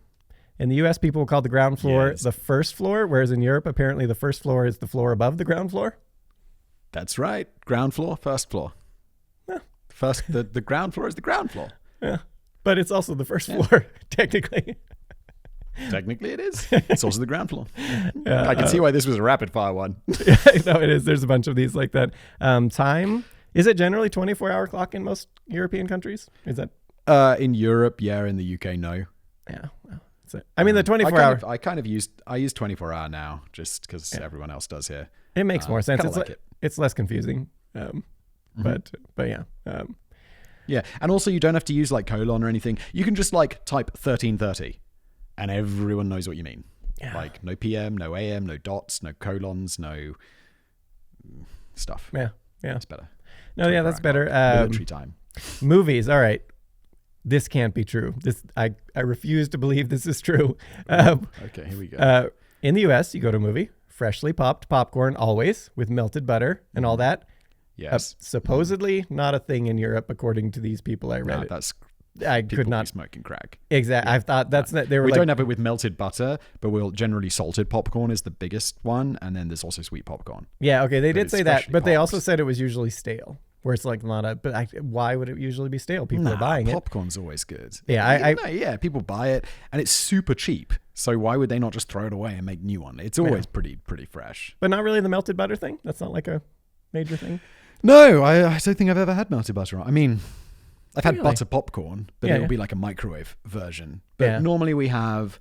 In the US, people will call the ground floor the first floor, whereas in Europe, apparently the first floor is the floor above the ground floor. That's right. Ground floor, first floor. Yeah. The ground floor is the ground floor. Yeah. But it's also the first floor, technically. Technically it is. It's also the ground floor. I can see why this was a rapid fire one. Yeah, no, it is. There's a bunch of these like that. Time. Is it generally 24-hour clock in most European countries? Is that in Europe? Yeah. In the UK, no. Yeah. Well, that's it. I mean, the 24-hour. I use 24-hour now just because everyone else does here. It makes more sense. It's less confusing. But yeah. Yeah, and also you don't have to use like colon or anything. You can just like type 1330. And everyone knows what you mean. Yeah. Like no PM, no AM, no dots, no colons, no stuff. Yeah. It's better. No, yeah, that's better. Military time. Movies. All right. This can't be true. I refuse to believe this is true. Okay, here we go. In the US, you go to a movie, freshly popped popcorn always with melted butter and all that. Yes. Supposedly not a thing in Europe, according to these people I read. I could not smoking crack. Exactly. I thought that's that they were. We don't have it with melted butter, but we'll generally salted popcorn is the biggest one, and then there's also sweet popcorn. Yeah. Okay. They did say that, but they also said it was usually stale, where it's like not a. But why would it usually be stale? People are buying it. Popcorn's always good. Yeah. People buy it, and it's super cheap. So why would they not just throw it away and make new one? It's always pretty fresh. But not really the melted butter thing. That's not like a major thing. No, I don't think I've ever had melted butter. I mean. I've had Really? butter popcorn, but Yeah, it'll yeah. be like a microwave version. But Yeah. normally we have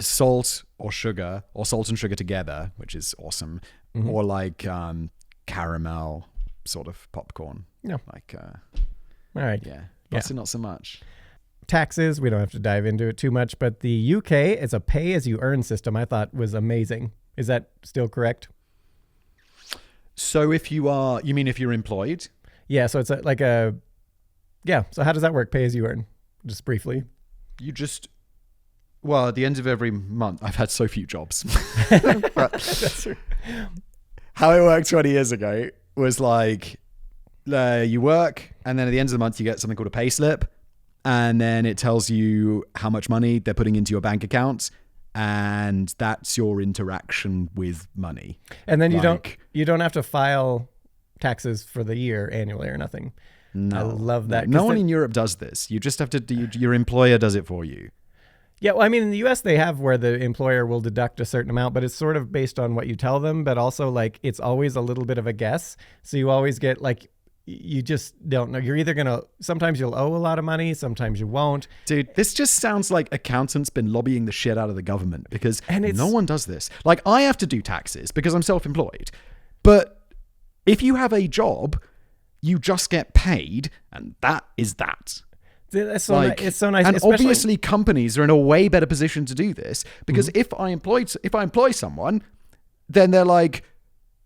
salt or sugar, or salt and sugar together, which is awesome, Mm-hmm. or like caramel sort of popcorn. Yeah. Like, All right. yeah, Yeah. butter not so much. Taxes, we don't have to dive into it too much, but the UK is a pay-as-you-earn system I thought was amazing. Is that still correct? So if you mean if you're employed? Yeah, so it's so how does that work, pay-as-you-earn? Just briefly. You just, well, at the end of every month, I've had so few jobs. That's true. How it worked 20 years ago was like, you work, and then at the end of the month, you get something called a pay slip, and then it tells you how much money they're putting into your bank account, and that's your interaction with money. And then you Like- don't have to file taxes for the year annually or nothing. No, I love that. No 'cause one the- in Europe does this. You just have to do. Your employer does it for you. Yeah, well, I mean, in the U.S. they have where the employer will deduct a certain amount, but it's sort of based on what you tell them, but also like it's always a little bit of a guess. So you always get like, you just don't know. You're either going to, sometimes you'll owe a lot of money, sometimes you won't. Dude, this just sounds like accountants been lobbying the shit out of the government because And it's- no one does this. Like, I have to do taxes because I'm self-employed. But if you have a job, you just get paid, and that is that. It's so, it's so nice. And especially- obviously companies are in a way better position to do this because if I employ someone, then they're like,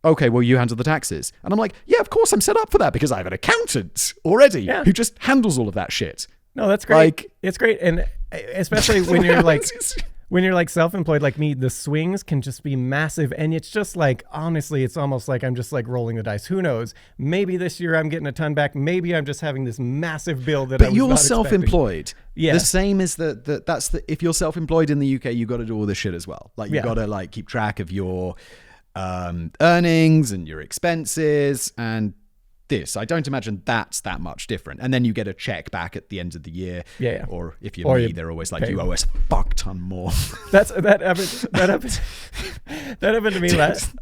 okay, well, you handle the taxes. And I'm like, yeah, of course I'm set up for that because I have an accountant already Yeah. who just handles all of that shit. No, that's great. Like- It's great. And especially when you're like self-employed like me, the swings can just be massive. And it's just like, honestly, it's almost like I'm just like rolling the dice. Who knows? Maybe this year I'm getting a ton back. Maybe I'm just having this massive bill that I But was you're not expecting. self-employed. Yeah. The same as if you're self-employed in the UK, you got to do all this shit as well. Like you Yeah. got to like keep track of your earnings and your expenses and this. I don't imagine that's that much different. And then you get a check back at the end of the year. Yeah. Or if you're Or me, you they're always like, pay. you owe us a fuck ton more. That happened to me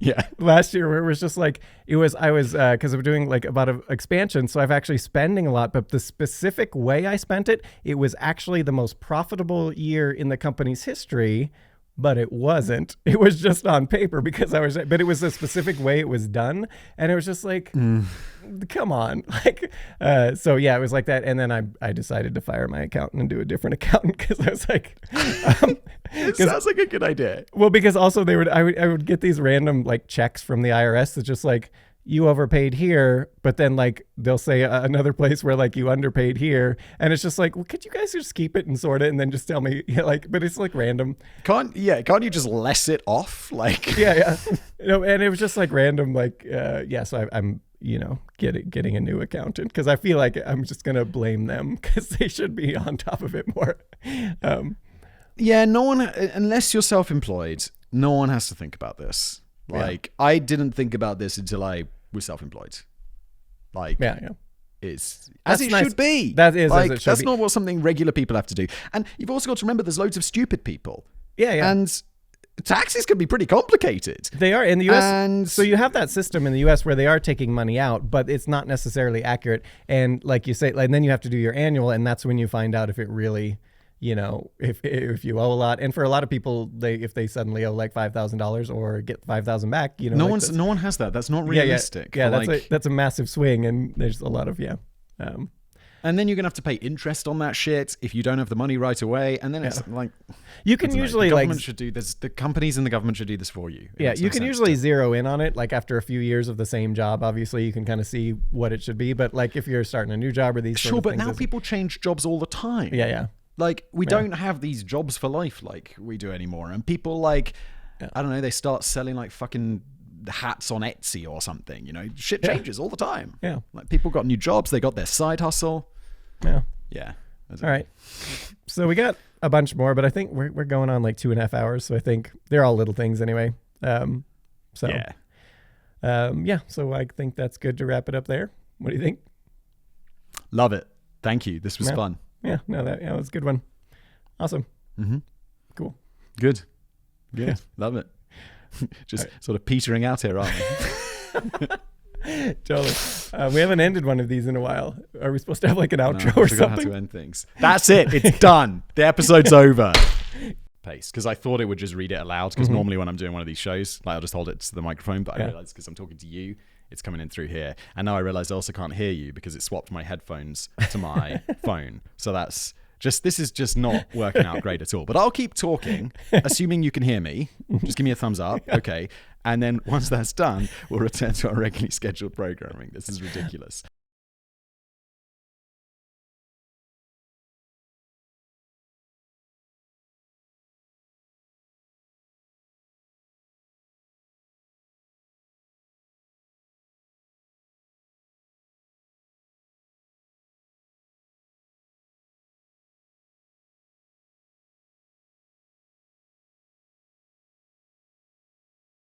Yeah. last year, where it was just like I was because I'm doing like about an expansion, so I've actually spending a lot, but the specific way I spent it was actually the most profitable year in the company's history. But it wasn't. It was just on paper because but it was a specific way it was done. And it was just like, come on. Like, so yeah, it was like that. And then I decided to fire my accountant and do a different accountant because I was like, It sounds like a good idea. well, because also I would get these random like checks from the IRS that's just like, you overpaid here, but then like they'll say another place where like you underpaid here, and it's just like, well, could you guys just keep it and sort it and then just tell me, but it's like random. Can't you just less it off? Like, Yeah. And it was just like random, like so I'm getting a new accountant because I feel like I'm just gonna blame them because they should be on top of it more. yeah, no one, unless you're self-employed, no one has to think about this. Like, I didn't think about this until I was self-employed. Like, Yeah. it's That's as it nice. should be. That is as like, it should that's be. not what something regular people have to do. And you've also got to remember there's loads of stupid people. Yeah. And taxes can be pretty complicated. They are in the U.S. And- so you have that system in the U.S. where they are taking money out, but it's not necessarily accurate. And like you say, and then you have to do your annual, and that's when you find out if it really, if you owe a lot. And for a lot of people, if they suddenly owe like $5,000 or get $5,000 back, No one has that. That's not realistic. Yeah, Like, that's a massive swing, and there's a lot of and then you're gonna have to pay interest on that shit if you don't have the money right away. And then it's like, you can I don't know, usually the like government should do this. The companies in the government should do this for you. It yeah, makes you no can sense usually to- zero in on it. Like after a few years of the same job, obviously you can kind of see what it should be. But like if you're starting a new job or these sort Sure, of but things, now people change jobs all the time. yeah. Like, we don't have these jobs for life like we do anymore. And people like, I don't know, they start selling like fucking hats on Etsy or something, shit changes all the time. Yeah. Like, people got new jobs. They got their side hustle. Yeah. Yeah. All right. So we got a bunch more, but I think we're going on like 2.5 hours. So I think they're all little things anyway. So I think that's good to wrap it up there. What do you think? Love it. Thank you. This was Yeah. fun. Yeah, no, that was a good one. Awesome. Mm-hmm. Cool. Good. Yeah. Love it. Just sort of petering out here, aren't we? Totally. We haven't ended one of these in a while. Are we supposed to have like an outro I or forgot how something? to end things. That's it. It's done. The episode's over. Pace, because I thought it would just read it aloud, because normally when I'm doing one of these shows, like I'll just hold it to the microphone, but I realized because I'm talking to you, it's coming in through here. And now I realize I also can't hear you because it swapped my headphones to my phone. So this is just not working out great at all. But I'll keep talking, assuming you can hear me. Just give me a thumbs up. Okay. And then once that's done, we'll return to our regularly scheduled programming. This is ridiculous.